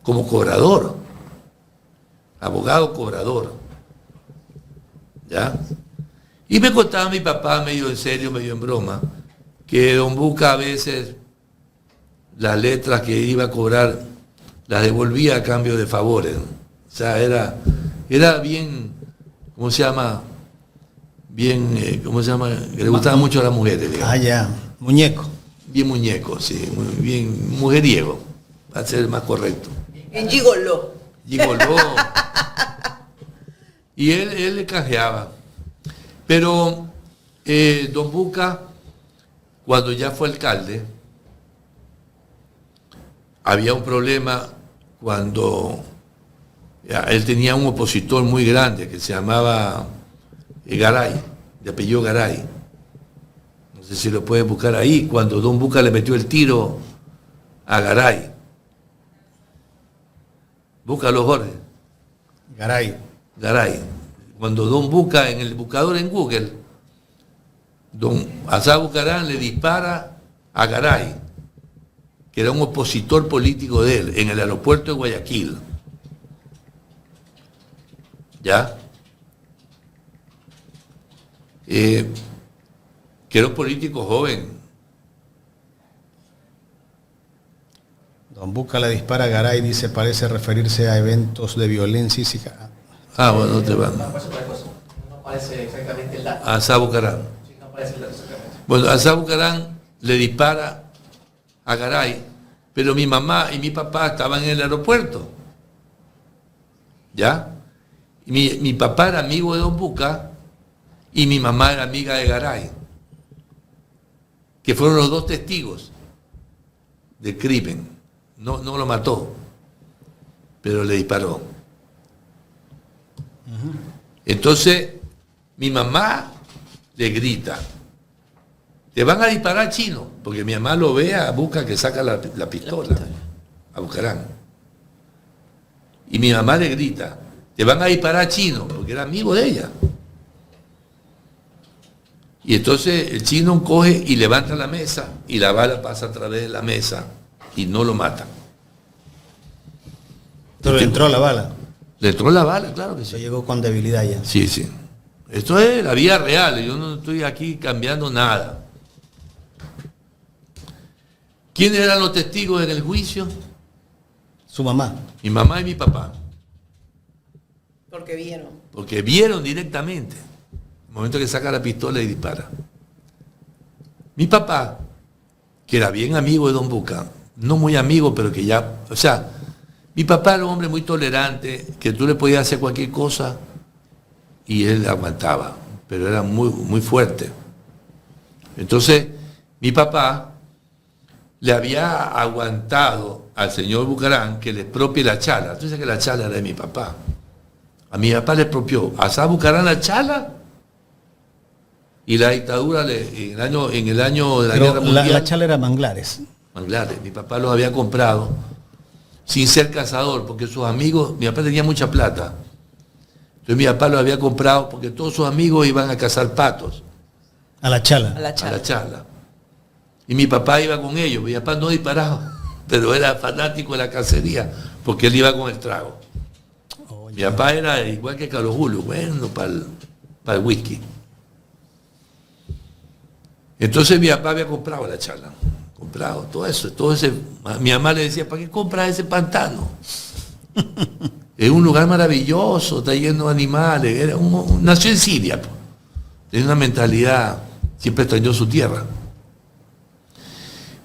Speaker 2: como cobrador, abogado cobrador. ¿Ya? Y me contaba mi papá, medio en serio, medio en broma, que Don Buca a veces las letras que iba a cobrar las devolvía a cambio de favores, ¿no? O sea, era bien, ¿cómo se llama? Bien, ¿cómo se llama? Que le gustaban mucho a las mujeres, digamos.
Speaker 3: Ah, ya, muñeco.
Speaker 2: Bien muñeco, sí, bien mujeriego, va a ser más correcto.
Speaker 1: En gigoló.
Speaker 2: Gigoló. Y él le canjeaba. Pero Don Buca, cuando ya fue alcalde, había un problema cuando él tenía un opositor muy grande que se llamaba Garay, de apellido Garay. No sé si lo puede buscar ahí, cuando Don Buca le metió el tiro a Garay. Búscalo, Jorge. Garay. Cuando Don Buca, en el buscador en Google, Don Asá Bucarán le dispara a Garay, que era un opositor político de él, en el aeropuerto de Guayaquil. ¿Ya? Que era un político joven.
Speaker 3: Don Buca le dispara a Garay, dice, parece referirse a eventos de violencia y
Speaker 2: Ah, bueno, no te van.
Speaker 5: No parece exactamente el dato.
Speaker 2: A Asá Bucarán.
Speaker 5: Sí, no parece el dato exactamente.
Speaker 2: Bueno, Asá Bucarán le dispara a Garay, pero mi mamá y mi papá estaban en el aeropuerto. ¿Ya? Y mi papá era amigo de Don Buca y mi mamá era amiga de Garay, que fueron los dos testigos del crimen. No lo mató, pero le disparó. Entonces, mi mamá le grita, te van a disparar, chino, porque mi mamá lo ve a Buca que saca la pistola, a Bucarán. Y mi mamá le grita, te van a disparar, chino, porque era amigo de ella. Y entonces el chino coge y levanta la mesa y la bala pasa a través de la mesa y no lo mata.
Speaker 3: Pero le entró la bala.
Speaker 2: Le entró la bala, claro que
Speaker 3: Se
Speaker 2: sí.
Speaker 3: llegó con debilidad ya.
Speaker 2: Sí, sí. Esto es la vida real, yo no estoy aquí cambiando nada. ¿Quiénes eran los testigos en el juicio?
Speaker 3: Su mamá.
Speaker 2: Mi mamá y mi papá.
Speaker 1: Porque vieron.
Speaker 2: Porque vieron directamente el momento que saca la pistola y dispara. Mi papá, que era bien amigo de Don Buca, no muy amigo, pero que ya, o sea, mi papá era un hombre muy tolerante, que tú le podías hacer cualquier cosa y él aguantaba, pero era muy, muy fuerte. Entonces, mi papá le había aguantado al señor Bucarán que le expropie la chala. Tú dices que la chala era de mi papá. A mi papá le expropió a Asá Bucarán la chala Y la dictadura, en el año de la
Speaker 3: Pero
Speaker 2: Guerra Mundial,
Speaker 3: la chala era manglares.
Speaker 2: manglares, mi papá los había comprado sin ser cazador, porque sus amigos, mi papá tenía mucha plata. Entonces mi papá los había comprado porque todos sus amigos iban a cazar patos
Speaker 3: A la chala.
Speaker 1: A la
Speaker 2: a
Speaker 1: chala.
Speaker 2: la chala. Y mi papá iba con ellos. Mi papá no disparaba, pero era fanático de la cacería, porque él iba con el trago. Mi papá era igual que Carlos Julio, bueno para el whisky. Entonces mi papá había comprado la chala, comprado todo eso, todo ese. Mi mamá le decía, ¿para qué compras ese pantano? Es un lugar maravilloso, está lleno de animales. Nació en Siria, pues. Tenía una mentalidad, siempre extrañó su tierra.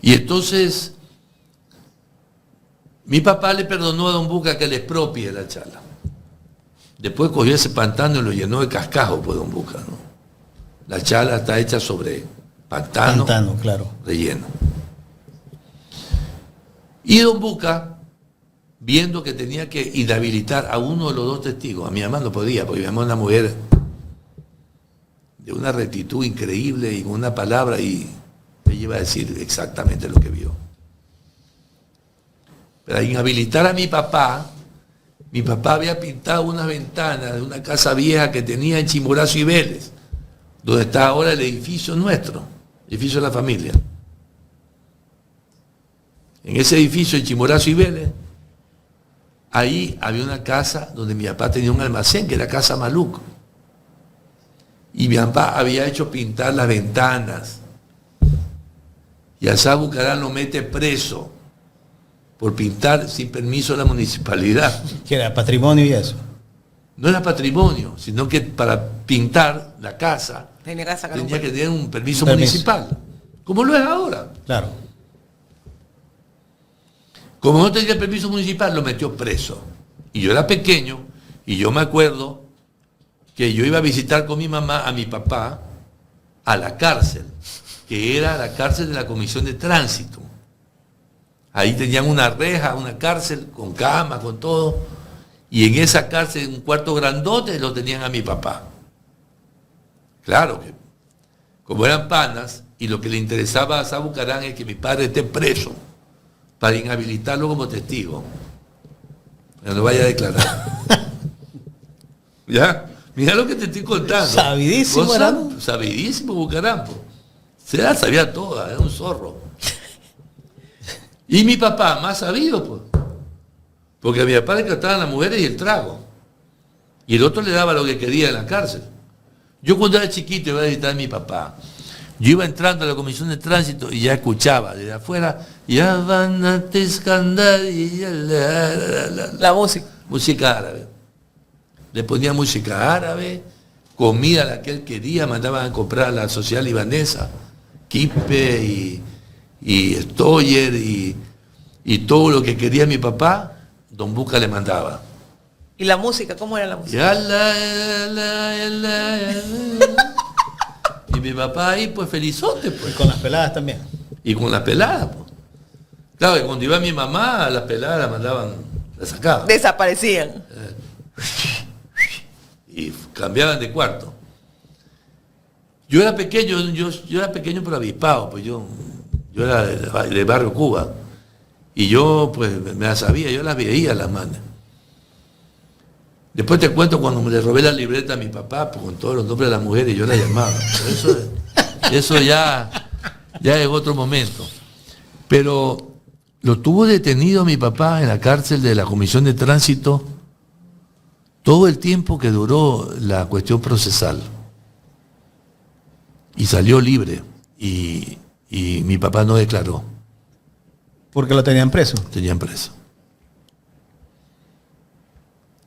Speaker 2: Y entonces mi papá le perdonó a don Buca que le expropie la chala. Después cogió ese pantano y lo llenó de cascajo, pues, don Buca, ¿no? La chala está hecha sobre pantano,
Speaker 3: claro.
Speaker 2: relleno. Y don Buca, viendo que tenía que inhabilitar a uno de los dos testigos, a mi mamá no podía, porque mi mamá es una mujer de una rectitud increíble y con una palabra, y ella iba a decir exactamente lo que vio. Pero al inhabilitar a mi papá había pintado unas ventanas de una casa vieja que tenía en Chimborazo y Vélez, donde está ahora el edificio nuestro, el edificio de la familia. En ese edificio en Chimborazo y Vélez, ahí había una casa donde mi papá tenía un almacén, que era Casa Maluco. Y mi papá había hecho pintar las ventanas. Y a Sá Bucarán lo mete preso por pintar sin permiso de la municipalidad.
Speaker 3: Que era patrimonio y eso.
Speaker 2: No era patrimonio, sino que para pintar la casa
Speaker 1: Tenía que sacar
Speaker 2: tenía
Speaker 1: un
Speaker 2: que tener un permiso
Speaker 3: Permiso.
Speaker 2: municipal, como lo es ahora.
Speaker 3: Claro.
Speaker 2: Como no tenía permiso municipal, lo metió preso. Y yo era pequeño, y yo me acuerdo que yo iba a visitar con mi mamá a mi papá a la cárcel, que era la cárcel de la Comisión de Tránsito. Ahí tenían una reja, una cárcel con cama, con todo, y en esa cárcel, un cuarto grandote, lo tenían a mi papá. Claro que, como eran panas, y lo que le interesaba a Sá Bucarán es que mi padre esté preso, para inhabilitarlo como testigo. Que no vaya a declarar. ¿Ya? Mira lo que te estoy contando.
Speaker 3: Sabidísimo,
Speaker 2: Vos
Speaker 3: hermano.
Speaker 2: Sabidísimo, Bucarán. Se la sabía toda, era un zorro. Y mi papá, más sabido, pues. Porque a mi papá le encantaban las mujeres y el trago. Y el otro le daba lo que quería en la cárcel. Yo cuando era chiquito iba a visitar a mi papá. Yo iba entrando a la Comisión de Tránsito y ya escuchaba desde afuera, ya van a descandar y ya
Speaker 1: La música.
Speaker 2: música árabe. Le ponía música árabe, comida la que él quería, mandaban a comprar a la social libanesa, kipe y stoyer y todo lo que quería mi papá, don Buca le mandaba.
Speaker 1: ¿Y la música? ¿Cómo era la música?
Speaker 2: Y mi papá ahí, pues felizote,
Speaker 3: Y
Speaker 2: pues.
Speaker 3: con las peladas también.
Speaker 2: Y con las peladas, pues. Claro, que cuando iba mi mamá, las peladas las mandaban, las sacaban.
Speaker 1: Desaparecían.
Speaker 2: Y cambiaban de cuarto. Yo era pequeño, yo era pequeño pero avispado, pues yo era del barrio Cuba. Y yo, pues, me las sabía, yo las veía las manos. Después te cuento cuando me le robé la libreta a mi papá, pues, con todos los nombres de las mujeres, yo la llamaba. Pero eso ya es otro momento. Pero lo tuvo detenido mi papá en la cárcel de la Comisión de Tránsito todo el tiempo que duró la cuestión procesal. Y salió libre. Y mi papá no declaró.
Speaker 3: Porque lo tenían preso.
Speaker 2: Tenían preso.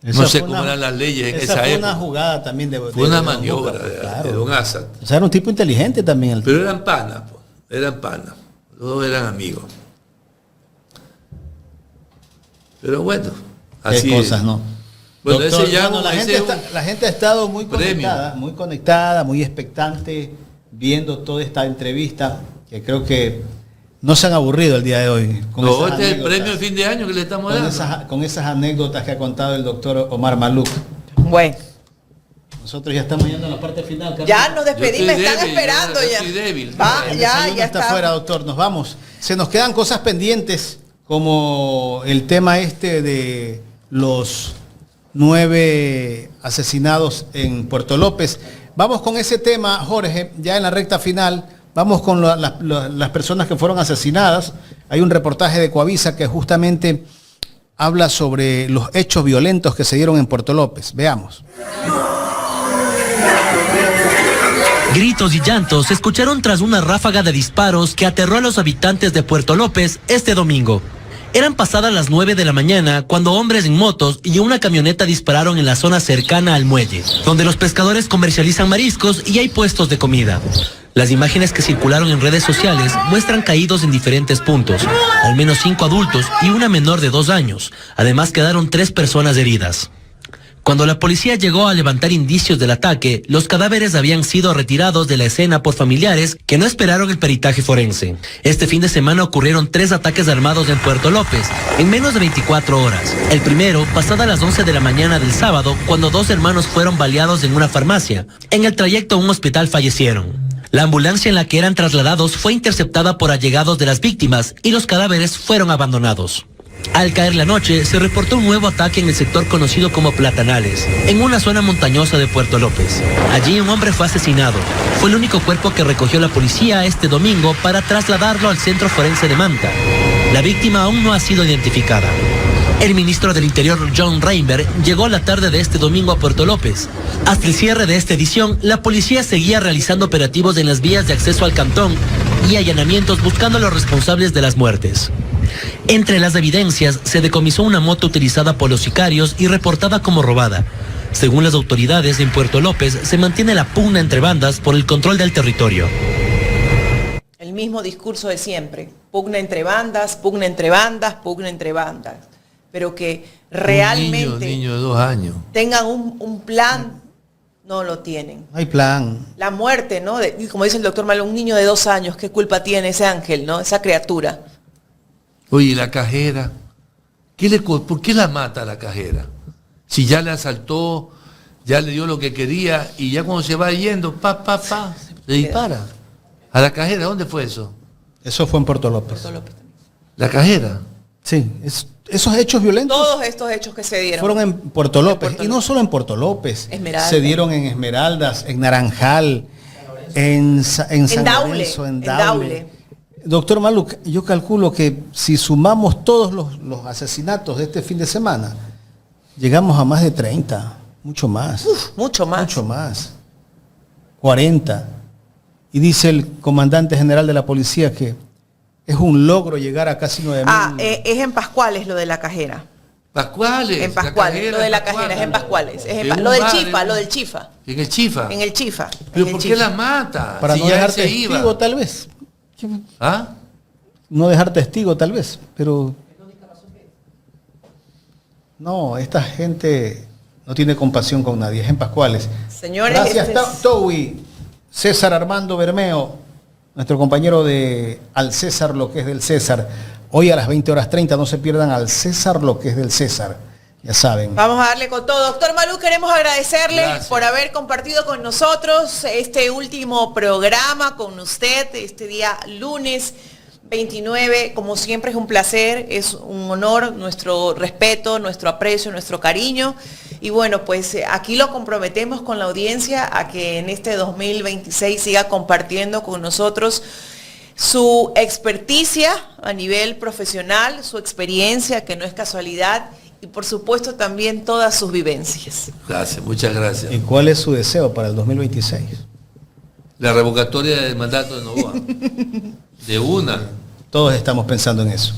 Speaker 3: Esa
Speaker 2: No sé
Speaker 3: fue
Speaker 2: cómo eran las leyes en esa
Speaker 3: fue
Speaker 2: época.
Speaker 3: una jugada también de
Speaker 2: Fue una
Speaker 3: de Don
Speaker 2: maniobra
Speaker 3: Buca,
Speaker 2: de
Speaker 3: claro.
Speaker 2: don Assad.
Speaker 3: O sea, era un tipo inteligente también.
Speaker 2: Pero eran panas, pues, eran panas. Los dos eran amigos. Pero bueno, así
Speaker 3: Qué cosas, ¿no?
Speaker 2: Bueno,
Speaker 3: Doctor,
Speaker 2: ese ya
Speaker 3: bueno, la,
Speaker 2: ese
Speaker 3: gente
Speaker 2: es un
Speaker 3: la gente ha estado muy
Speaker 2: premio.
Speaker 3: conectada, muy expectante, viendo toda esta entrevista, que creo que no se han aburrido el día de hoy. Con
Speaker 2: No,
Speaker 3: esas
Speaker 2: este es el
Speaker 3: anécdotas,
Speaker 2: premio de fin de año que le estamos dando.
Speaker 3: con esas anécdotas que ha contado el doctor Omar Maluk.
Speaker 1: Bueno.
Speaker 3: Nosotros ya estamos yendo a la parte final, Carlos.
Speaker 1: Ya nos despedimos, me
Speaker 2: Yo estoy
Speaker 1: están
Speaker 2: débil,
Speaker 1: esperando
Speaker 2: yo
Speaker 1: ya.
Speaker 2: estoy débil.
Speaker 1: Va,
Speaker 3: El
Speaker 1: ya
Speaker 3: desayuno está
Speaker 1: está.
Speaker 3: fuera, doctor. Nos vamos. Se nos quedan cosas pendientes, como el tema de los 9 asesinados en Puerto López. Vamos con ese tema, Jorge, ya en la recta final. Vamos con las personas que fueron asesinadas. Hay un reportaje de Coavisa que justamente habla sobre los hechos violentos que se dieron en Puerto López. Veamos.
Speaker 6: Gritos y llantos se escucharon tras una ráfaga de disparos que aterró a los habitantes de Puerto López este domingo. Eran pasadas las 9 de la mañana cuando hombres en motos y una camioneta dispararon en la zona cercana al muelle, donde los pescadores comercializan mariscos y hay puestos de comida. Las imágenes que circularon en redes sociales muestran caídos en diferentes puntos, al menos 5 adultos y una menor de 2 años. Además quedaron 3 personas heridas. Cuando la policía llegó a levantar indicios del ataque, los cadáveres habían sido retirados de la escena por familiares que no esperaron el peritaje forense. Este fin de semana ocurrieron 3 ataques armados en Puerto López, en menos de 24 horas. El primero, pasada las 11 de la mañana del sábado, cuando 2 hermanos fueron baleados en una farmacia. En el trayecto a un hospital fallecieron. La ambulancia en la que eran trasladados fue interceptada por allegados de las víctimas y los cadáveres fueron abandonados. Al caer la noche, se reportó un nuevo ataque en el sector conocido como Platanales, en una zona montañosa de Puerto López. Allí un hombre fue asesinado. Fue el único cuerpo que recogió la policía este domingo para trasladarlo al Centro Forense de Manta. La víctima aún no ha sido identificada. El ministro del Interior, John Reinberg, llegó a la tarde de este domingo a Puerto López. Hasta el cierre de esta edición, la policía seguía realizando operativos en las vías de acceso al cantón y allanamientos buscando a los responsables de las muertes. Entre las evidencias, se decomisó una moto utilizada por los sicarios y reportada como robada. Según las autoridades, en Puerto López se mantiene la pugna entre bandas por el control del territorio.
Speaker 1: El mismo discurso de siempre. Pugna entre bandas, pugna entre bandas, pugna entre bandas. Pero que realmente
Speaker 2: Un niño de 2 años.
Speaker 1: tengan un plan, no lo tienen.
Speaker 3: No hay plan.
Speaker 1: La muerte, ¿no? Como dice el doctor Malo, un niño de 2 años, ¿qué culpa tiene ese ángel, ¿no? Esa criatura.
Speaker 2: Oye, la cajera, ¿por qué la mata la cajera? Si ya le asaltó, ya le dio lo que quería y ya cuando se va yendo, le dispara. A la cajera, ¿dónde fue eso?
Speaker 3: Eso fue en Puerto López.
Speaker 1: Puerto López.
Speaker 2: La cajera.
Speaker 3: Sí, esos hechos violentos
Speaker 1: Todos estos hechos que se dieron.
Speaker 3: fueron en Puerto López.
Speaker 1: Puerto
Speaker 3: Y no
Speaker 1: López.
Speaker 3: solo en Puerto López.
Speaker 1: Esmeralda.
Speaker 3: Se dieron en Esmeraldas, en Naranjal, en San
Speaker 1: Daule,
Speaker 3: Lorenzo, en
Speaker 1: en
Speaker 3: Daule.
Speaker 1: Daule.
Speaker 3: Doctor Maluc, yo calculo que si sumamos todos los asesinatos de este fin de semana, llegamos a más de 30, mucho más.
Speaker 1: Mucho más.
Speaker 3: Mucho más. 40. Y dice el comandante general de la policía que es un logro llegar a casi 9.000.
Speaker 1: Es en Pascuales lo de la cajera.
Speaker 2: Pascuales.
Speaker 1: En Pascuales, lo de la cajera, es en Pascuales. Lo del Chifa, lo del Chifa.
Speaker 2: En el Chifa.
Speaker 1: En el Chifa.
Speaker 2: ¿Pero
Speaker 1: en el
Speaker 2: por qué
Speaker 1: Chifa.
Speaker 2: la mata?
Speaker 3: Para
Speaker 2: Si
Speaker 3: no
Speaker 2: ya
Speaker 3: dejar
Speaker 2: se iba.
Speaker 3: testigo, tal vez.
Speaker 2: ¿Ah?
Speaker 3: No dejar testigo, tal vez. Pero no, esta gente no tiene compasión con nadie. Es en Pascuales.
Speaker 1: Señores,
Speaker 3: Gracias,
Speaker 1: este es-
Speaker 3: Towi. César Armando Bermeo, nuestro compañero de Al César, lo que es del César. Hoy a las 20:30, no se pierdan Al César, lo que es del César. Ya saben.
Speaker 1: Vamos a darle con todo. Doctor Malú, queremos agradecerle
Speaker 2: Gracias.
Speaker 1: por haber compartido con nosotros este último programa con usted, este día lunes 29. Como siempre es un placer, es un honor, nuestro respeto, nuestro aprecio, nuestro cariño. Y bueno, pues aquí lo comprometemos con la audiencia a que en este 2026 siga compartiendo con nosotros su experticia a nivel profesional, su experiencia, que no es casualidad, y por supuesto también todas sus vivencias.
Speaker 2: Gracias, muchas gracias.
Speaker 3: ¿Y cuál es su deseo para el 2026?
Speaker 2: La revocatoria del mandato de Novoa. De una.
Speaker 3: Todos estamos pensando en eso.